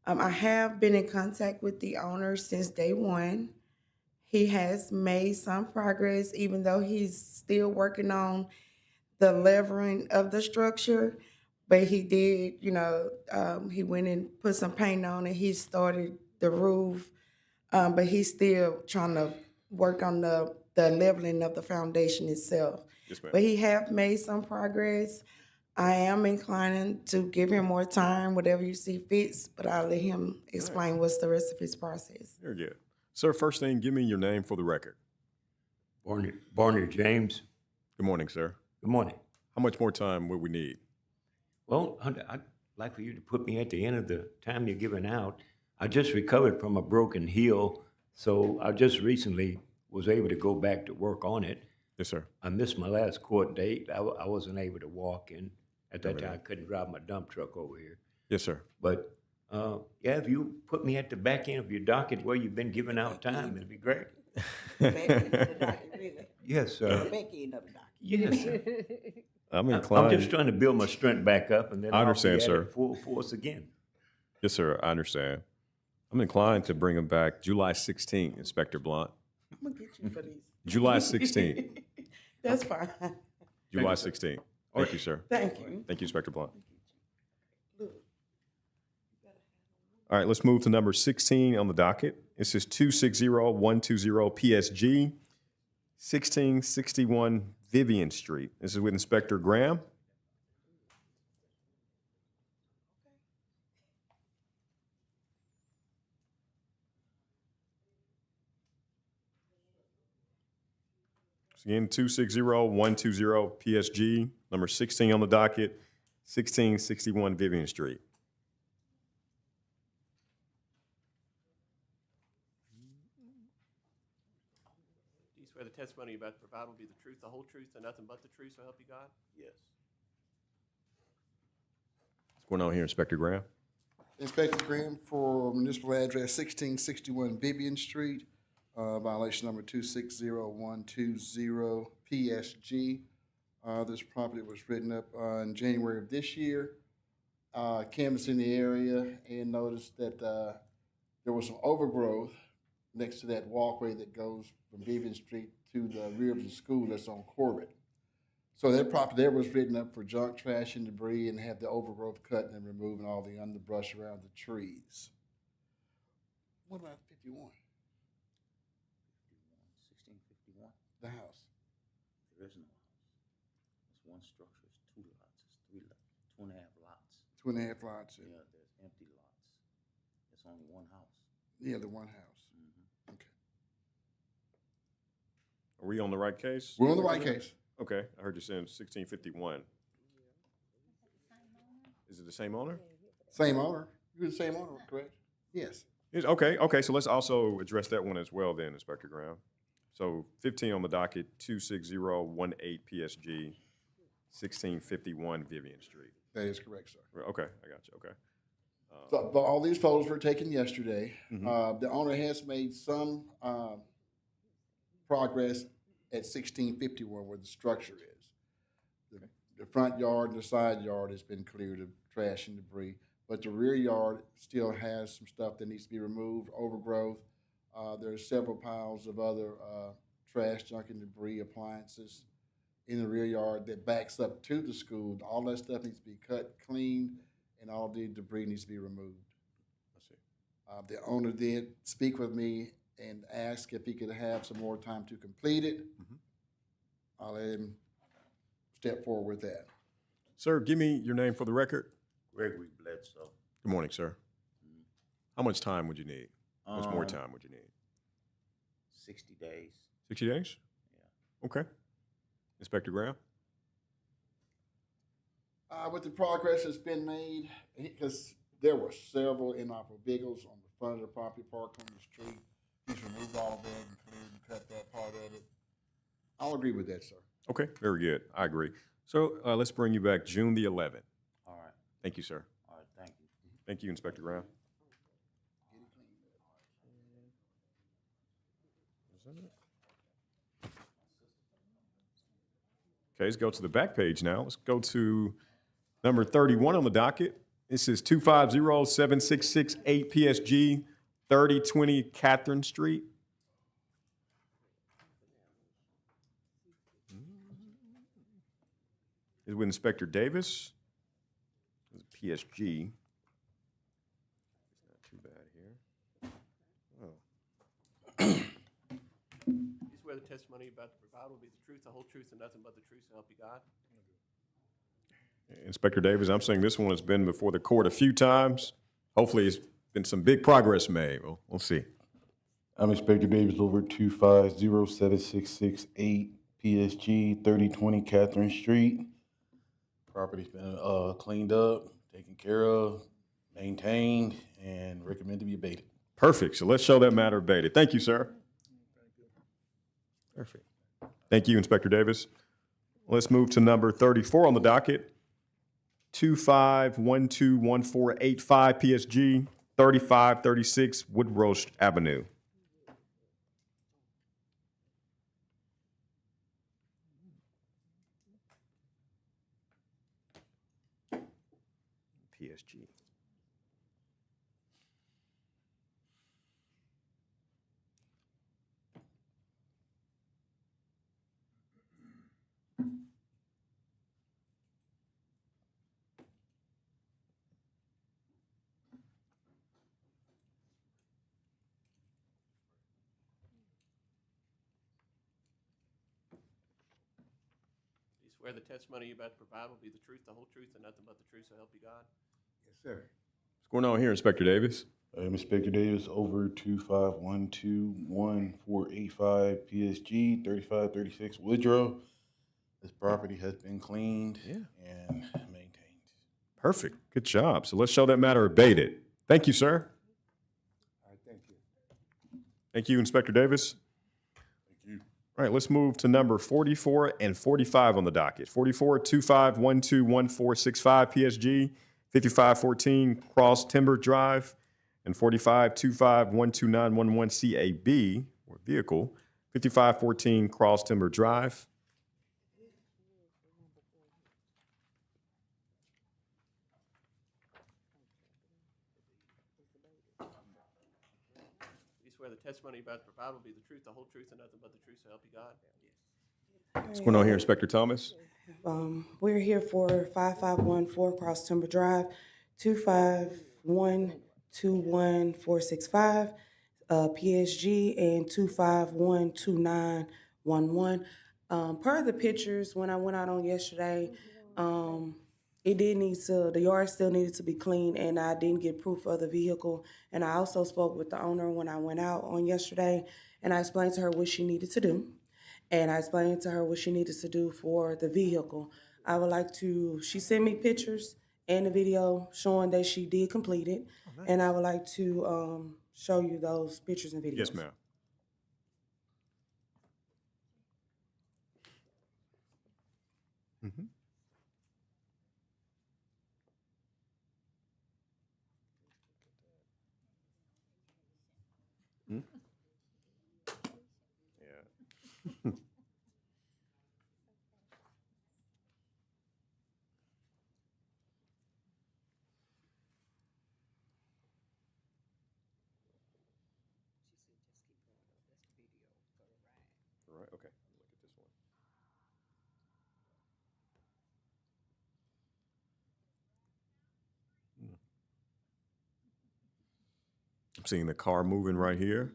I have been in contact with the owner since day one. He has made some progress, even though he's still working on the levering of the structure. But he did, he went and put some paint on it. He started the roof, but he's still trying to work on the leveling of the foundation itself. Yes, ma'am. But he have made some progress. I am inclining to give him more time, whatever you see fits, but I'll let him explain what's the rest of his process. Very good. Sir, first thing, give me your name for the record. Barney James. Good morning, sir. Good morning. How much more time would we need? Well, I'd like for you to put me at the end of the time you're giving out. I just recovered from a broken heel, so I just recently was able to go back to work on it. Yes, sir. I missed my last court date. I wasn't able to walk in. At that time, I couldn't drive my dump truck over here. Yes, sir. But, yeah, if you put me at the back end of your docket where you've been giving out time, it'd be great. Back end of the docket, really. Yes, sir. The back end of the docket. Yes, sir. I'm inclined. I'm just trying to build my strength back up, and then I understand, I'll be sir. at it full force again. Yes, sir. I understand. I'm inclined to bring him back July 16th, Inspector Blunt. I'm going to get you for these. July 16th. That's fine. July 16th. Thank you, sir. Thank you. Thank you, Inspector Blunt. All right, let's move to number 16 on the docket. This is 260120 PSG, 1661 Vivian Street. This is with Inspector Graham. Again, 260120 PSG, number 16 on the docket, 1661 Vivian Street. Do you swear the testimony you're about to provide will be the truth, the whole truth, and nothing but the truth, so help you God? Yes. What's going on here, Inspector Graham? Inspector Graham for municipal address 1661 Vivian Street, violation number 260120 PSG. This property was written up in January of this year. Canvassing the area and noticed that there was some overgrowth next to that walkway that goes from Vivian Street to the rear of the school that's on Corbett. So that property there was written up for junk, trash, and debris, and have the overgrowth cut and removing all the underbrush around the trees. What about 51? 1651. The house. There is no house. It's one structure. It's 2 lots. It's 3 lots. 2.5 lots. 2.5 lots. Yeah, there's empty lots. It's only one house. Yeah, the one house. Okay. Are we on the right case? We're on the right case. Okay, I heard you saying 1651. Is it the same owner? Same owner. You're the same owner, correct? Yes. Okay, so let's also address that one as well then, Inspector Graham. So 15 on the docket, 26018 PSG, 1651 Vivian Street. That is correct, sir. Okay, I got you, okay. So, but all these photos were taken yesterday. The owner has made some progress at 1651 where the structure is. The front yard and the side yard has been cleared of trash and debris, but the rear yard still has some stuff that needs to be removed, overgrowth. There are several piles of other trash, junk, and debris, appliances in the rear yard that backs up to the school. All that stuff needs to be cut, cleaned, and all the debris needs to be removed. I see. The owner did speak with me and ask if he could have some more time to complete it. I'll let him step forward with that. Sir, give me your name for the record. Gregory Bledsoe. Good morning, sir. How much time would you need? How much more Um, time would you need? 60 days. 60 days? Yeah. Okay. Inspector Graham? With the progress that's been made, because there were several inoperable vehicles on the front of the property parked on the street. He's removed all of that and cleared and cut that part of it. I'll agree with that, sir. Okay, very good. I agree. So let's bring you back June the 11th. All right. Thank you, sir. All right. Thank you. Thank you, Inspector Graham. Okay, let's go to the back page now. Let's go to number 31 on the docket. This is 2507668 PSG, 3020 Catherine Street. Is with Inspector Davis. PSG. It's not too bad here. Oh. You swear the testimony you're about to provide will be the truth, the whole truth, and nothing but the truth, so help you God? Inspector Davis, I'm saying this one has been before the court a few times. Hopefully, it's been some big progress made. We'll see. I'm Inspector Davis over 2507668 PSG 3020 Catherine Street. Property's been cleaned up, taken care of, maintained, and recommend to be abated. Perfect. So let's show that matter abated. Thank you, sir. Perfect. Thank you, Inspector Davis. Let's move to number 34 on the docket. 25121485 PSG 3536 Woodroast Avenue. PSG. Do you swear the testimony you're about to provide will be the truth, the whole truth, and nothing but the truth, so help you God? Yes, sir. What's going on here, Inspector Davis? Inspector Davis over 25121-485 PSG 3536 Woodrow. This property has been cleaned and maintained. Perfect. Good job. So let's show that matter abated. Thank you, sir. All right, thank you. Thank you, Inspector Davis. All right, let's move to number 44 and 45 on the docket. 44, 25121465 PSG, 5514 Cross Timber Drive, and 45, 2512911 CAB, or vehicle, 5514 Cross Timber Drive. You swear the testimony about to provide will be the truth, the whole truth, and nothing but the truth, so help you God? What's going on here, Inspector Thomas? We're here for 5514 Cross Timber Drive, 25121-465, PSG, and 2512911. Per the pictures, when I went out on yesterday, the yard still needed to be cleaned, and I didn't get proof of the vehicle. And I also spoke with the owner when I went out on yesterday, and I explained to her what she needed to do. And I explained to her what she needed to do for the vehicle. She sent me pictures and the video showing that she did complete it. Oh, nice. And I would like to show you those pictures and videos. Yes, ma'am. Mm-hmm. Hmm? Yeah. All right, okay. Look at this one. I'm seeing the car moving right here.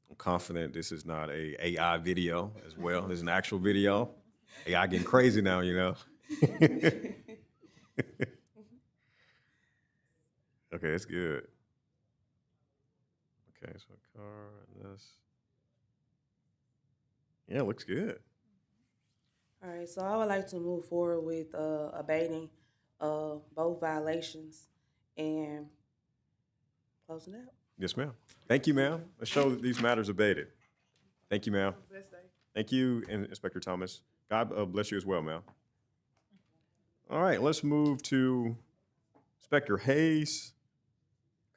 I'm confident this is not a AI video as well. This is an actual video. AI getting crazy now, you know. Okay, that's good. Okay, so car and this. Yeah, it looks good. All right, so I would like to move forward with abating both violations and closing out. Yes, ma'am. Thank you, ma'am. Let's show that these matters abated. Thank you, ma'am. Thank you, Inspector Thomas. God bless you as well, ma'am. All right, let's move to Inspector Hayes.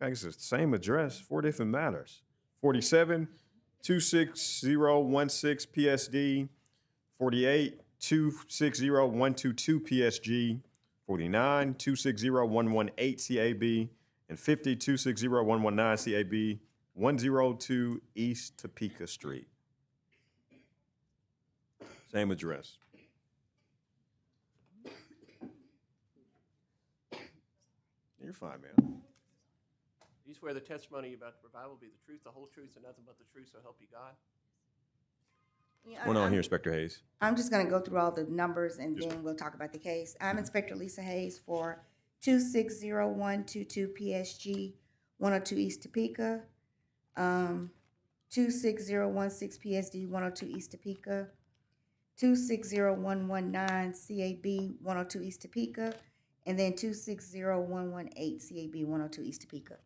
I guess it's the same address, 4 different matters. 47, 26016 PSD, 48, 260122 PSG, 49, 260118 CAB, and 50, 260119 CAB, 102 East Topeka Street. Same address. You're fine, man. Do you swear the testimony you're about to provide will be the truth, the whole truth, and nothing but the truth, so help you God? Yeah, What's going on here, Inspector Hayes? I'm just gonna go through all the numbers and then we'll talk about the case. I'm Inspector Lisa Hayes for 260122 PSG, 102 East Topeka, 26016 PSD, 102 East Topeka, 260119 CAB, 102 East Topeka, and then 260118 CAB, 102 East Topeka.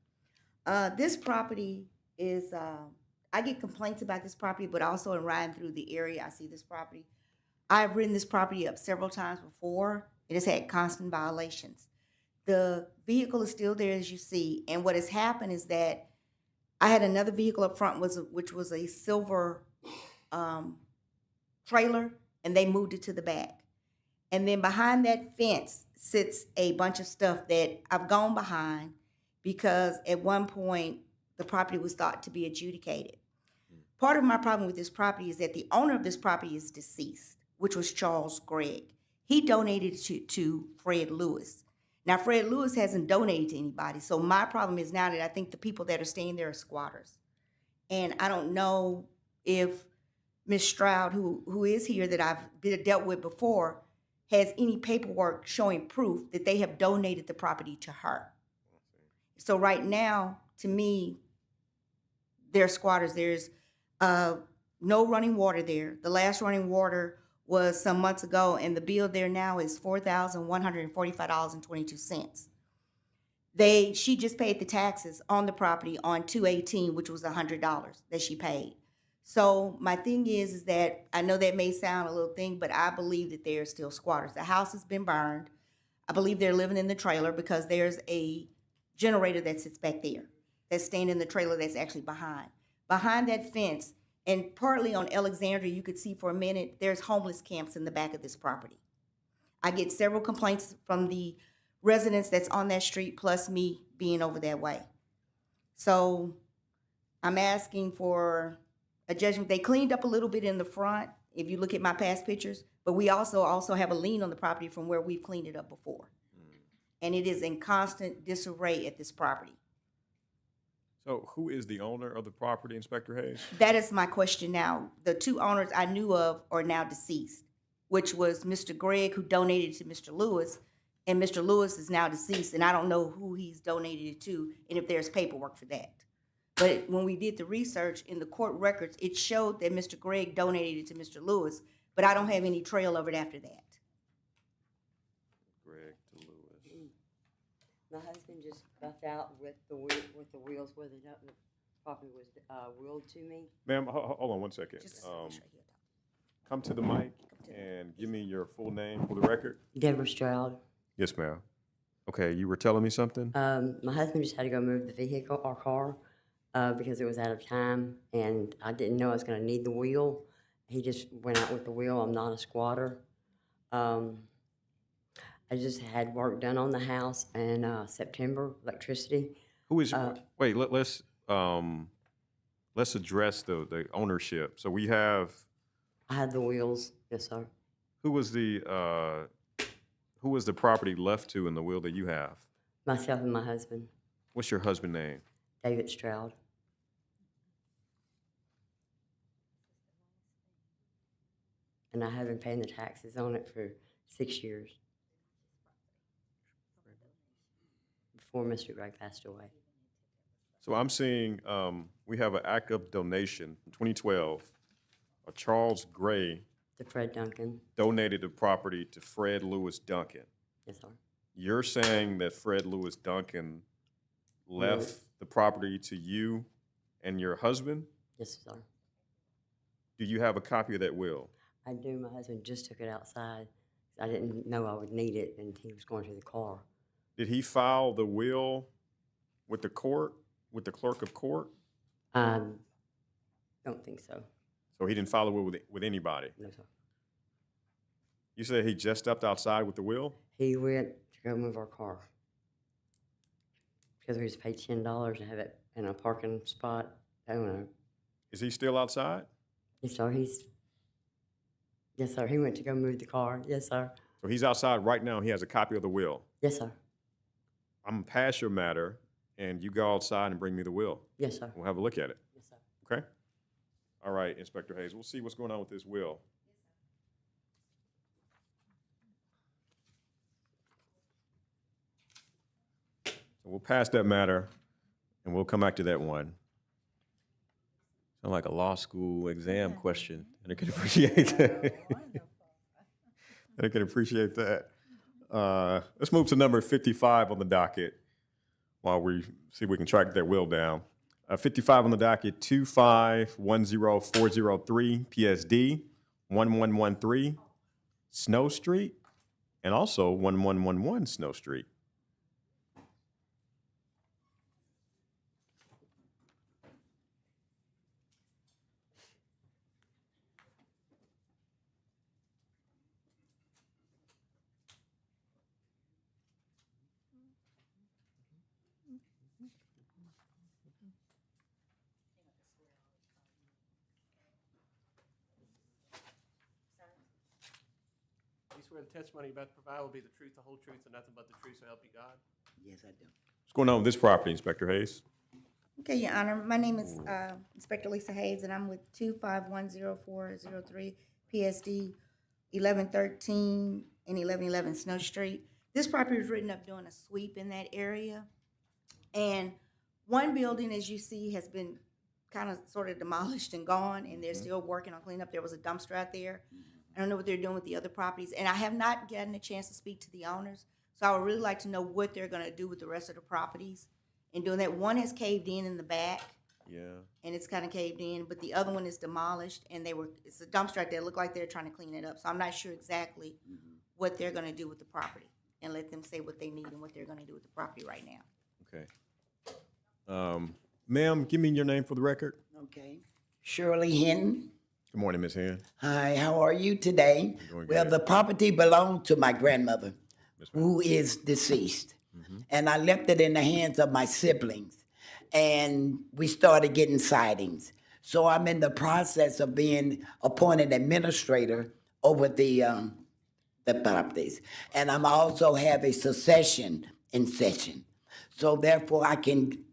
This property is, I get complaints about this property, but also in riding through the area, I see this property. I've ridden this property up several times before. It has had constant violations. The vehicle is still there, as you see, and what has happened is that I had another vehicle up front, which was a silver trailer, and they moved it to the back. And then behind that fence sits a bunch of stuff that I've gone behind because at one point the property was thought to be adjudicated. Part of my problem with this property is that the owner of this property is deceased, which was Charles Gregg. He donated it to Fred Lewis. Now, Fred Lewis hasn't donated to anybody, so my problem is now that I think the people that are staying there are squatters. And I don't know if Ms. Stroud, who is here that I've dealt with before, has any paperwork showing proof that they have donated the property to her. So right now, to me, they're squatters. There's no running water there. The last running water was some months ago, and the bill there now is $4,145.22. She just paid the taxes on the property on 2/18, which was $100 that she paid. So my thing is that I know that may sound a little thing, but I believe that they're still squatters. The house has been burned. I believe they're living in the trailer because there's a generator that sits back there that's staying in the trailer that's actually behind. Behind that fence, and partly on Alexandria, you could see for a minute, there's homeless camps in the back of this property. I get several complaints from the residents that's on that street, plus me being over that way. So I'm asking for a judgment. They cleaned up a little bit in the front, if you look at my past pictures, but we also have a lien on the property from where we've cleaned it up before. And it is in constant disarray at this property. So who is the owner of the property, Inspector Hayes? That is my question now. The two owners I knew of are now deceased, which was Mr. Gregg, who donated to Mr. Lewis, and Mr. Lewis is now deceased, and I don't know who he's donated it to and if there's paperwork for that. But when we did the research in the court records, it showed that Mr. Gregg donated it to Mr. Lewis, but I don't have any trail of it after that. Greg to Lewis. My husband just left out with the wheels where the property was willed to me. Ma'am, hold on one second. Come to the mic and give me your full name for the record. Deborah Stroud. Yes, ma'am. Okay, you were telling me something? My husband just had to go move the vehicle, our car, because it was out of time, and I didn't know I was going to need the wheel. He just went out with the wheel. I'm not a squatter. I just had work done on the house in September, electricity. Who is? Wait, let's address the ownership. So we have. I had the wheels, yes, sir. Who was the property left to in the will that you have? Myself and my husband. What's your husband's name? David Stroud. And I have been paying the taxes on it for 6 years. Before Mr. Gregg passed away. So I'm seeing we have an act of donation in 2012. Charles Gray. To Fred Duncan. Donated the property to Fred Lewis Duncan. Yes, sir. You're saying that Fred Lewis Duncan left the property to you and your husband? Yes, sir. Do you have a copy of that will? I do. My husband just took it outside. I didn't know I would need it, and he was going to the car. Did he file the will with the court, with the clerk of court? Don't think so. So he didn't file a will with anybody? No, sir. You said he just stepped outside with the will? He went to go move our car. Because we just paid $10 to have it in a parking spot. I don't know. Is he still outside? Yes, sir. Yes, sir. He went to go move the car. Yes, sir. So he's outside right now. He has a copy of the will. Yes, sir. I'm going to pass your matter, and you go outside and bring me the will. Yes, sir. We'll have a look at it. Yes, sir. Okay? All right, Inspector Hayes. We'll see what's going on with this will. So we'll pass that matter, and we'll come back to that one. Sound like a law school exam question, and I can appreciate that. I can appreciate that. Let's move to number 55 on the docket while we see if we can track that will down. 55 on the docket, 2510403 PSD 1113 Snow Street, and also 1111 Snow Street. You swear the testimony you're about to provide will be the truth, the whole truth, and nothing but the truth, so help you God? Yes, I do. What's going on with this property, Inspector Hayes? Okay, Your Honor, my name is Inspector Lisa Hayes, and I'm with 2510403 PSD 1113 and 1111 Snow Street. This property was written up doing a sweep in that area, and One building, as you see, has been kind of sort of demolished and gone, and they're still working on cleanup. There was a dumpster out there. I don't know what they're doing with the other properties, and I have not gotten a chance to speak to the owners. So I would really like to know what they're gonna do with the rest of the properties. And doing that, one has caved in the back, Yeah. and it's kind of caved in, but the other one is demolished, and it's a dumpster out there. It looked like they're trying to clean it up. So I'm not sure exactly what they're gonna do with the property, and let them say what they need and what they're gonna do with the property right now. Okay. Ma'am, give me your name for the record. Okay. Shirley Hinton. Good morning, Ms. Hen. Hi, how are you today? Doing Well, good. the property belonged to my grandmother, who is deceased. And I left it in the hands of my siblings. And we started getting sightings. So I'm in the process of being appointed administrator over the properties. And I'm also have a succession in session. So therefore I can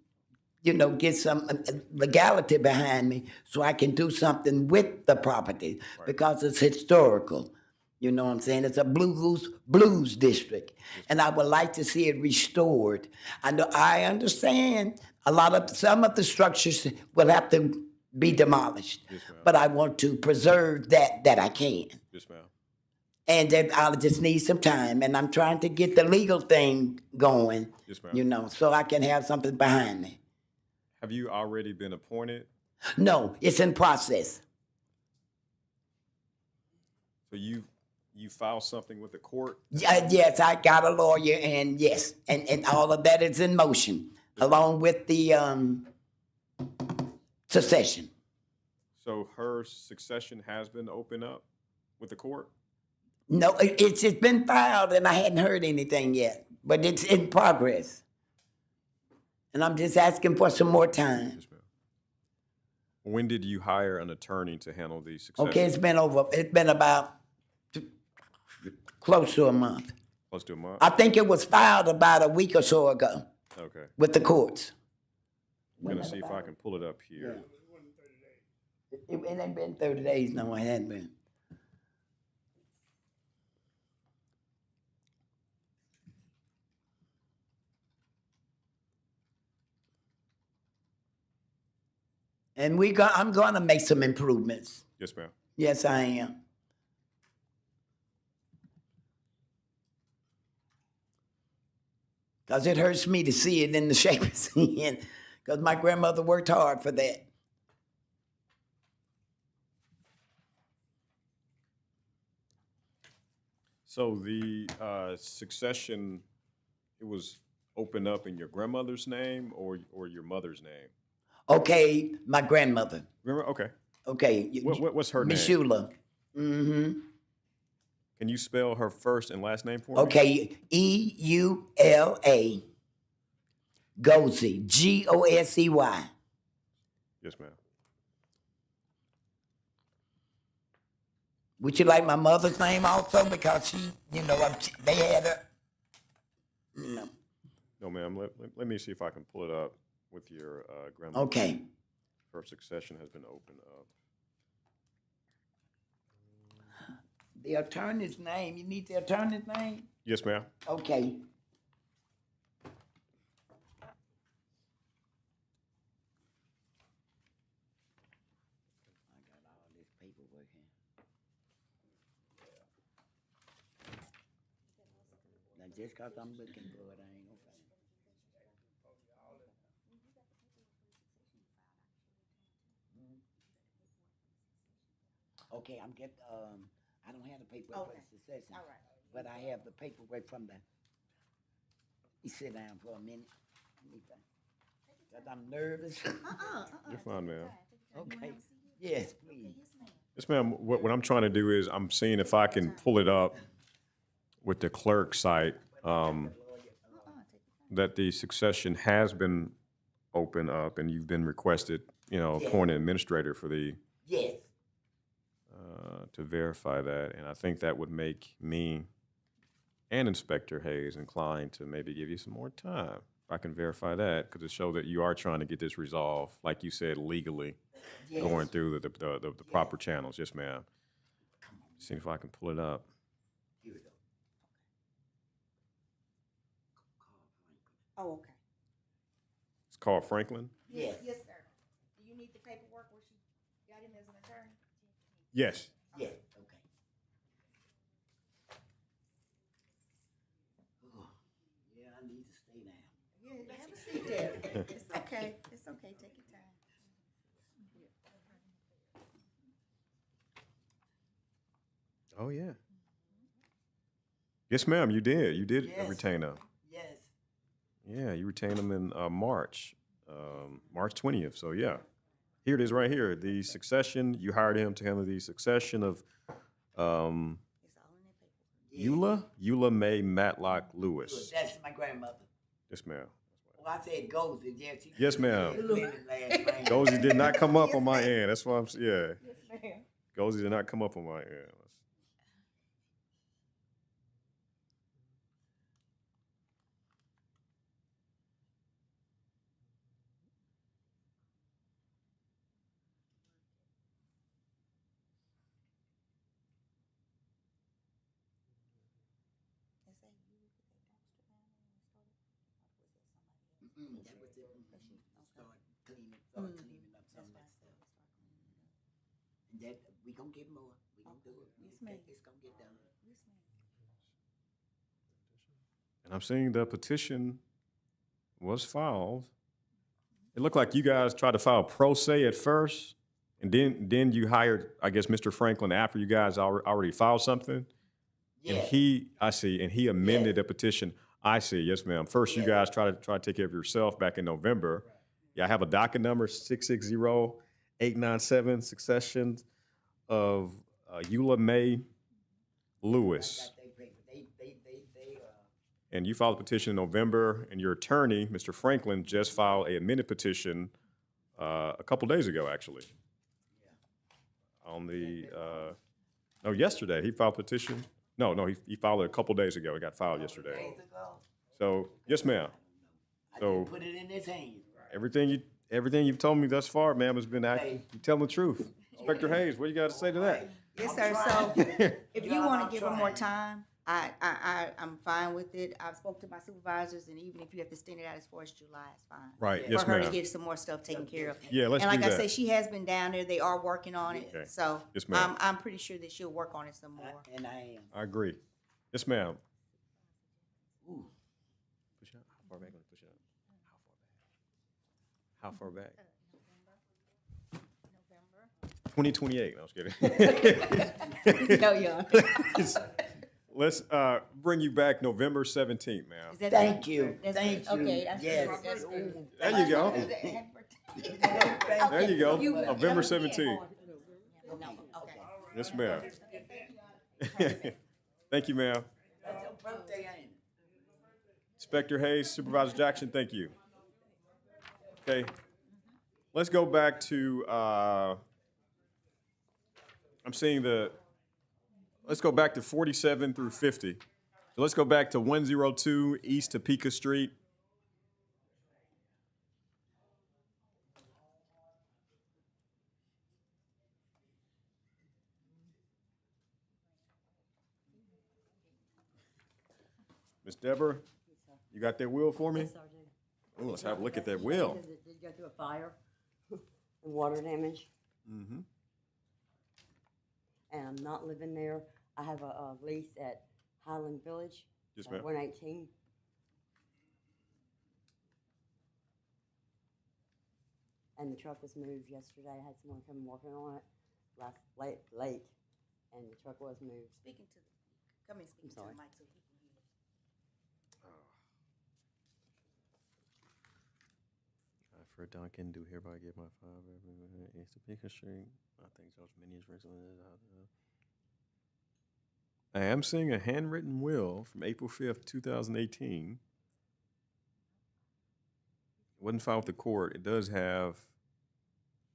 get some legality behind me so I can do something with the property because it's historical. You know what I'm saying? It's a blues district. And I would like to see it restored. I understand some of the structures will have to be demolished. But I want to preserve that I can. Yes, ma'am. And that I'll just need some time. And I'm trying to get the legal thing going, Yes, ma'am. so I can have something behind me. Have you already been appointed? No, it's in process. So you filed something with the court? Yes, I got a lawyer, and yes, and all of that is in motion, along with the succession. So her succession has been opened up with the court? No, it's been filed, and I hadn't heard anything yet, but it's in progress. And I'm just asking for some more time. Yes, ma'am. When did you hire an attorney to handle the succession? Okay, it's been about close to a month. Close to a month? I think it was filed about a week or so ago Okay. with the courts. I'm gonna see if I can pull it up here. It ain't been 30 days, no, it hadn't been. And I'm gonna make some improvements. Yes, ma'am. Yes, I am. Because it hurts me to see it in the shape it's in, because my grandmother worked hard for that. So the succession, it was opened up in your grandmother's name or your mother's name? Okay, my grandmother. Remember? Okay. Okay. What's her name? Miss Shula. Mm-hmm. Can you spell her first and last name for me? Okay, Eula Gosey, Gosey. Yes, ma'am. Would you like my mother's name also? Because she, they had her. No. No, ma'am. Let me see if I can pull it up with your grandmother. Okay. Her succession has been opened up. The attorney's name. You need the attorney's name? Yes, ma'am. Okay. Now, just because I'm looking for it, I ain't gonna find it. Okay, I don't have the paperwork for the succession. All right. But I have the paperwork from you sit down for a minute. Because I'm nervous. You're fine, ma'am. Okay. Yes, please. Yes, ma'am. What I'm trying to do is I'm seeing if I can pull it up with the clerk site, that the succession has been opened up and you've been requested, appointed administrator for the Yes. To verify that. And I think that would make me and Inspector Hayes inclined to maybe give you some more time. If I can verify that, because it shows that you are trying to get this resolved, like you said, legally, Yes. going through the proper channels. Yes, ma'am. See if I can pull it up. Here we go. Oh, okay. It's called Franklin. Yes, yes, sir. Do you need the paperwork where she got him as an attorney? Yes. Yes, okay. Oh, yeah, I need to stay down. Yeah, have a seat there. It's okay. It's okay. Take your time. Oh, yeah. Yes, ma'am, you did. You did Yes. retain them. Yes. Yeah, you retained them in March, March 20th. So, yeah. Here it is right here. The succession, you hired him to handle the succession of Eula May Matlock Lewis. That's my grandmother. Yes, ma'am. Well, I said Gozy, yes. Yes, ma'am. Last name. Gozy did not come up on my end. That's why yeah. Yes, ma'am. Gozy did not come up on my end. That was it. Start cleaning up some of that stuff. And that, we gonna get more. We gonna do it. Yes, ma'am. It's gonna get done. Yes, ma'am. And I'm seeing the petition was filed. It looked like you guys tried to file pro se at first, and then you hired, I guess, Mr. Franklin after you guys already filed something. And he amended the petition. I see, yes, ma'am. First, you guys try to take care of yourself back in November. Yeah, I have a docket number 660-897, succession of Eula May Lewis. And you filed a petition in November, and your attorney, Mr. Franklin, just filed an amended petition a couple days ago, actually. On the, no, yesterday, he filed a petition. No, he filed it a couple days ago. It got filed yesterday. So, yes, ma'am. So, Put it in his hands. everything you've told me thus far, ma'am, has been accurate. You telling the truth. Inspector Hayes, what do you got to say to that? Yes, sir. So if you want to give her more time, I'm fine with it. I've spoke to my supervisors, and even if you have to extend it out as far as July, it's fine. Right, yes, For her to ma'am. get some more stuff taken care of. Yeah, let's And like do I that. say, she has been down there. They are working on it. Okay. So Yes, ma'am. I'm pretty sure that she'll work on it some more. And I am. I agree. Yes, ma'am. Ooh. Push out. How far back? Push it out. How far back? 2028. No, I was kidding. No, yeah. Let's bring you back November 17th, ma'am. Is that Thank you. That's Thank good. you. Okay, that's Yes. good. That's good. There you go. There you go. You- November 17th. No, okay. Yes, ma'am. Thank you, ma'am. That's your birthday, ain't it? Inspector Hayes, Supervisor Jackson, thank you. Okay. Let's go back to, let's go back to 47 through 50. So let's go back to 102 East Topeka Street. Miss Deborah, you got that wheel for me? Yes, I do. Ooh, let's have a look at that wheel. Did you go through a fire and water damage? Mm-hmm. And I'm not living there. I have a lease at Highland Village. Yes, ma'am. 118. And the truck was moved yesterday. I had someone come working on it late, and the truck was moved. Speaking to come and speak to the sorry. mic so he can hear. For Duncan, do hereby give my 5 East Topeka Street. I think Judge Minnie is recently. I am seeing a handwritten will from April 5th, 2018. It wasn't filed with the court. It does have.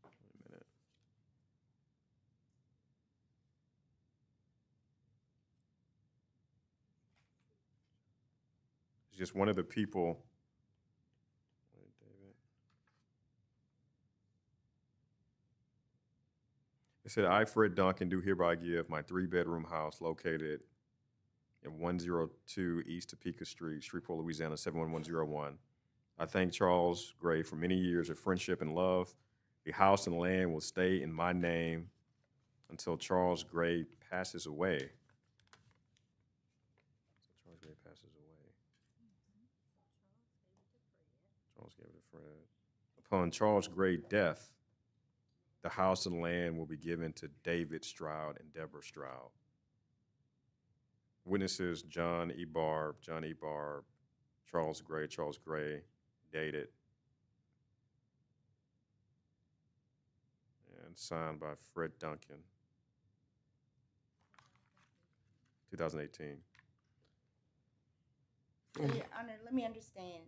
Wait a minute. It's just one of the people. Wait, David. It said, I, Fred Duncan, do hereby give my 3-bedroom house located at 102 East Topeka Street, Shreveport, Louisiana, 71101. I thank Charles Gray for many years of friendship and love. The house and land will stay in my name until Charles Gray passes away. Charles Gray passes away. Charles gave it to Fred. Upon Charles Gray's death, the house and land will be given to David Stroud and Deborah Stroud. Witnesses John E. Barb, Charles Gray, dated and signed by Fred Duncan, 2018. So, Your Honor, let me understand.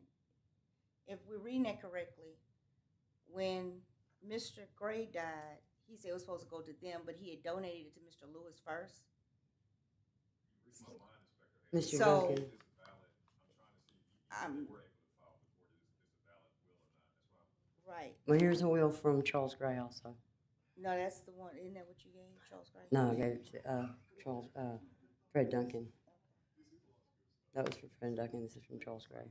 If we're reading that correctly, when Mr. Gray died, he said it was supposed to go to them, but he had donated it to Mr. Lewis first. Mr. So, Duncan. Right. Well, here's a will from Charles Gray also. No, that's the one. Isn't that what you gave, Charles Gray? No, I gave it to Fred Duncan. That was for Fred Duncan. This is from Charles Gray.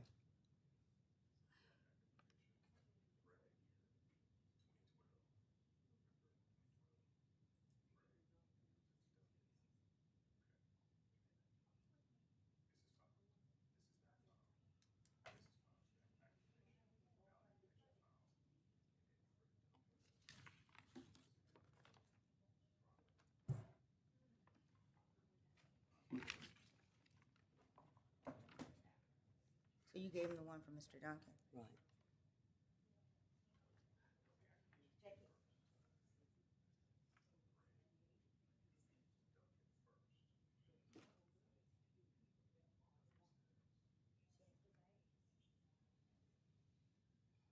So you gave him the one from Mr. Duncan? Right.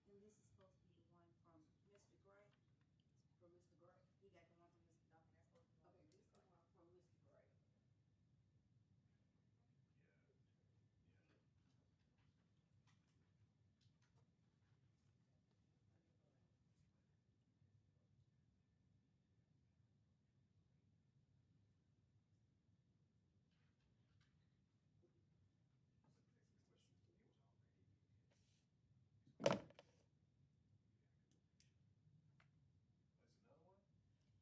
And this is supposed to be the one from Mr. Gray? From Mr. Gray? He got the one from Mr. Duncan. That's supposed to be. Okay, this is the one from Mr. Gray.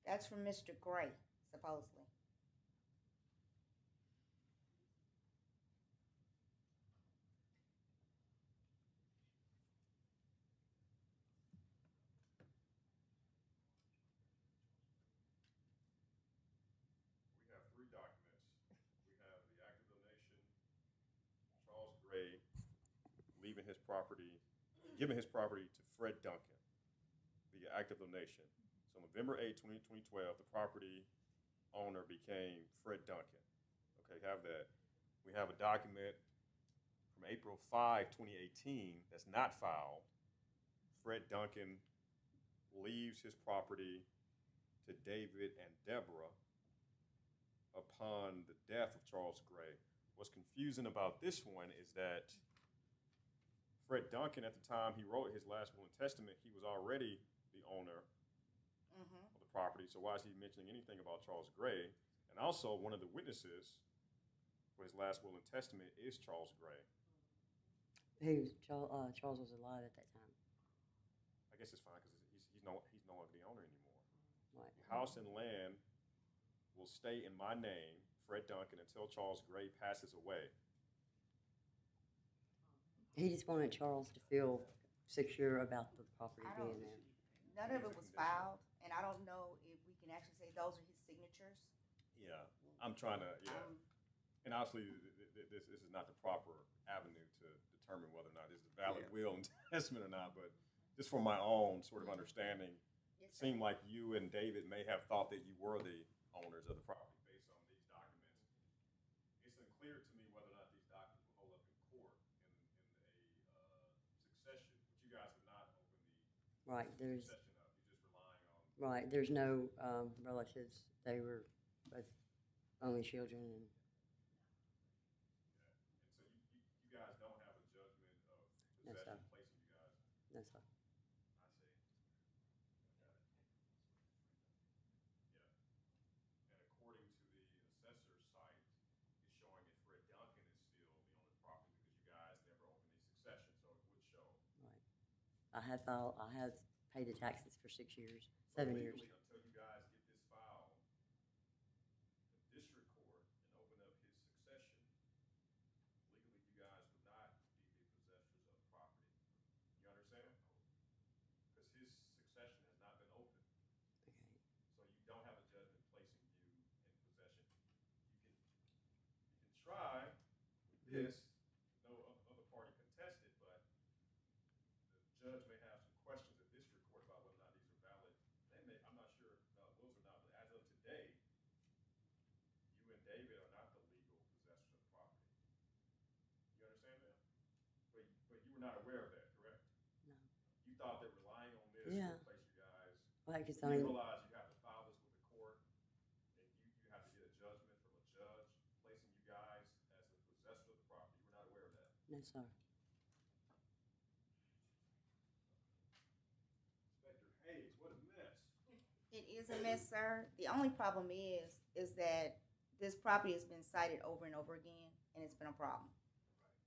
That's from Mr. Gray, supposedly. We have three documents. We have the act of donation, Charles Gray leaving his property, giving his property to Fred Duncan via act of donation. So November 8, 2012, the property owner became Fred Duncan. Okay, have that. We have a document from April 5, 2018 that's not filed. Fred Duncan leaves his property to David and Deborah upon the death of Charles Gray. What's confusing about this one is that Fred Duncan, at the time he wrote his last will and testament, he was already the owner of the property. So why is he mentioning anything about Charles Gray? And also, one of the witnesses for his last will and testament is Charles Gray. Charles was alive at that time. I guess it's fine because he's no longer the owner anymore. Right. The house and land will stay in my name, Fred Duncan, until Charles Gray passes away. He just wanted Charles to feel secure about the property I being don't- there. None of it was filed, and I don't know if we can actually say those are his signatures. Yeah, I'm trying to, and obviously this is not the proper avenue to determine whether or not it's a valid will and testament or not, but just for my own sort of understanding, it seemed like you and David may have thought that you were the owners of the property based on these documents. It's unclear to me whether or not these documents will hold up in court in a succession, but you guys have not opened the Right. There's succession up. You're just relying on. right. There's no relatives. They were both only children. And So you guys don't have a judgment of No, sir. possession placing you guys. no, sir. I see. Got it. Yeah. And according to the assessor's site, it's showing that Fred Duncan is still the owner of the property because you guys never opened a succession, so it would show I have filed, I have paid the taxes for 6 years, 7 years. Legally, until you guys get this file in district court and open up his succession, legally, you guys would not be the possessors of the property. You understand? Because his succession has not been opened. Okay. So you don't have a judgment placing you in possession. You can try with this, no other party contested, but the judge may have some questions at district court about whether or not these are valid. I'm not sure about wills or not, but as of today, you and David are not the legal possessors of the property. You understand that? But you were not aware of that, correct? No. You thought that relying on this Yeah. would place you guys. Well, 'cause You I mean, realize you have to file this with the court, and you have to get a judgment from a judge placing you guys as the possessor of the property. You were not aware of that. no, sir. Inspector Hayes, what a mess. It is a mess, sir. The only problem is that this property has been cited over and over again, and it's been a problem.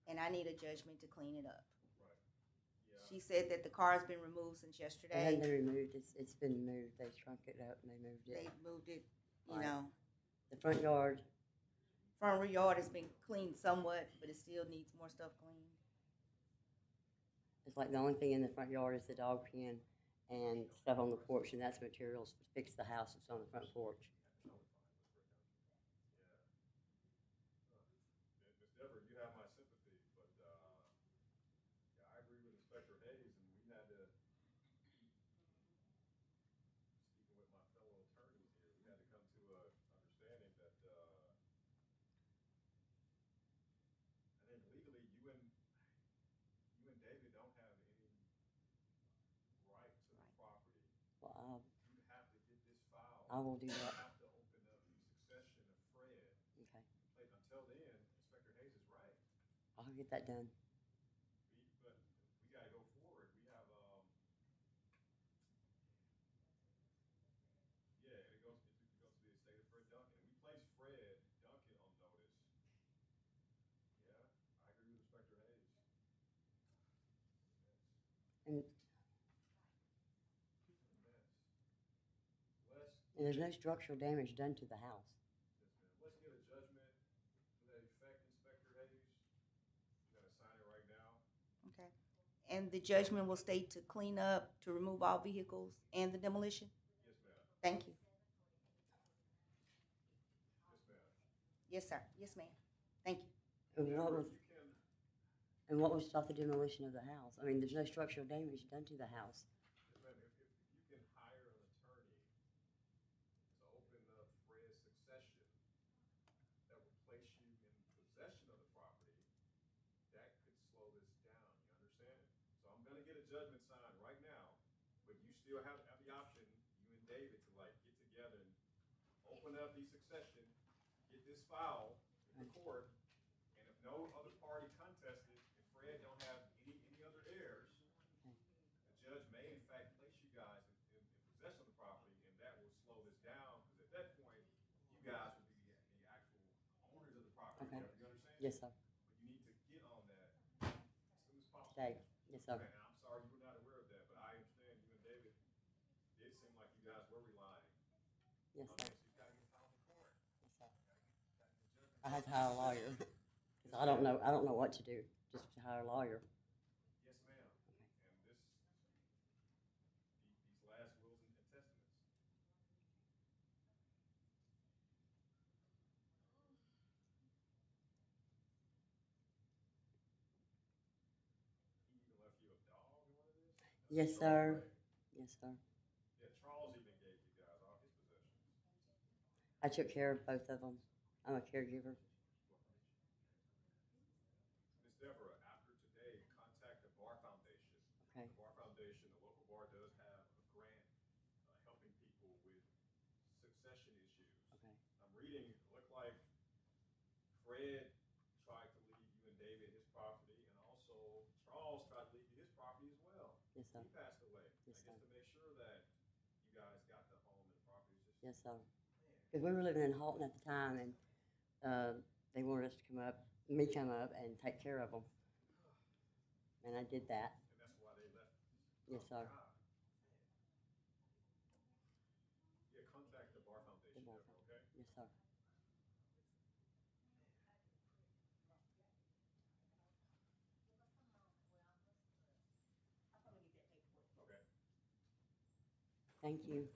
And I need a judgment to clean it up. Right. Yeah. She said that the car's been removed since It hasn't yesterday. been removed, it's been moved, they shrunk it up and they moved They it. moved it, you Right. know. The front yard, Front yard has been cleaned somewhat, but it still needs more stuff cleaned. it's like the only thing in the front yard is the dog pen and stuff on the porch, and that's materials to fix the house that's on the front porch. Ms. Deborah, you have my sympathy, but yeah, I agree with Inspector Hayes, and we had to, speaking with my fellow attorneys here, we had to come to a understanding that I think legally you and David don't have any right to the property. Well, You have to get this file. I will do You that. have to open up the succession of Fred. Okay, But until then, Inspector Hayes is right. I'll get that done. But we gotta go forward. We have, yeah, it goes to the estate of Fred Duncan. And we placed Fred Duncan on notice. Yeah, I agree with Inspector Hayes. And, Let's, and there's no structural damage done to the house. let's get a judgment to that effect, Inspector Hayes. You gotta sign it right now. Okay. And the judgment will state to clean up, to remove all vehicles and the demolition? Yes, ma'am. Thank you. Yes, ma'am. Yes, sir. Yes, ma'am. Thank you. And what was, You can, and what would stop the demolition of the house? I mean, there's no structural damage done to the house. yes, ma'am, if you can hire an attorney to open up Fred's succession that would place you in possession of the property, that could slow this down, you understand? So I'm gonna get a judgment signed right now, but you still have the option, you and David, to like get together and open up the succession, get this file in the court, and if no other party contested, if Fred don't have any other heirs, the judge may in fact place you guys in possession of the property, and that will slow this down, because at that point, you guys will be the actual owners of the property. Okay. You understand? Yes, sir. But you need to get on that as soon as possible. Today. Yes, sir. Okay, and I'm sorry you were not aware of that, but I understand you and David, it seemed like you guys were relying Yes, on sir. this. You gotta get filed in court. Yes, sir. I had to hire a lawyer, because I don't know what to do, just to hire a lawyer. Yes, ma'am. Okay. And these last wills and testaments. He even left you a dog in one of this? That's Yes, so sir. great. Yes, sir. Yeah, Charles even gave you guys all his possessions. I took care of both of them. I'm a caregiver. Ms. Deborah, after today, contact the Bar Foundation. Okay. The Bar Foundation, the local bar does have a grant helping people with succession issues. Okay. I'm reading, it looked like Fred tried to leave you and David his property, and also Charles tried to leave you his property as well. Yes, sir. He passed away. Yes, I guess sir. to make sure that you guys got the home and the property is just. Yes, sir. Because we were living in Halton at the time, and they wanted us to come up and take care of them. And I did that. And that's why they left. Yes, sir. Yeah, contact the Bar Foundation, okay? Yes, sir. Okay. Thank you.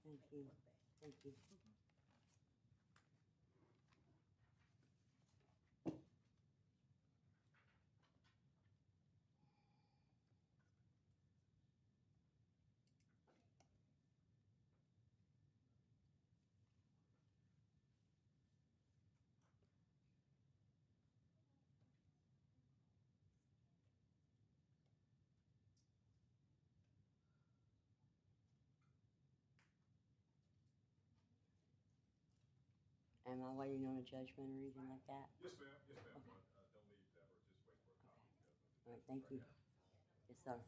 Thank you. Thank you. Am I waiting on a judgment or anything like that? Yes, ma'am. Yes, ma'am. Don't leave, Deborah. Just wait for a copy of the All right, thank you. Yes, sir.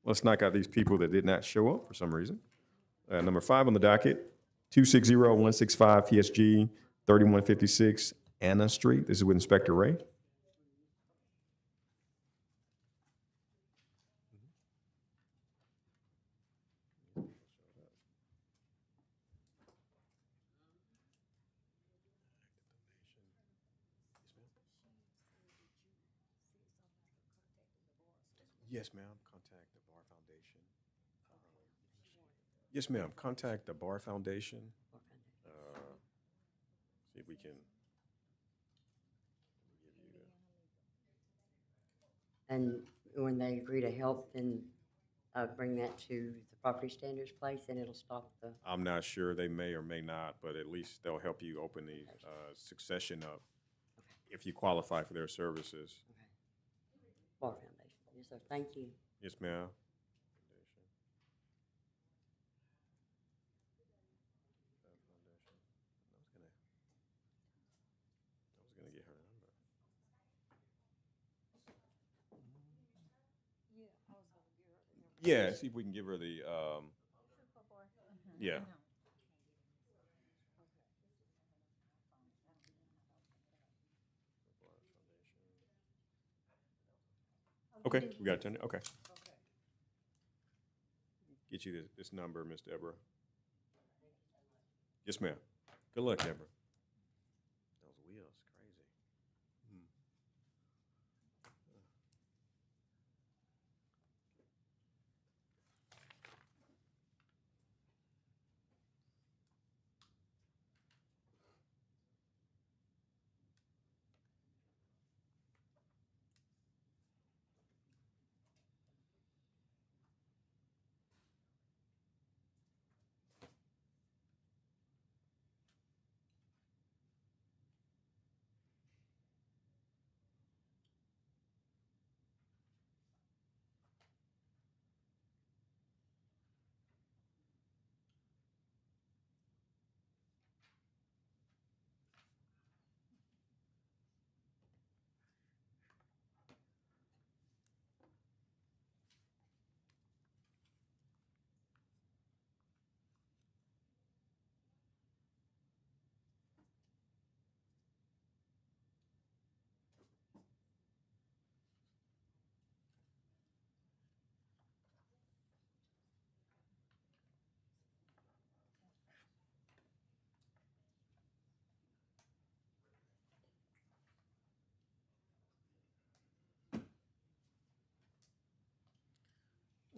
Let's knock out these people that did not show up for some reason. Number 5 on the docket, 260165 PSG 3156 Anna Street. This is with Inspector Ray. Yes, ma'am. Contact the Bar Foundation. Yes, ma'am. Contact the Bar Foundation. See if we can. And when they agree to help, then bring that to the property standards place, and it'll stop the. I'm not sure. They may or may not, but at least they'll help you open the succession up if you qualify for their services. Bar Foundation. Yes, sir. Thank you. Yes, ma'am. I was gonna get her number. Yeah, see if we can give her the, yeah. Okay, we got it. Okay. Get you this number, Miss Deborah. Yes, ma'am. Good luck, Deborah. Those wheels, crazy.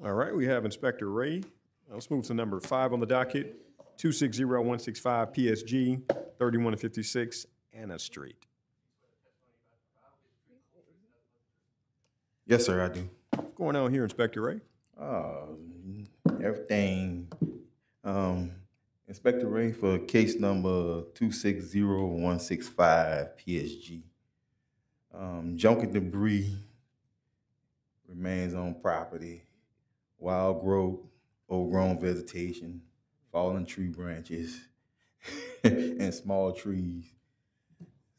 All right, we have Inspector Ray. Let's move to number 5 on the docket, 260165 PSG 3156 Anna Street. Yes, sir, I do. What's going on here, Inspector Ray? Everything. Inspector Ray for case number 260165 PSG. Junk and debris remains on property. Wild growth, overgrown vegetation, fallen tree branches, and small trees.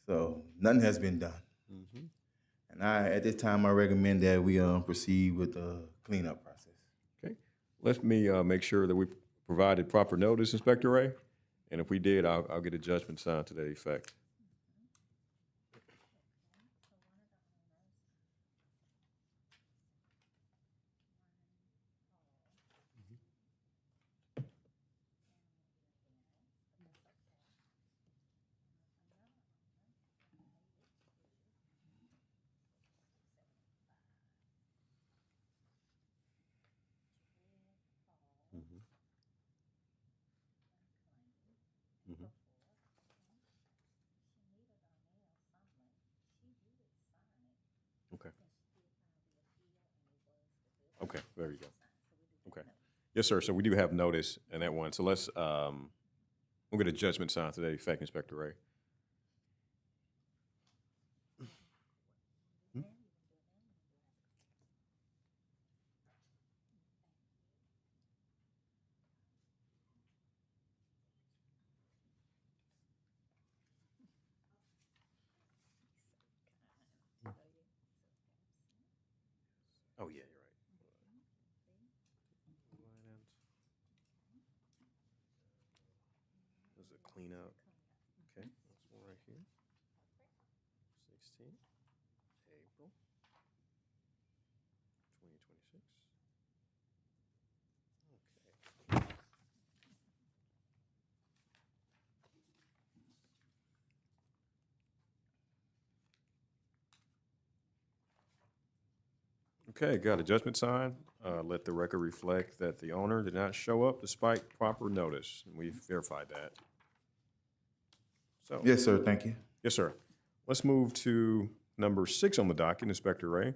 So nothing has been done. And at this time, I recommend that we proceed with the cleanup process. Okay, let me make sure that we provided proper notice, Inspector Ray. And if we did, I'll get a judgment signed to that effect. Okay. Okay, there you go. Okay. Yes, sir. So we do have notice in that one. So let's, we'll get a judgment signed to that effect, Inspector Ray. Oh, yeah, you're right. was a cleanup. Okay, this one right here. 16, April 2026. Okay. Okay, got a judgment sign. Let the record reflect that the owner did not show up despite proper notice. And we've verified that. So. Yes, sir, thank you. Yes, sir. Let's move to number 6 on the docket, Inspector Ray.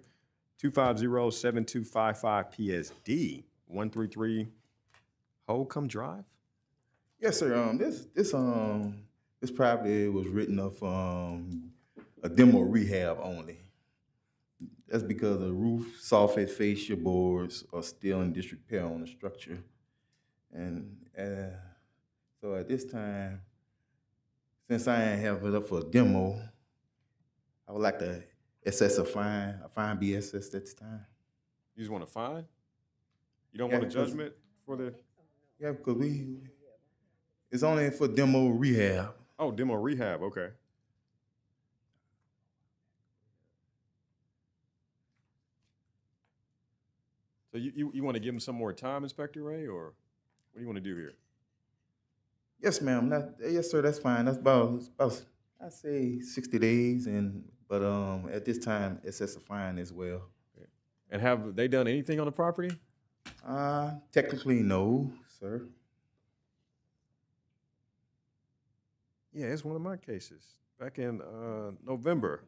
250-7255 PSD 133 Holcomb Drive. Yes, sir. This property was written up a demo rehab only. That's because the roof, soffit, fascia boards are still in disrepair on the structure, and so at this time, since I ain't have it up for a demo, I would like to assess a fine be assessed at this time. You just want a fine? You don't want a judgment for the? Yeah, because it's only for demo rehab. Oh, demo rehab, okay. So you want to give him some more time, Inspector Ray, or what do you want to do here? Yes, ma'am. Yes, sir. That's fine. That's about I say 60 days, but at this time, assess a fine as well. Okay. And have they done anything on the property? Technically, no, sir. Yeah, it's one of my cases back in November.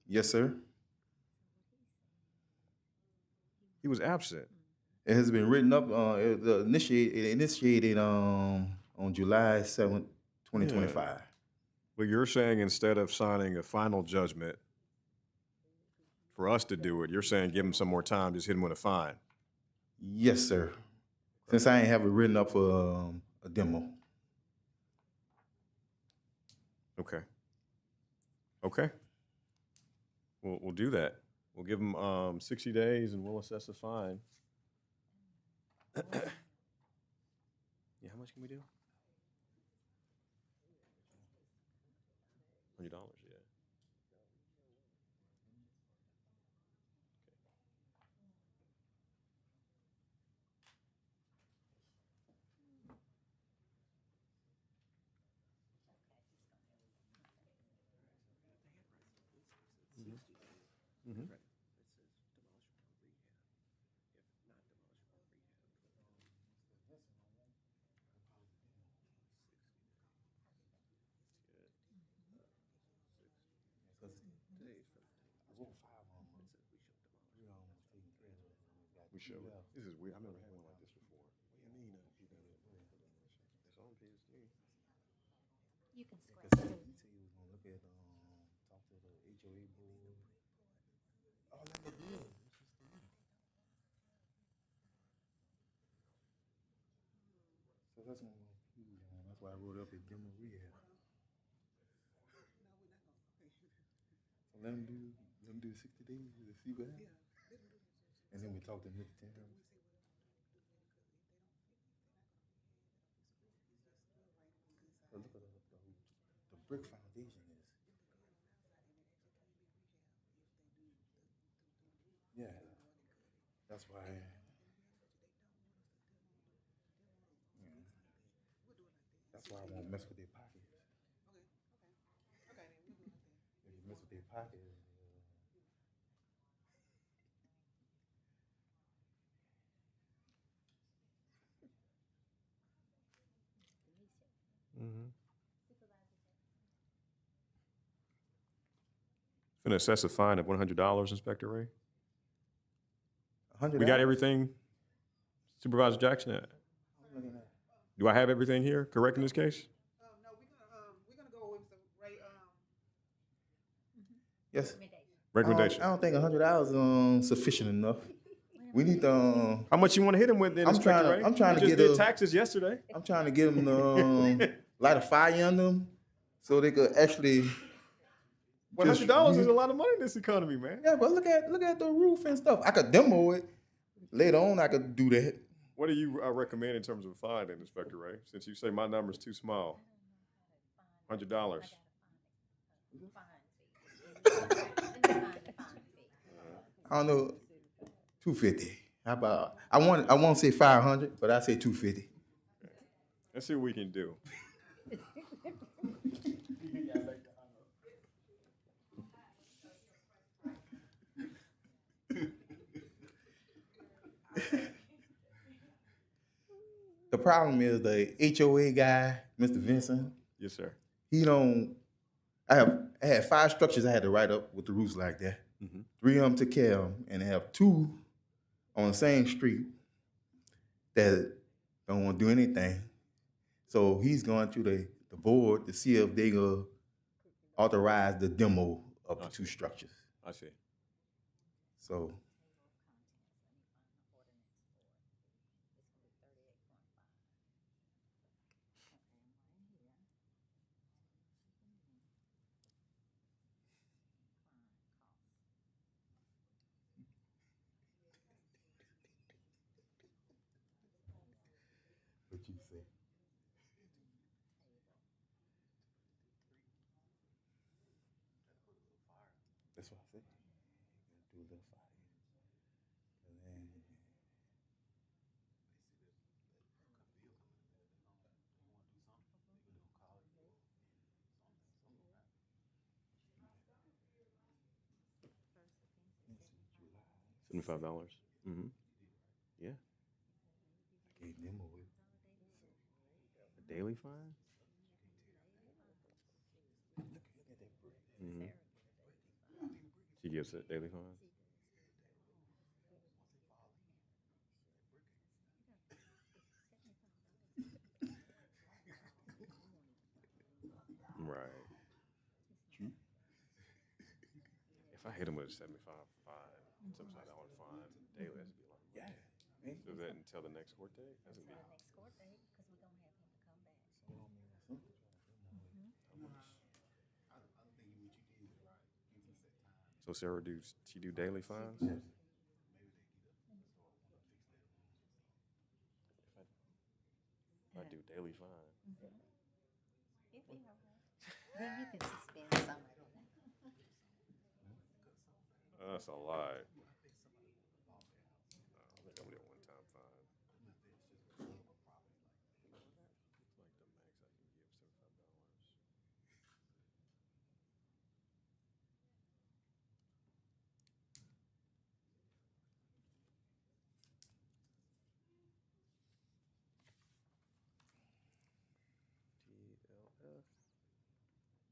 Yes, sir. He was absent. It has been written up. It initiated on July 7th, 2025. Yeah. But you're saying instead of signing a final judgment for us to do it, you're saying give him some more time, just hit him with a fine. Yes, sir. Since I ain't have it written up for a demo. Okay. Okay. We'll do that. We'll give him 60 days and we'll assess a fine. Yeah, how much can we do? $100, yeah. Mm-hmm. We should. This is weird. I've never had one like this before. What do you mean? It's on PSD. You can scratch it. He said he was gonna look at talk to the HOA board. Oh, that look good. So that's what that's why I wrote up a demo rehab. So let him do 60 days to see what happens. And then we talk to Mr. Tanner. Look at the brick foundation is. Yeah, that's why. That's why I won't mess with their pockets. If you mess with their pockets. Mm-hmm. Finna assess a fine of $100, Inspector Ray. $100? We got everything, Supervisor Jackson? Do I have everything here correct in this case? No, we're gonna go with the Ray. Yes. Recommendation. I don't think $100 is sufficient enough. We need to. How much you want to hit him with? Then, Inspector Ray? I'm trying You to just get did taxes yesterday. I'm trying to get them light a fire under them, so they could actually. $100 is a lot of money in this economy, man. Yeah, but look at the roof and stuff. I could demo it later on. I could do that. What do you recommend in terms of a fine, then, Inspector Ray? Since you say my number's too small, $100. I don't know, 250. How about, I won't say 500, but I say 250. Let's see what we can do. The problem is the HOA guy, Mr. Vincent, Yes, sir. he don't, I had 5 structures I had to write up with the roofs like that. Mhm. 3 of them took care of them, and I have 2 on the same street that don't want to do anything. So he's going to the board to see if they will authorize the demo of the 2 structures. I see. So what you say? That's what I said. Do a little fire. And then $75. Mm-hmm. Yeah. I gave them away. A daily fine? Mm-hmm. She gives a daily fine? Right. If I hit him with a 75 fine, $75 fine daily, that's be like, Yeah. so that until the next court date? That's gonna be. So Sarah, she do daily fines? If I do daily fine. Then you can suspend some of it. That's a lot. I think I'm gonna do a one-time fine. Like the max I can give,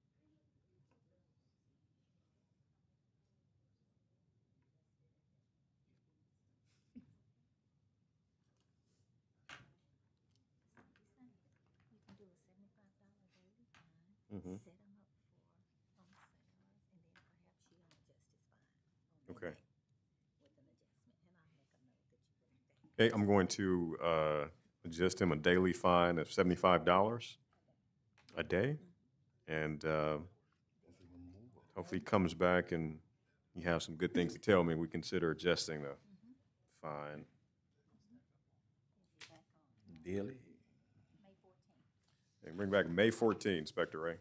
$75. TLF. You can do a $75 daily fine, Mhm. set him up for home sales, and then perhaps you don't adjust his fine on that Okay. day with an adjustment, and I'll make a note that you bring it back. Okay, I'm going to adjust him a daily fine of $75 a day, and hopefully he comes back and he has some good things to tell me. We consider adjusting the fine. Daily. May 14th. And bring back May 14th, Inspector Ray.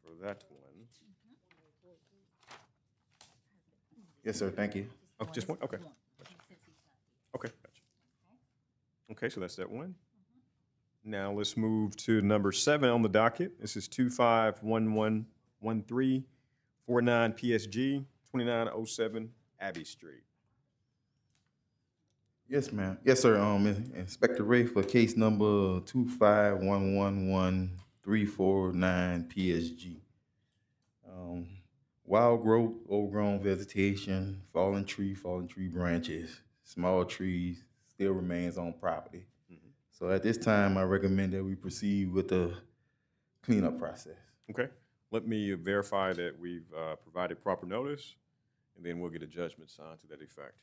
For that one. Yes, sir. Thank you. Oh, just one? Okay. Okay, gotcha. Okay, so that's that one. Now let's move to number 7 on the docket. This is 25111349 PSG, 2907 Abbey Street. Yes, ma'am. Yes, sir. Inspector Ray for case number 25111-349 PSG. Wild growth, overgrown vegetation, fallen tree branches, small trees still remains on property. So at this time, I recommend that we proceed with the cleanup process. Okay, let me verify that we've provided proper notice, and then we'll get a judgment signed to that effect.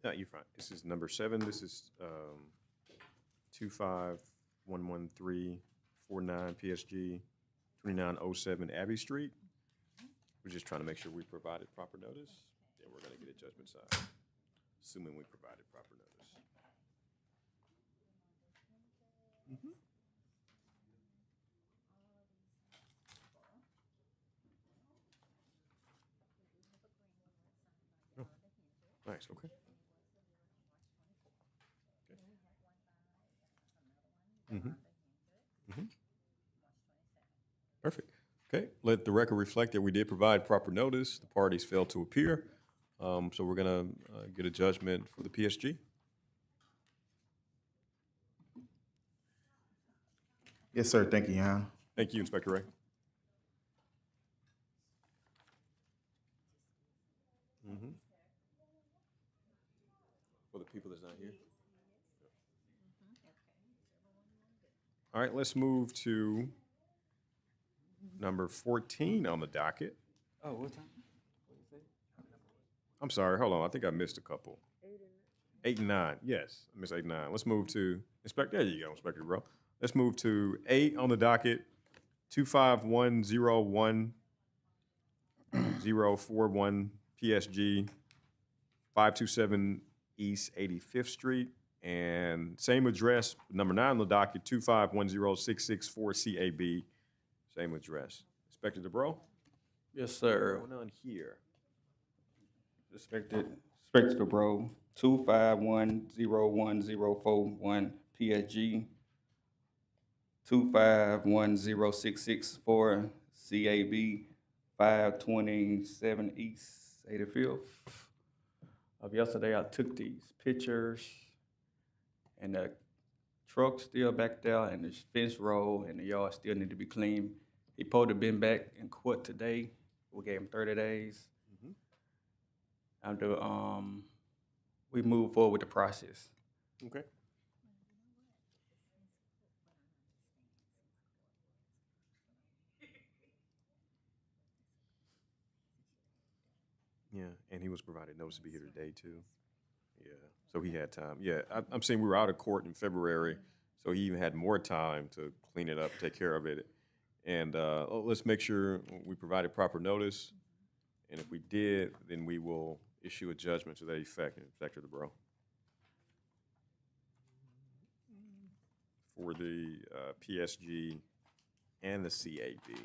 No, you're fine. This is number 7. This is 2511349 PSG 2907 Abbey Street. We're just trying to make sure we provided proper notice. Then we're going to get a judgment signed, assuming we provided proper notice. Oh, nice. Okay. Perfect. Okay, let the record reflect that we did provide proper notice. The parties failed to appear. So we're gonna get a judgment for the PSG. Yes, sir. Thank you, Your Honor. Thank you, Inspector Ray. For the people that's not here. All right, let's move to number 14 on the docket. Oh, what time? I'm sorry, hold on. I think I missed a couple. 8 and 9. Yes, I missed 8 and 9. Let's move to Inspector. There you go, Inspector Bro. Let's move to 8 on the docket. 25101-041 PSG 527 East 85th Street. And same address, number 9 on the docket, 2510664 CAB. Same address. Inspector DeBro? Yes, sir. What's going on here? Inspector DeBro, 25101-041 PSG 2510664 CAB 527 East 85th. Of yesterday, I took these pictures, and the truck's still back there, and the fence row and the yard still need to be cleaned. He supposed to been back in court today. We gave him 30 days. After we move forward with the process. Okay. Yeah, and he was provided notice to be here today too. Yeah, so he had time. Yeah, I'm saying we were out of court in February, so he even had more time to clean it up, take care of it. And let's make sure we provided proper notice. And if we did, then we will issue a judgment to that effect, Inspector DeBro. For the PSG and the CAB.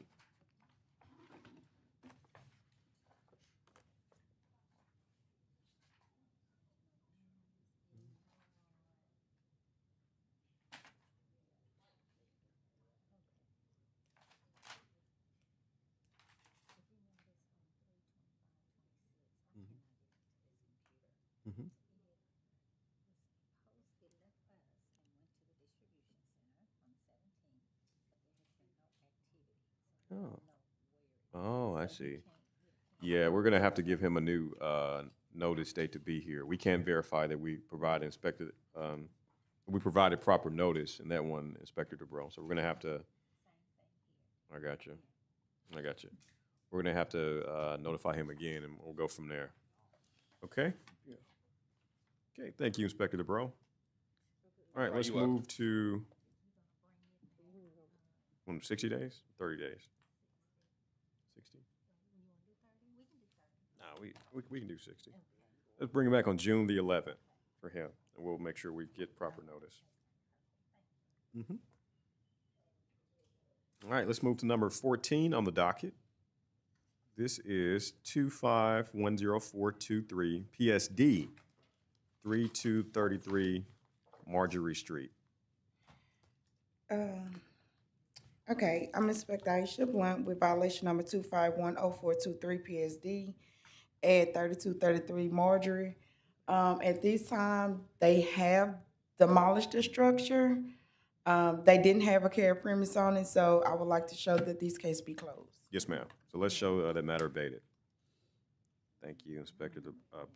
Oh. Oh, I see. Yeah, we're gonna have to give him a new notice date to be here. We can't verify that we provided we provided proper notice in that one, Inspector DeBro. So we're gonna have to. I got you. We're gonna have to notify him again, and we'll go from there. Okay. Yeah. Okay. Thank you, Inspector DeBro. All right, let's you're welcome. move to 60 days, 30 days. 60. No, we can do 60. Let's bring it back on June the 11th for him, and we'll make sure we get proper notice. All right, let's move to number 14 on the docket. This is 2510423 PSD 3233 Marjorie Street. Okay, I'm Inspector Aisha Blunt with violation number 2510423 PSD at 3233 Marjorie. At this time, they have demolished the structure. They didn't have a care premise on it, so I would like to show that this case be closed. Yes, ma'am. So let's show that matter abated. Thank you, Inspector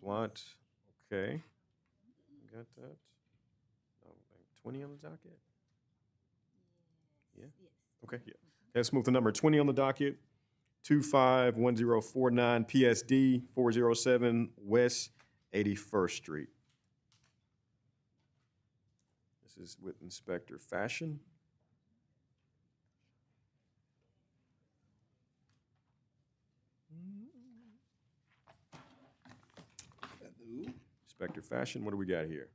Blunt. Okay. Got that. 20 on the docket? Yeah. Okay, yeah. Let's move to number 20 on the docket. 251049 PSD 407 West 81st Street. This is with Inspector Fashion. Inspector Fashion, what do we got here?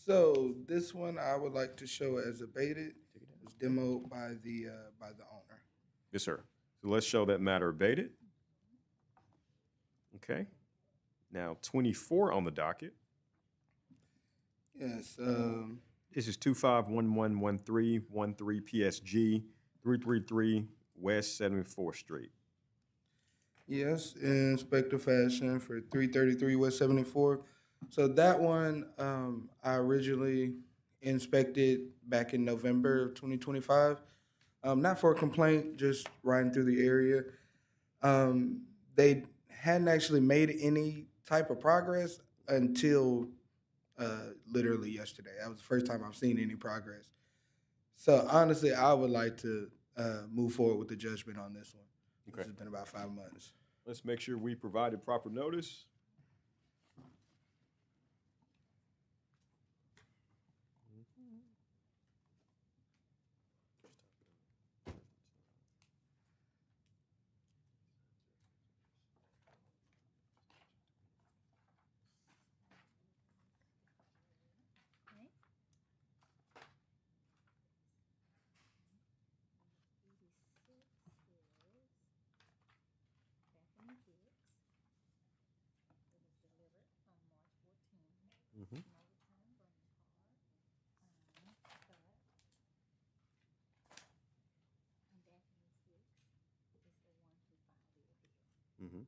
So this one I would like to show as abated. It was demoed by the owner. Yes, sir. So let's show that matter abated. Okay. Now 24 on the docket. Yes. This is 25111313 PSG 333 West 74th Street. Yes, Inspector Fashion for 333 West 74. So that one I originally inspected back in November of 2025. Not for a complaint, just riding through the area. They hadn't actually made any type of progress until literally yesterday. That was the first time I've seen any progress. So honestly, I would like to move forward with the judgment on this one. Okay. This has been about 5 months. Let's make sure we provided proper notice. Mm-hmm. Mm-hmm.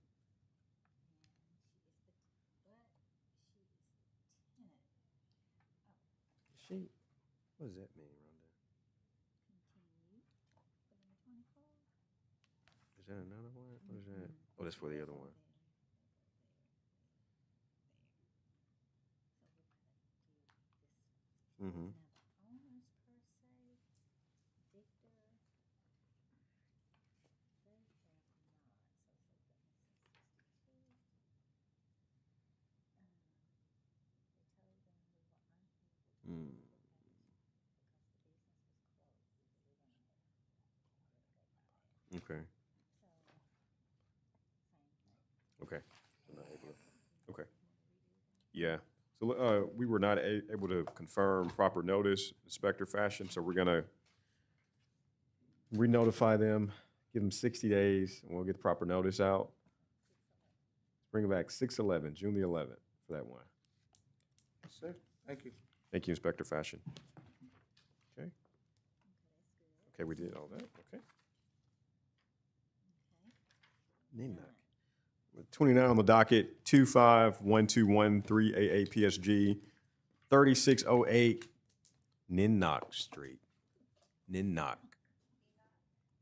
She, what does that mean, Rhonda? Is that another one? What is that? Oh, that's for the other one. Mm-hmm. Mm. Okay. Okay. I'm not able to- Okay. Yeah. So we were not able to confirm proper notice, Inspector Fashion, so we're gonna re-notify them, give them 60 days, and we'll get the proper notice out. Bring it back 6/11, June the 11th for that one. Yes, sir. Thank you. Thank you, Inspector Fashion. Okay. Okay, we did all that. Okay. Nina. 29 on the docket, 2512138 PSG 3608 Ninnock Street. Ninnock.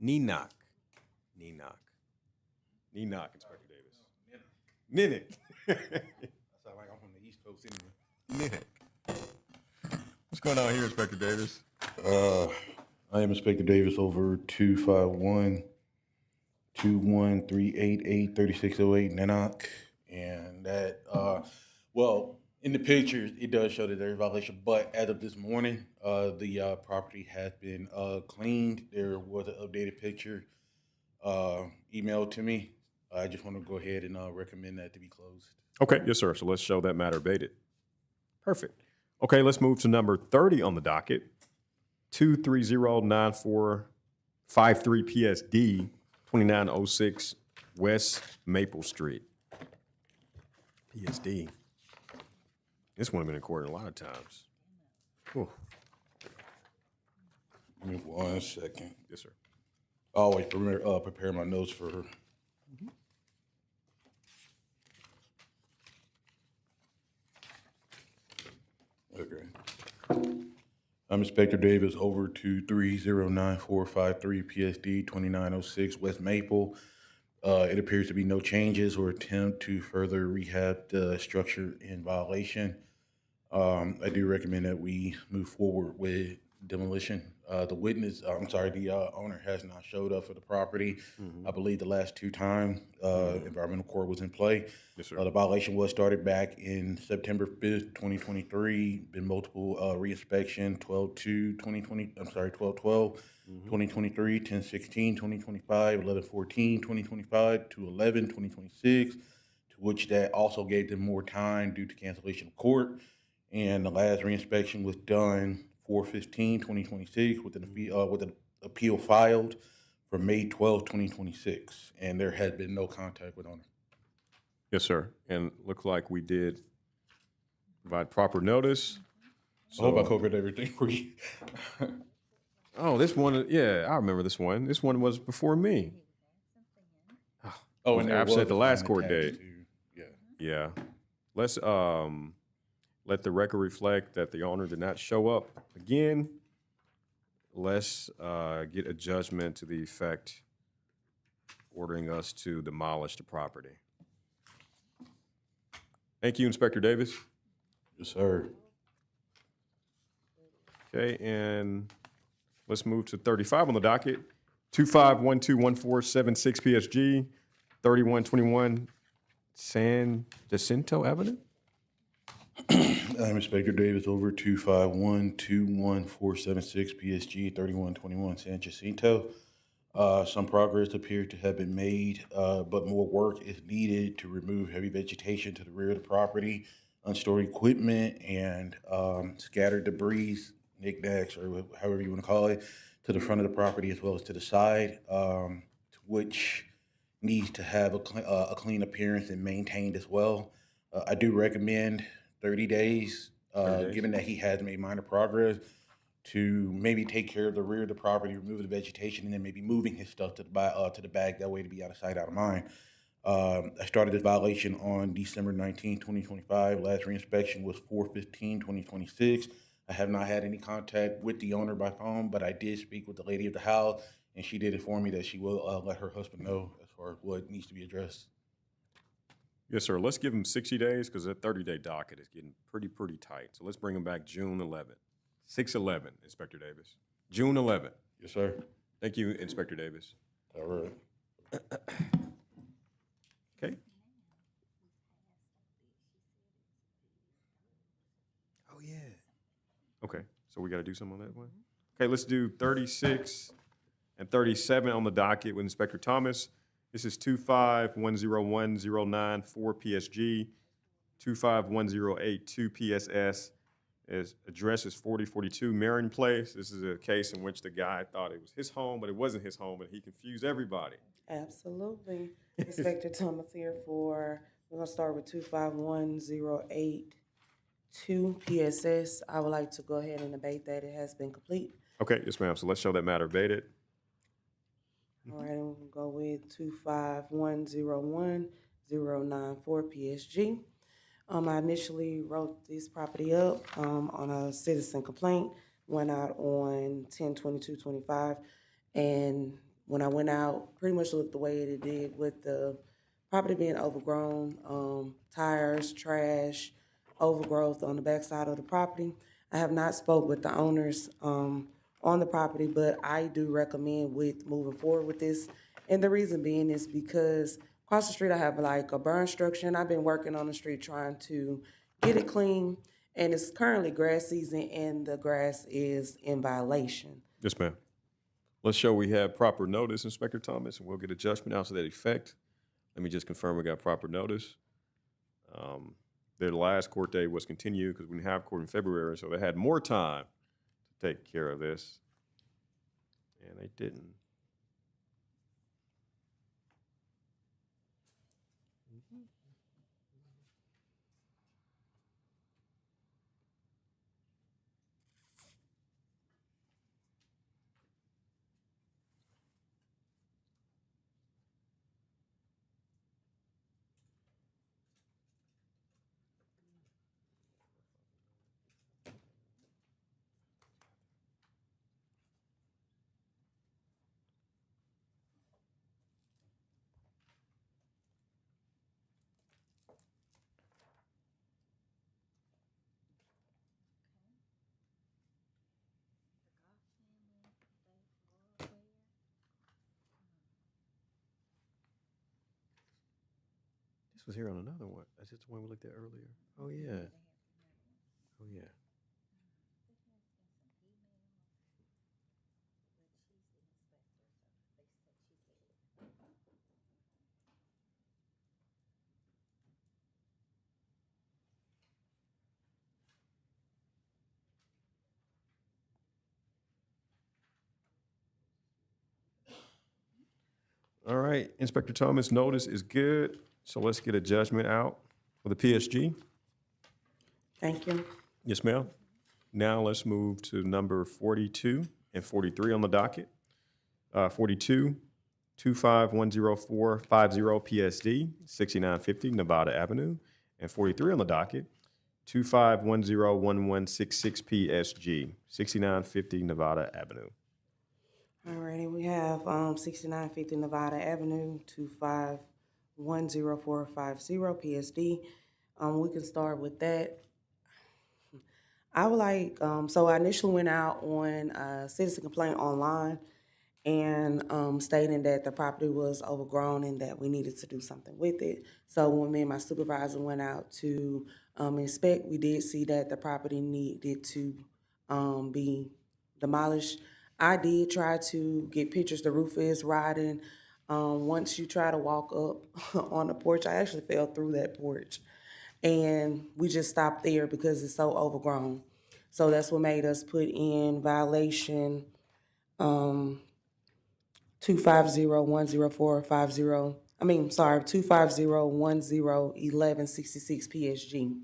Ninnock. Ninnock. Ninnock, Inspector Davis. Ninnock. I sound like I'm from the East Coast anyway. Ninnock. What's going on here, Inspector Davis? I am Inspector Davis over 251-21388 3608 Nanock. And that, well, in the pictures, it does show that there's a violation, but as of this morning, the property has been cleaned. There was an updated picture emailed to me. I just want to go ahead and recommend that to be closed. Okay, yes, sir. So let's show that matter abated. Perfect. Okay, let's move to number 30 on the docket. 2309453 PSD 2906 West Maple Street. PSD. This one has been in court a lot of times. Whew. Give me 1 second. Yes, sir. I always prepare my notes for her. Okay. I'm Inspector Davis over 2309453 PSD 2906 West Maple. It appears to be no changes or attempt to further rehab the structure in violation. I do recommend that we move forward with demolition The witness, I'm sorry, the owner has not showed up for the property. I believe the last two times environmental court was in play. Yes, sir. The violation was started back in September 5th, 2023. Been multiple reinspection, 12/2/2020. I'm sorry, 12/12. 2023, 10/16, 2025, 11/14, 2025, 2/11, 2026, to which that also gave them more time due to cancellation of court. And the last reinspection was done 4/15, 2026, with an appeal filed for May 12th, 2026. And there has been no contact with owner. Yes, sir. And looked like we did provide proper notice. I hope I covered everything for you. Oh, this one, yeah, I remember this one. This one was before me. Oh, Was and there absent was at the a last fine court attached date. to- Yeah. Yeah. Let's let the record reflect that the owner did not show up again. Let's get a judgment to the effect ordering us to demolish the property. Thank you, Inspector Davis. Yes, sir. Okay, and let's move to 35 on the docket. 25121476 PSG, 3121 San Jacinto Avenue. I'm Inspector Davis, over 251-21476 PSG, 3121 San Jacinto. Some progress appears to have been made, but more work is needed to remove heavy vegetation to the rear of the property, unstored equipment, and scattered debris, knickknacks, or however you want to call it, to the front of the property as well as to the side, which needs to have a clean appearance and maintained as well. I do recommend 30 days, 30 days. given that he has made minor progress, to maybe take care of the rear of the property, remove the vegetation, and then maybe moving his stuff to the back, that way to be out of sight, out of mind. I started this violation on December 19, 2025. Last reinspection was 4/15/2026. I have not had any contact with the owner by phone, but I did speak with the lady of the house, and she did inform me that she will let her husband know as far as what needs to be addressed. Yes, sir. Let's give him 60 days because that 30-day docket is getting pretty tight. So let's bring him back June 11th. 6/11, Inspector Davis. June 11th. Yes, sir. Thank you, Inspector Davis. All right. Okay. Oh, yeah. Okay, so we got to do something on that one? Okay, let's do 36 and 37 on the docket with Inspector Thomas. This is 2510109 PSG, 25108 PSS. His address is 4042 Marion Place. This is a case in which the guy thought it was his home, but it wasn't his home, and he confused everybody. Absolutely. Inspector Thomas here we're going to start with 251082 PSS. I would like to go ahead and debate that it has been complete. Okay, yes, ma'am. So let's show that matter abated. All right, and we'll go with 25101-094 PSG. I initially wrote this property up on a citizen complaint, went out on 10/22/25, and when I went out, pretty much looked the way it did with the property being overgrown, tires, trash, overgrowth on the backside of the property. I have not spoke with the owners on the property, but I do recommend with moving forward with this. And the reason being is because across the street I have like a burn structure, and I've been working on the street trying to get it clean. And it's currently grass season, and the grass is in violation. Yes, ma'am. Let's show we have proper notice, Inspector Thomas, and we'll get a judgment out to that effect. Let me just confirm we got proper notice. Their last court date was continued because we didn't have court in February, so they had more time to take care of this, and they didn't. This was here on another one. That's just the one we looked at earlier. Oh, yeah. Oh, yeah. All right, Inspector Thomas, notice is good. So let's get a judgment out for the PSG. Thank you. Yes, ma'am. Now let's move to number 42 and 43 on the docket. 42, 2510450 PSD, 6950 Nevada Avenue. And 43 on the docket, 2510166 PSG, 6950 Nevada Avenue. Alrighty, we have 6950 Nevada Avenue, 2510450 PSD. We can start with that. I would like, so I initially went out on a citizen complaint online and stating that the property was overgrown and that we needed to do something with it. So when me and my supervisor went out to inspect, we did see that the property needed to be demolished. I did try to get pictures. The roof is rotting. Once you try to walk up on the porch, I actually fell through that porch. And we just stopped there because it's so overgrown. So that's what made us put in violation 250104050. 250101166 PSG.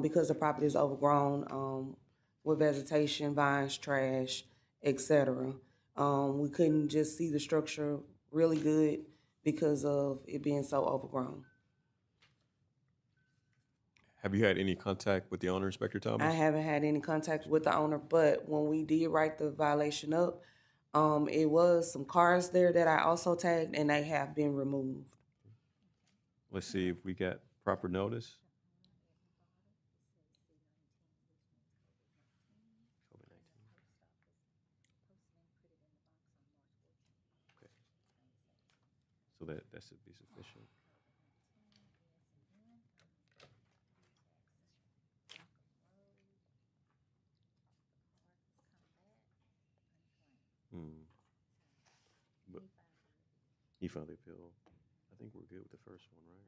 Because the property is overgrown with vegetation, vines, trash, etc. We couldn't just see the structure really good because of it being so overgrown. Have you had any contact with the owner, Inspector Thomas? I haven't had any contact with the owner, but when we did write the violation up, it was some cars there that I also tagged, and they have been removed. Let's see if we got proper notice. Okay. So that should be sufficient. But he filed the appeal. I think we're good with the first one, right?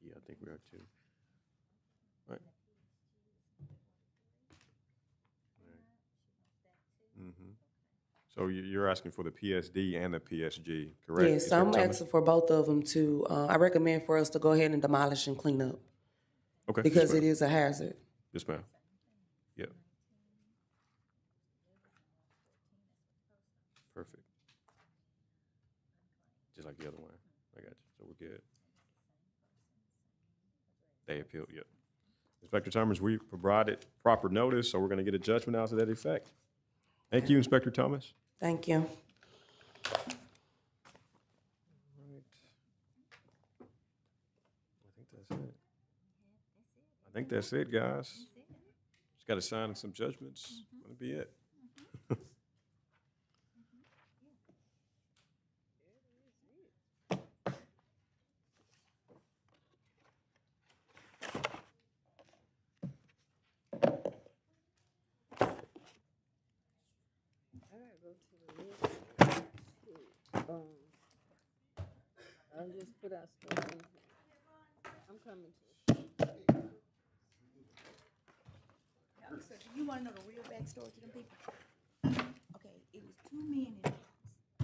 Yeah, I think we are too. All right. Mm-hmm. So you're asking for the PSD and the PSG, correct? Yes, so I'm asking for both of them to, I recommend for us to go ahead and demolish and clean up. Okay. Because yes, it is a hazard. Yes, ma'am. Yep. Perfect. Just like the other one. I got you. So we're good. They appealed, yep. Inspector Thomas, we provided proper notice, so we're going to get a judgment out to that effect. Thank you, Inspector Thomas. Thank you. I think that's it, guys. Just got to sign some judgments. That'll be it. I'll just put our stuff in. I'm coming to. So do you want to know the real backstory to them people? Okay, it was two men in the house,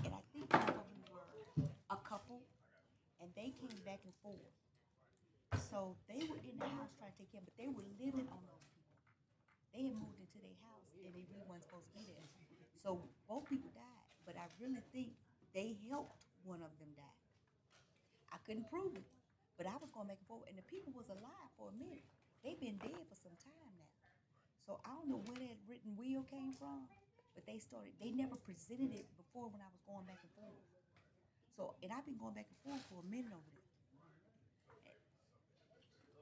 and I think one of them were a couple, and they came back and forth. So they were in the house trying to take care, but they were living on those people. They had moved into their house, and they really weren't supposed to be there. So both people died, but I really think they helped one of them die. I couldn't prove it, but I was going back and forth, and the people was alive for a minute. They've been dead for some time now. So I don't know where that written will came from, but they never presented it before when I was going back and forth. So, and I've been going back and forth for a minute over there.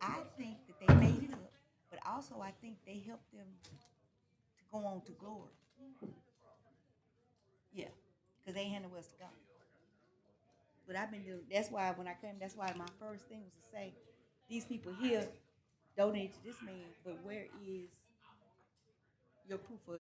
I think that they made it up, but also I think they helped them to go on to glory. Yeah, because they ain't had nowhere else to go. But I've been doing, that's why when I came, that's why my first thing was to say, these people here donated to this man, but where is your proof of